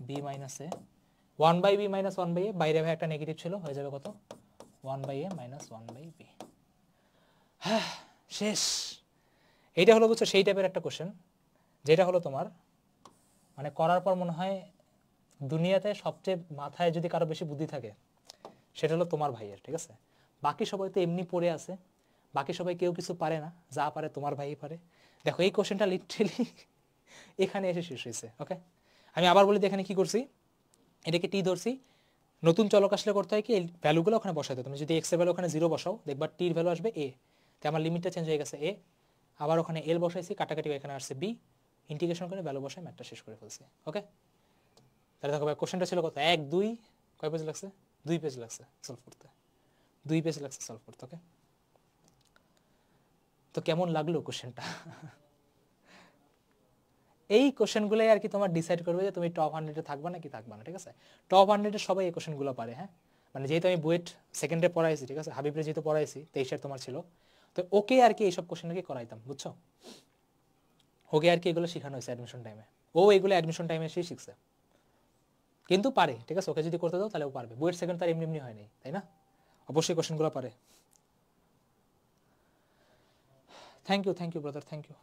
S1: B minus A, 1/b minus 1/a, বাইরে ভাই একটা নেগেটিভ ছিল, হয়ে যাবে কত 1/a মাইনাস 1/b। হ্যাঁ শেষ। এইটা হলো বুঝছো সেই টাইপের একটা কোশ্চেন, যেটা হলো তোমার মানে করার পর মনে হয় দুনিয়াতে সবচেয়ে মাথায় যদি কারো বেশি বুদ্ধি থাকে সেটা হলো তোমার ভাইয়ের, ঠিক আছে, বাকি সবাই তো এমনি পড়ে আছে, বাকি সবাই কেউ কিছু পারে না, যা পারে তোমার ভাই পারে। দেখো এই কোশ্চেনটা লিটারেলি এখানে এসে শেষ হয়েছে। ওকে, আমি আবার বলি, এখানে কি করছি, এটাকে টি ধরছি, নতুন চলক আসলে করতে হয় কি, এই ভ্যালুগুলো ওখানে বসাতে, তুমি যদি এক্স এর ভ্যালু ওখানে 0 বসাও, দেখবা টির ভ্যালু আসবে এ, তো আমার লিমিটটা চেঞ্জ হয়ে গেছে এ, আবার ওখানে এল বসাইছি, কাটাকাটি এখানে আসছে বি, ইন্টিগ্রেশন করে ভ্যালু বসাই ম্যাথটা শেষ করে ফেলছি। ওকে, তাহলে দেখো ভাই কোশ্চেনটা ছিল কত, 1 2 কয় পেজ লাগছে, 2 পেজ লাগছে সলভ করতে, 2 পেজ লাগছে সলভ করতে। ওকে, তো কেমন লাগলো কোশ্চেনটা? এই কোশ্চেনগুলোই আর কি তোমার ডিসাইড করবে যে তুমি টপ 100-এ থাকবা নাকি থাকবা না, ঠিক আছে। টপ 100-এ সবাই এই কোশ্চেনগুলো পারে, হ্যাঁ, মানে যেহেতু আমি বুয়েট সেকেন্ডে পড়াইছি, ঠিক আছে, হাবিবরে যেহেতু পড়াইছি 23-এর তোমার ছিল, তো ওকে আর কি এইসব কোশ্চেন আর কি করাইতাম, বুঝছো, ওকে আর কি এগুলো শেখানো হয়েছে অ্যাডমিশন টাইমে, ও এগুলো অ্যাডমিশন টাইমে এসেই শিখছে, কিন্তু পারে, ঠিক আছে, ওকে যদি করতে দাও তাহলে ও পারবে, বুয়েট সেকেন্ড তার এমনি এমনি হয়নি, তাই না, অবশ্যই কোশ্চেনগুলো পারে। Thank you brother, thank you.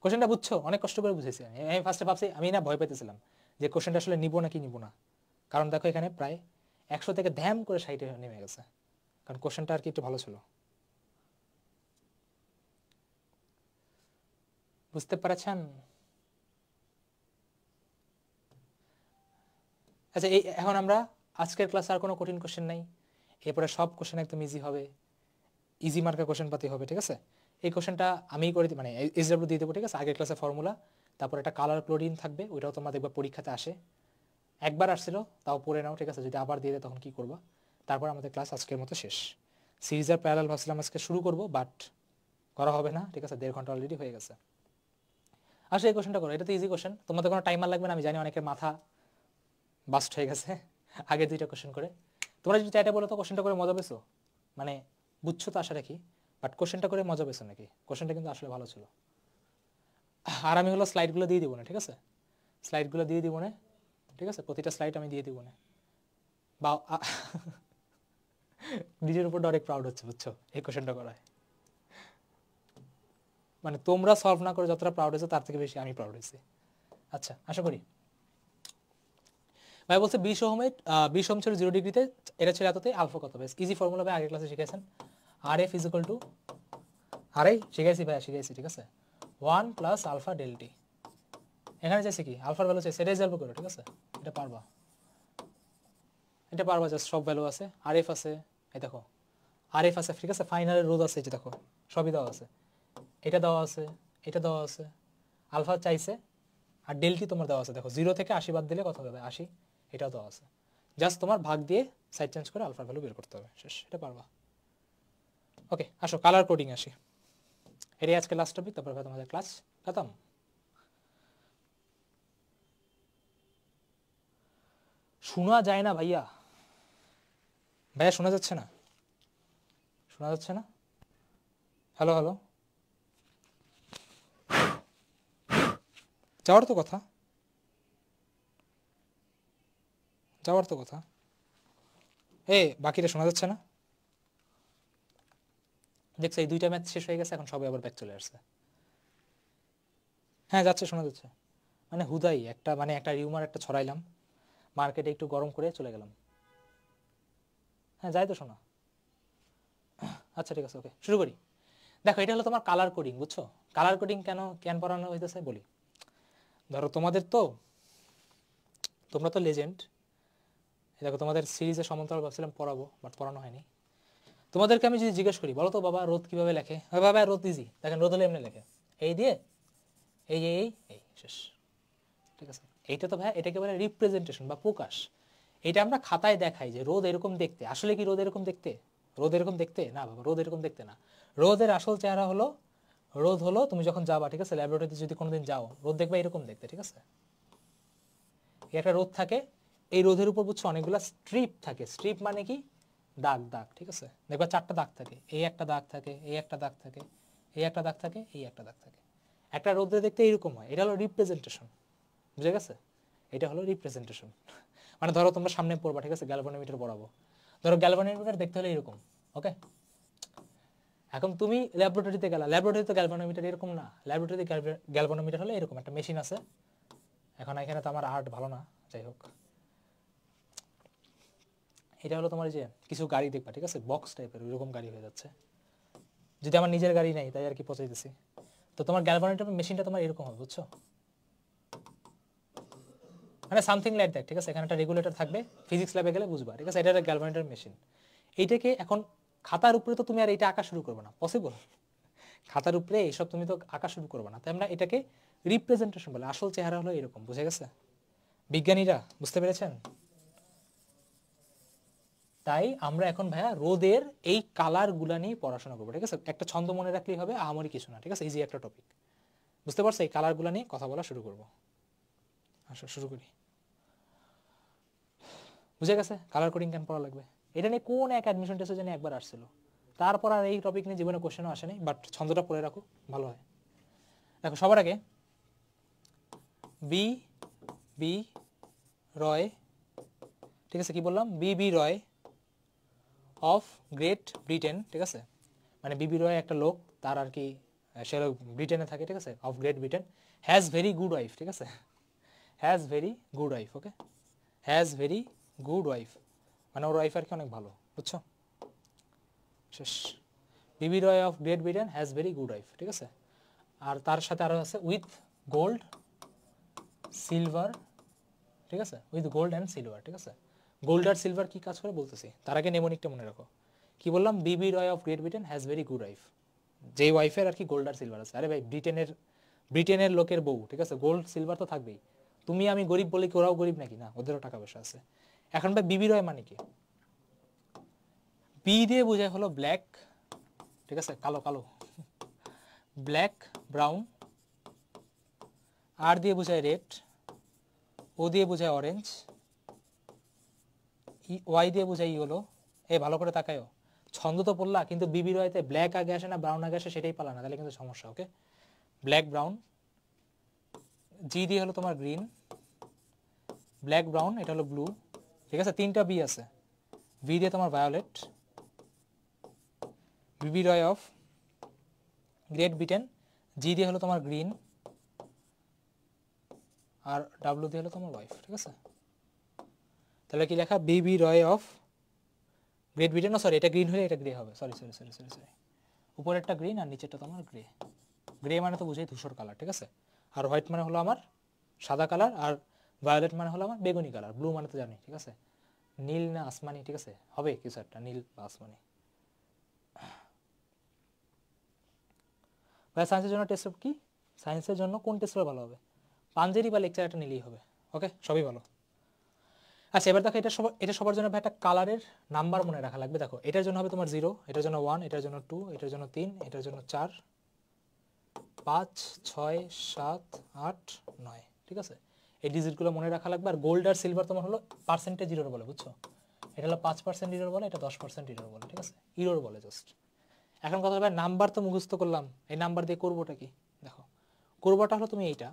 S1: কোশ্চেনটা বুঝছো, অনেক কষ্ট করে বুঝেছি আমি, আমি ফার্স্টে ভাবছি, আমি না ভয় পেতেছিলাম যে কোশ্চেনটা আসলে নিবো নাকি নিবো না, কারণ দেখো এখানে প্রায় 100 থেকে ধ্যাম করে 60-এ নেমে গেছে, কারণ কোশ্চেনটা আর কি একটু ভালো ছিল। বুঝতে পারছেন? আচ্ছা এই এখন আমরা আজকের ক্লাসে আর কোনো কঠিন কোশ্চেন নাই, এরপরে সব কোশ্চেন একদম ইজি হবে, ইজি মার্কের কোশ্চেন পাতি হবে, ঠিক আছে। এই কোশ্চেনটা আমিই করে দিই, মানে এসডব্লিউ দিয়ে দেবো, ঠিক আছে, আগের ক্লাসে ফর্মুলা, তারপর একটা কালার ক্লোরিন থাকবে, ওইটাও তোমরা দেখবা পরীক্ষাতে আসে, একবার আসছিল তাও পড়ে নাও, ঠিক আছে, যদি আবার দিয়ে দেয় তখন কি করবা। তারপর আমাদের ক্লাস আজকের মতো শেষ। সিরিজের প্যারালাল ভাবছিলাম আজকে শুরু করব, বাট করা হবে না, ঠিক আছে, 1.5 ঘন্টা অলরেডি হয়ে গেছে। আসলে এই কোশ্চেনটা করো, এটা তো ইজি কোশ্চেন, তোমাদের কোনো টাইমার লাগবে না, আমি জানি অনেকের মাথা বাস্ট হয়ে গেছে আগে 2টা কোশ্চেন করে। তোমরা যদি চাইটা বলো তো কোশ্চেনটা করে মজা পেছো, মানে বুঝছো তো আশা রাখি, বাট কোশ্চেনটা করে মজা পেছো নাকি? কোশ্চেনটা কিন্তু আসলে ভালো ছিল। আর আমি হলো স্লাইডগুলো দিয়ে দিব না, ঠিক আছে, স্লাইডগুলো দিয়ে দিব না, ঠিক আছে, প্রতিটা স্লাইড আমি দিয়ে দিব না, বা নিজের উপর অনেক প্রাউড হচ্ছে, বুঝছো, এই কোশ্চেনটা করায়, মানে তোমরা সলভ না করে যতটা প্রাউড হয়েছে তার থেকে বেশি আমি প্রাউড হয়েছি। আচ্ছা আশা করি ভাই বলছে 20 ওহমের 20 ওহম ছিল 0 ডিগ্রিতে, এটা ছিল এততে, আলফা কত, বেশ ইজি ফর্মুলা ভাই আগের ক্লাসে শিখেছেন, আর এফ ইজ ইকুয়াল টু, আরে শিখাইছি ভাইয়া, শিখাইছি, ঠিক আছে, 1 প্লাস আলফা ডেল টি। এখানে চাইছে কি আলফার ভ্যালু চাইছে, রেজাল্ট করো, ঠিক আছে, এটা পারবা, এটা পারবা, জাস্ট সব ভ্যালু আছে, আর এফ আছে, এই দেখো আর এফ আছে, ঠিক আছে, ফাইনালের রোধ আছে, এই যে দেখো সবই দেওয়া আছে, এটা দেওয়া আছে, এটা দেওয়া আছে, আলফা চাইছে, আর ডেলটি তোমার দেওয়া আছে, দেখো 0 থেকে 80 বাদ দিলে কত হবে 80, এটাও দেওয়া আছে, জাস্ট তোমার ভাগ দিয়ে সাইড চেঞ্জ করে আলফার ভ্যালু বের করতে হবে, শেষ, এটা পারবা। ওকে আসো কালার কোডিং আসি, এটাই আজকে লাস্ট টপিক, তারপর তোমাদের ক্লাস খতম। শোনা যায় না ভাইয়া, ভাইয়া শোনা যাচ্ছে না, শোনা যাচ্ছে না, হ্যালো হ্যালো, যাওয়ার তো কথা, যাওয়ার তো কথা, বাকিটা শোনা যাচ্ছে না, দেখছো এই 2টা ম্যাচ শেষ হয়ে গেছে, এখন সবাই আবার ব্যাক চলে আসছে। হ্যাঁ যাচ্ছে, শোনা যাচ্ছে, মানে হুদাই একটা, মানে একটা রিউমার একটা ছড়াইলাম, মার্কেটে একটু গরম করে চলে গেলাম। হ্যাঁ যাই তো শোনা, আচ্ছা ঠিক আছে, ওকে শুরু করি। দেখো এটা হলো তোমার কালার কোডিং, বুঝছো? কালার কোডিং কেন পড়ানো হইতেছে বলি। ধরো তোমরা তো লেজেন্ড, দেখো তোমাদের সিরিজে সমান্তরাল ভাবছিলাম পড়াবো, বাট পড়ানো হয়নি। তোমাদেরকে আমি যদি জিজ্ঞেস করি, বলো তো বাবা রোদ কিভাবে লেখে, বাবা রোদ ইজি, দেখেন রোদ হলে এমনি লেখে, এই দিয়ে এই এই এই শেষ, ঠিক আছে। এইটা তো ভাই এটাকে বলে রিপ্রেজেন্টেশন বা প্রকাশ। এটা আমরা খাতায় দেখাই যে রোদ এরকম দেখতে, আসলে কি রোদ এরকম দেখতে? রোদ এরকম দেখতে না বাবা, রোদ এরকম দেখতে না। রোদের আসল চেহারা হলো, রোদ হলো তুমি যখন যাবা, ঠিক আছে, ল্যাবরেটরিতে যদি কোনোদিন যাও, রোদ দেখবে এরকম দেখতে, ঠিক আছে। একটা রোদ থাকে, এই রোদের উপর বুঝছো অনেকগুলো স্ট্রিপ থাকে, স্ট্রিপ মানে কি দাগ দাগ, ঠিক আছে, দেখবা 4টা দাগ থাকে, এই একটা দাগ থাকে, এই একটা দাগ থাকে, এই একটা দাগ থাকে, এই একটা দাগ থাকে। একটা রোদে দেখতে এইরকম হয়, এটা হলো রিপ্রেজেন্টেশন, বুঝে গেছে? এটা হলো রিপ্রেজেন্টেশন। মানে ধরো তোমরা সামনে পড়বা, ঠিক আছে, গ্যালভানোমিটার পড়াবো, ধরো গ্যালভানোমিটার দেখতে হলে এরকম, ওকে। এখন তুমি ল্যাবরেটরিতে গেলা, ল্যাবরেটরিতে গ্যালভানোমিটার এরকম না, ল্যাবরেটরিতে গ্যালভানোমিটার হলে এরকম একটা মেশিন আছে। এখন এখানে তো আমার আর্ট ভালো না, যাই হোক, এটা হলো তোমার যে কিছু গাড়ি দেখবা, ঠিক আছে, বক্স টাইপের ওইরকম গাড়ি হয়ে যাচ্ছে, যদি আমার নিজের গাড়ি নাই তাই আর কি পচাইতেছি। তো তোমার গ্যালভানোমিটার মেশিনটা তোমার এরকম হবে, বুঝছো, মানে সামথিং লাইক দ্যাট, ঠিক আছে। এখানে একটা রেগুলেটর থাকবে, ফিজিক্স ল্যাবে গেলে বুঝবা, ঠিক আছে, এটা একটা গ্যালভানোমিটার মেশিন। এইটাকে এখন খাতার উপরে তো তুমি আর এটা আঁকা শুরু করবে না, পসিবল, খাতার উপরে এইসব তুমি তো আঁকা শুরু করবে না, তাই আমরা এটাকে রিপ্রেজেন্টেশন বলে, আসল চেহারা হলো এরকম, বুঝে গেছে বিজ্ঞানীরা, বুঝতে পেরেছেন? তাই আমরা এখন ভাইয়া রোদের এই কালার গুলা নিয়ে পড়াশোনা করবো, ঠিক আছে। একটা ছন্দ মনে রাখলেই হবে, আহামরি কিছু না, ঠিক আছে, ইজি একটা টপিক, বুঝতে পারছো? এই কালার গুলা নিয়ে কথা বলা শুরু করবো, আসো শুরু করি। বুঝে গেছে কালার কোডিং কেন পড়া লাগবে? এটা নিয়ে কোন এক অ্যাডমিশন টেস্টে জানি একবার আসছিল, তারপর আর এই টপিক নিয়ে জীবনে কোশ্চেনও আসেনি, বাট ছন্দটা পড়ে রাখো, ভালো হয়। দেখো সবার আগে বি বি রয়, ঠিক আছে, কি বললাম, B B Roy of Great Britain, ঠিক আছে, মানে বিবি রয় একটা লোক, তার আর কি সে ব্রিটেনে থাকে, ঠিক আছে, of Great Britain, has very good wife, ঠিক আছে, has very good wife, okay, has very good wife, মানে ওর ওয়াইফ আর কি অনেক ভালো, বুঝছো, শেষ। BB Roy of Great Britain has very good wife, ঠিক আছে। আর তার সাথে আরও আছে উইথ গোল্ড সিলভার, ঠিক আছে, উইথ গোল্ড অ্যান্ড সিলভার, ঠিক আছে। গোল্ড আর সিলভার কি কাজ করে বলতেছি, তার আগে নেমোনিকটা মনে রাখো। কি বললাম, BB Roy of Great Britain has very good wife, যেই ওয়াইফের আর কি গোল্ড আর সিলভার আছে। আরে ভাই ব্রিটেনের লোকের বউ, ঠিক আছে, গোল্ড সিলভার তো থাকবেই। তুমি আমি গরিব বলে কি ওরাও গরিব নাকি? না, ওদেরও টাকা পয়সা আছে। এখন ভাই বিবি রয় মানে কি? বি দিয়ে বোঝায় হলো ব্ল্যাক, ঠিক আছে, কালো কালো, ব্ল্যাক ব্রাউন। আর দিয়ে বোঝায় রেড, ও দিয়ে বোঝায় অরেঞ্জ, ওয়াই দিয়ে বোঝায় ইয়েলো। ভালো করে তাকায়ও, ছন্দ তো পড়লা, কিন্তু বিবি রয়তে ব্ল্যাক আগে আসে না ব্রাউন আগে আসে সেটাই পালা না, তাহলে কিন্তু সমস্যা, ওকে। ব্ল্যাক ব্রাউন, জি দিয়ে হলো তোমার গ্রিন, ব্ল্যাক ব্রাউন এটা হলো ব্লু, ঠিক আছে, 3টা বি আছে। ভি দিয়ে তোমার violet, Bibi Roy of Great Britain, জি দিয়ে হলো তোমার গ্রিন, আর ডাব্লিউ দিয়ে হলো তোমার ওয়াইফ, ঠিক আছে। তাহলে কি লেখা, বিবি রয় অফ গ্রেড বিটা না, সরি এটা গ্রিন হলে এটা গ্রে হবে, sorry sorry sorry sorry sorry, উপরেরটা গ্রিন আর নিচেরটা তোমার গ্রে। গ্রে মানে তো বুঝাই ধূসর কালার, ঠিক আছে, আর হোয়াইট মানে হলো আমার সাদা কালার, আর ভায়োলেট মানে হলো আমার বেগুনি কালার, ব্লু মানে তো জানি, ঠিক আছে, নীল না আসমানি, ঠিক আছে, হবে কিছু একটা নীল বা আসমানি। ভাই সায়েন্সের জন্য টেস্ট কি, সায়েন্সের জন্য কোন টেস্ট ভালো হবে, পাঞ্জেরি বা লেকচার একটা নিলেই হবে। ওকে, সবই ভালো। আচ্ছা এবার দেখো, এটা সবার জন্য একটা কালারের নাম্বার মনে রাখা লাগবে। দেখো এটার জন্য হবে তোমার 0, এটার জন্য 1, এটার জন্য 2, এটার জন্য 3, এটার জন্য 4, 5, 6, 7, 8, 9, ঠিক আছে, এই ডিজিটগুলো মনে রাখা লাগবে। আর গোল্ড আর সিলভার তোমার হলো পার্সেন্টেজ ইরোর বলে, বুঝছো, এটা হলো 5% ইরোর বলে, এটা 10% ইরোর বলে, ঠিক আছে, ইরোর বলে জাস্ট। এখন কথা হবে নাম্বার তো মুখস্থ করলাম, এই নাম্বার দিয়ে করবোটা কি, দেখো করবোটা হলো তুমি এইটা,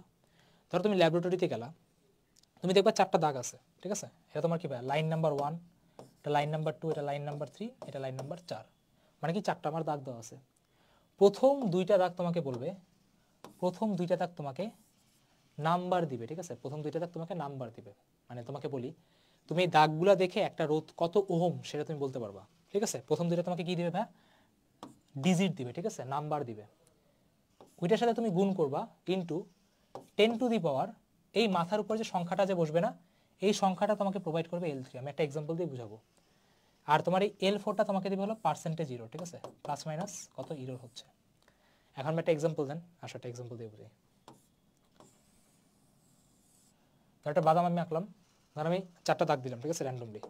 S1: ধরো তুমি ল্যাবরেটরিতে গেলা, তুমি দেখবা 4টা দাগ আছে, ঠিক আছে, এটা তোমার কি ভাই লাইন নাম্বার 1, এটা লাইন নাম্বার 2, এটা লাইন নাম্বার 3, এটা লাইন নাম্বার 4, মানে কি 4টা আমার দাগ দেওয়া আছে। প্রথম 2টা দাগ তোমাকে বলবে, প্রথম 2টা দাগ তোমাকে নাম্বার দিবে, ঠিক আছে, প্রথম 2টা দাগ তোমাকে নাম্বার দিবে, মানে তোমাকে বলি তুমি এই দাগগুলা দেখে একটা রোধ কত ওহম সেটা তুমি বলতে পারবা, ঠিক আছে। প্রথম 2টা তোমাকে কি দিবে ভাই, ডিজিট দিবে, ঠিক আছে, নাম্বার দিবে, ওইটার সাথে তুমি গুণ করবা ইনটু 10 টু দি পাওয়ার, এই মাথার উপর যে সংখ্যাটা যে বসবে না, এই সংখ্যাটা তোমাকে প্রোভাইড করবে L3, আমি একটা এক্সাম্পল দিয়ে বুঝাবো। আর তোমার এই L4টা তোমাকে দিবে হলো পার্সেন্টেজ ইরোর, ঠিক আছে, প্লাস মাইনাস কত ইরোর হচ্ছে। এখন আমি একটা এক্সাম্পল দেন, আসো একটা এক্সাম্পল দিয়ে বুঝাই। একটা বাদাম আমি আঁকলাম, ধর আমি 4টা দাগ দিলাম, ঠিক আছে, র্যান্ডমলি,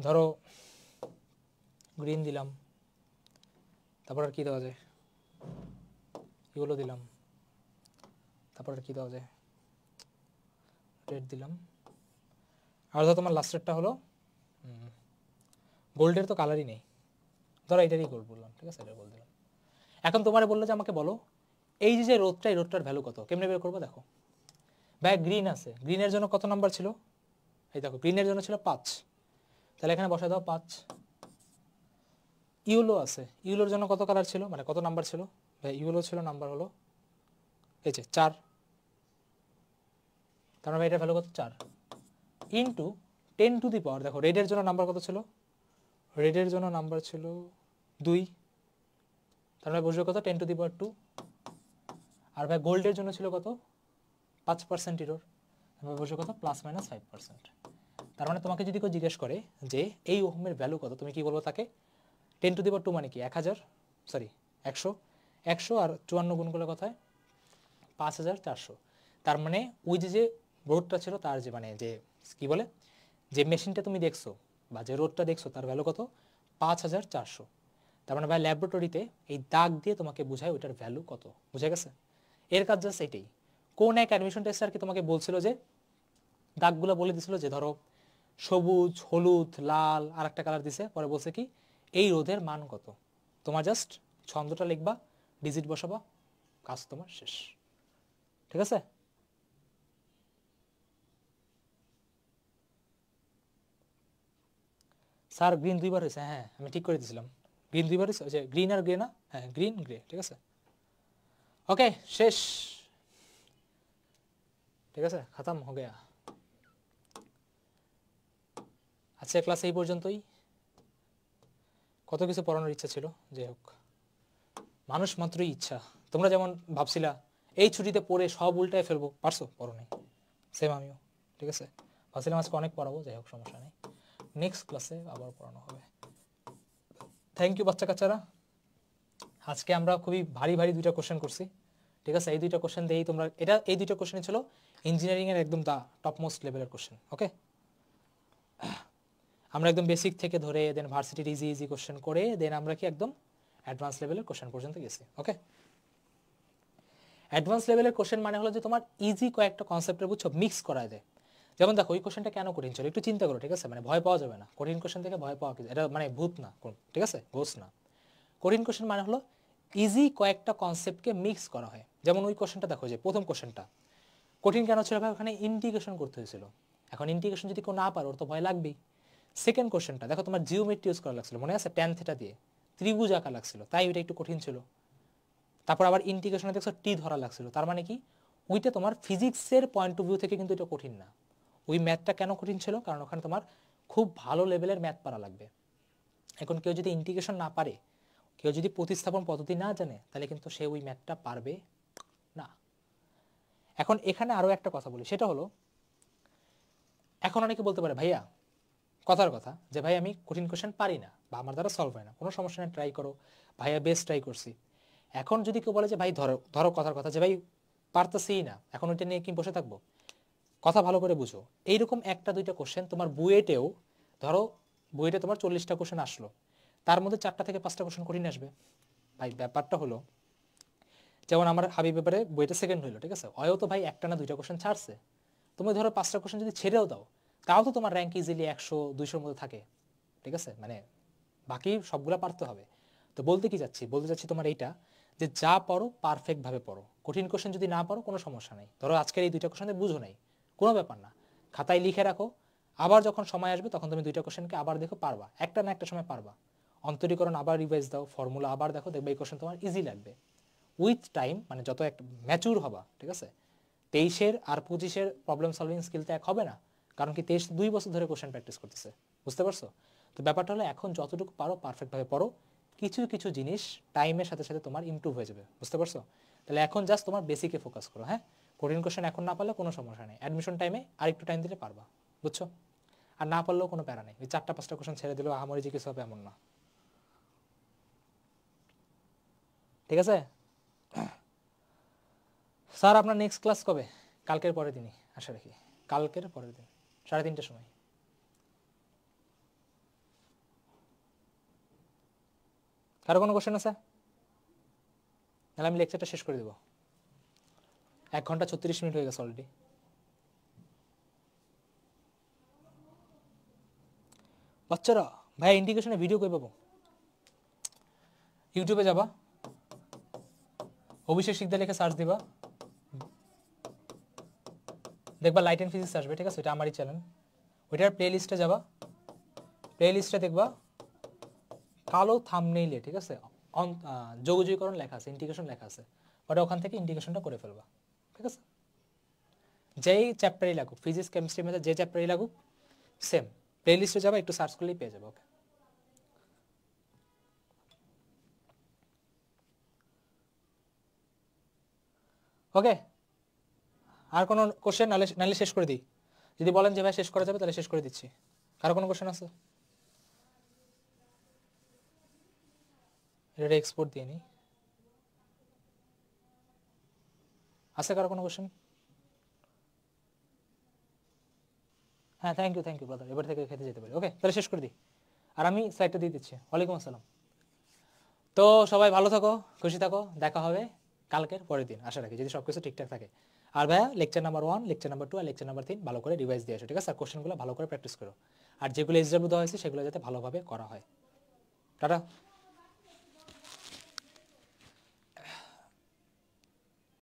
S1: ধরো গ্রিন দিলাম, তারপর আর কি দেওয়া যায়, এগুলো দিলাম, তারপর আর কি দেওয়া যায়, রেড দিলাম, আর ধরো তোমার লাস্টেরটা হলো গোল্ডের তো কালারই নেই, ধরো এটারই গোল্ড বললাম, ঠিক আছে, এটা গোল্ড দিলাম। এখন তোমার বললো যে আমাকে বলো এই যে রোদটা, এই রোদটার ভ্যালু কত, কেমনে বের করবো, দেখো ভাই গ্রিন আছে, গ্রিনের জন্য কত নাম্বার ছিল, এই দেখো গ্রিনের জন্য ছিল 5, তাহলে এখানে বসায় দাও 5। ইউলো আছে, ইউলোর জন্য কত কালার ছিল, মানে কত নাম্বার ছিল, ভাই ইউলো ছিল নাম্বার হলো এই যে 4, তার মানে এটার ভ্যালু কত 4, ইন্টু 10 টু দি পাওয়ার, দেখো রেডের জন্য নাম্বার কত ছিল, রেডের জন্য নাম্বার ছিল 2, তার মানে বসবে কত 10 টু দি পাওয়ার 2, আর ভাই গোল্ডের জন্য ছিল কত 5% ইরোর, তারপরে বসবে কত প্লাস মাইনাস 5%। তার মানে তোমাকে যদি কেউ জিজ্ঞেস করে যে এই ওহমের ভ্যালু কত, তুমি কি বলবো তাকে, 10 টু দি পাওয়ার 2 মানে কি 1000, সরি 100, 100 আর 54 গুণ করলে কথায় 5400। তার মানে ওই যে রোডটা ছিল তার যে মানে যে কি বলে যে মেশিনটা তুমি দেখছো বা যে রোডটা দেখছো তার ভ্যালু কত 5400। তার মানে ভাই ল্যাবরেটরিতে এই দাগ দিয়ে তোমাকে বোঝায় ওইটার ভ্যালু কত, বুঝে গেছে, এর কাজ জাস্ট এটাই। কোন এক অ্যাডমিশন টেস্টার কি তোমাকে বলছিল যে দাগগুলো বলে দিছিল যে ধরো সবুজ, হলুদ, লাল আর একটা কালার দিছে, পরে বলছে কি এই রোধের মান কত, তোমার জাস্ট ছন্দটা লিখবা, ডিজিট বসাবা, কাজ তোমার শেষ, ঠিক আছে। স্যার গ্রিন 2বার হয়েছে, হ্যাঁ আমি ঠিক করে দিয়েছিলাম, গ্রিন 2বার হয়েছে, যে গ্রিন আর গ্রে না, হ্যাঁ গ্রিন গ্রে, ঠিক আছে, ওকে শেষ, ঠিক আছে, খতম হয়ে গেয়া। আজকে ক্লাস এই পর্যন্তই, কত কিছু পড়ানোর ইচ্ছা ছিল, যাই হোক মানুষ মাত্রই ইচ্ছা, তোমরা যেমন ভাবছিলা এই ছুটিতে পড়ে সব উল্টায় ফেলবো, পারছো, পড়ো নাই, সেম আমিও, ঠিক আছে, ভাবছিলাম আজকে অনেক পড়াবো, যাই হোক সমস্যা নেই, নেক্সট ক্লাসে আবার পড়ানো হবে। থ্যাংক ইউ বাচ্চা কাচ্চারা, আজকে আমরা খুবই ভারী ভারী 2টা কোশ্চেন করছি, ঠিক আছে, এই 2টা কোশ্চেন দিয়েই তোমরা এই 2টা কোশ্চেন ছিল ইঞ্জিনিয়ারিংয়ের একদম দা টপ মোস্ট লেভেলের কোশ্চেন। ওকে, আমরা একদম বেসিক থেকে ধরে দেন ভার্সিটির ইজি ইজি কোশ্চেন করে দেন আমরা কি একদম অ্যাডভান্স লেভেলের কোশ্চেন পর্যন্ত গেছি। ওকে, অ্যাডভান্স লেভেলের কোশ্চেন মানে হলো যে তোমার ইজি কয়েকটা কনসেপ্টের বুঝছো মিক্স করা যায়। যেমন দেখো ওই কোশ্চেনটা কেন কঠিন ছিল একটু চিন্তা করো, ঠিক আছে, মানে ভয় পাওয়া যাবে না, কঠিন কোশ্চেন থেকে ভয় পাওয়া, এটা মানে ভূত না, ঠিক আছে, ঘোষ না। কঠিন কোশ্চেন মানে হলো ইজি কয়েকটা কনসেপ্টকে মিক্স করা হয়। যেমন ওই কোশ্চেনটা দেখো, যে প্রথম কোশ্চেনটা কঠিন কেন ছিল ভাই, ওখানে ইন্টিগ্রেশন করতে হয়েছিল, এখন ইন্টিগ্রেশন যদি কেউ না পারো ওর তো ভয় লাগবেই। সেকেন্ড কোশ্চেনটা দেখো তোমার জিওমেট্রি ইউজ করা লাগছিল, মনে আছে ট্যান থিটা দিয়ে ত্রিভুজ আঁকা লাগছিল, তাই ওইটা একটু কঠিন ছিল। তারপর আবার ইন্টিগ্রেশনে দেখছো টি ধরা লাগছিল, তার মানে কি ওইটা তোমার ফিজিক্সের পয়েন্ট অফ ভিউ থেকে কিন্তু এটা কঠিন না। ওই ম্যাথটা কেন কঠিন ছিল, কারণ ওখানে তোমার খুব ভালো লেভেলের ম্যাথ পারা লাগবে। এখন কেউ যদি ইন্টিগ্রেশন না পারে, কেউ যদি প্রতিস্থাপন পদ্ধতি না জানে, তাহলে কিন্তু সে ওই ম্যাথটা পারবে না। এখন এখানে আরও একটা কথা বলি, সেটা হলো এখন অনেকে বলতে পারে ভাইয়া কথার কথা যে ভাই আমি কঠিন কোশ্চেন পারি না বা আমার দ্বারা সলভ হয় না, কোনো সমস্যা নেই, ট্রাই করো ভাইয়া, বেস্ট ট্রাই করছি। এখন যদি কেউ বলে যে ভাই ধরো ধরো কথার কথা যে ভাই পারতেছিই না, এখন ওইটা নিয়ে কি বসে থাকবো? কথা ভালো করে বুঝো, এইরকম একটা দুইটা কোশ্চেন তোমার বুয়েটেও, ধরো বুয়েটে তোমার 40টা কোশ্চেন আসলো, তার মধ্যে 4টা থেকে 5টা কোশ্চেন কঠিন আসবে। ভাই ব্যাপারটা হলো যেমন আমার হাবিব ব্যাপারে বইটা সেকেন্ড হইলো, ঠিক আছে, অয়ও তো ভাই একটা না দুইটা কোশ্চেন ছাড়ছে, তুমি ধরো 5টা কোশ্চেন যদি ছেড়েও দাও, তাও তো তোমার র্যাঙ্ক ইজিলি 100-200-র মধ্যে থাকে, ঠিক আছে, মানে বাকি সবগুলা পারতে হবে। তো বলতে চাচ্ছি তোমার এইটা যে যা পড়ো পারফেক্টভাবে পড়ো, কঠিন কোশ্চেন যদি না পারো কোনো সমস্যা নেই, ধরো আজকের এই 2টা কোশ্চেন বুঝো নাই, কোনো ব্যাপার না, খাতায় লিখে রাখো, আবার যখন সময় আসবে তখন তুমি 2টা কোশ্চেনকে আবার দেখো, পারবা, একটা না একটা সময় পারবা, অন্তরীকরণ আবার রিভাইজ দাও, ফর্মুলা আবার দেখো, দেখবে এই কোশ্চেন তোমার ইজি লাগবে। উইথ টাইম, মানে যত একটা ম্যাচুর হবা, ঠিক আছে, 23-এর আর 25-এর প্রবলেম সলভিং স্কিল তো এক হবে না, কারণ কি 23 2 বছর ধরে কোশ্চেন প্র্যাকটিস করতেছে, বুঝতে পারছো? তো ব্যাপারটা হলো এখন যতটুকু পারো পারফেক্টভাবে পড়ো, কিছু কিছু জিনিস টাইমের সাথে সাথে তোমার ইমপ্রুভ হয়ে যাবে, বুঝতে পারছো? তাহলে এখন জাস্ট তোমার বেসিকে ফোকাস করো, হ্যাঁ, কঠিন কোশ্চেন এখন না পারলে কোনো সমস্যা নেই, অ্যাডমিশন টাইমে আর একটু টাইম দিলে পারবা, বুঝছো? আর না পারলেও কোনো প্যারা নেই, ওই 4টা 5টা কোশ্চেন ছেড়ে দিলেও আমারই যে কিছু হবে এমন না, ঠিক আছে? স্যার আপনার নেক্সট ক্লাস কবে? কালকের পরের দিনই আশা রাখি, কালকের পরের দিন 3:30টার সময়। কারো কোনো কোশ্চেন আছে? তাহলে আমি লেকচারটা শেষ করে দেবো, 1 ঘন্টা 36 মিনিট হয়ে গেছে অলরেডি। বাচ্চারা ভাই ইন্টিগ্রেশনে ভিডিও কই পাবো? ইউটিউবে যাবা, অভিষেক শিকদার লিখে সার্চ দিবা, দেখবা লাইট অ্যান্ড ফিজিক্স আসবে, ঠিক আছে, এটা আমারই চ্যানেল, ওইটার প্লে লিস্টে যাবা, প্লে লিস্টে দেখবা কালো থাম্বনেইলে, ঠিক আছে, যৌগীকরণ লেখা আছে, ইন্টিগ্রেশন লেখা আছে, ওটা ওখান থেকে ইন্টিগ্রেশনটা করে ফেলবা, ঠিক আছে? যেই চ্যাপ্টারই লাগুক, ফিজিক্স কেমিস্ট্রি ম্যাথে যে চ্যাপ্টারই লাগুক, সেম প্লে লিস্টে যাবা, একটু সার্চ করলেই পেয়ে যাবে। ওকে, ওকে, আর কোনো কোশ্চেন? নালে নালে শেষ করে দিই, যদি বলেন যে ভাই শেষ করা যাবে তাহলে শেষ করে দিচ্ছি। কারো কোনো কোশ্চেন আছে? এটা এক্সপোর্ট দিয়ে নিই, আছে কারো কোনো কোশ্চেন? হ্যাঁ, থ্যাংক ইউ ব্রাদার, এবার থেকে খেতে যেতে পারি। ওকে, তাহলে শেষ করে দিই, আর আমি সাইডটা দিয়ে দিচ্ছি। ওয়ালাইকুম আসসালাম। তো সবাই ভালো থাকো, খুশি থাকো, দেখা হবে কালকের পরের দিন আশা রাখি, যদি সব কিছু ঠিকঠাক থাকে। আর ভাইয়া লেকচার নাম্বার 1, লেকচার নাম্বার 2 আর লেকচার নাম্বার 3 ভালো করে রিভাইজ দিয়ে আসো, ঠিক আছে, আর কোশ্চেনগুলো ভালো করে প্র্যাকটিস করো, আর যেগুলো SW দেওয়া হয়েছে সেগুলো যাতে ভালোভাবে করা হয়। টাটা।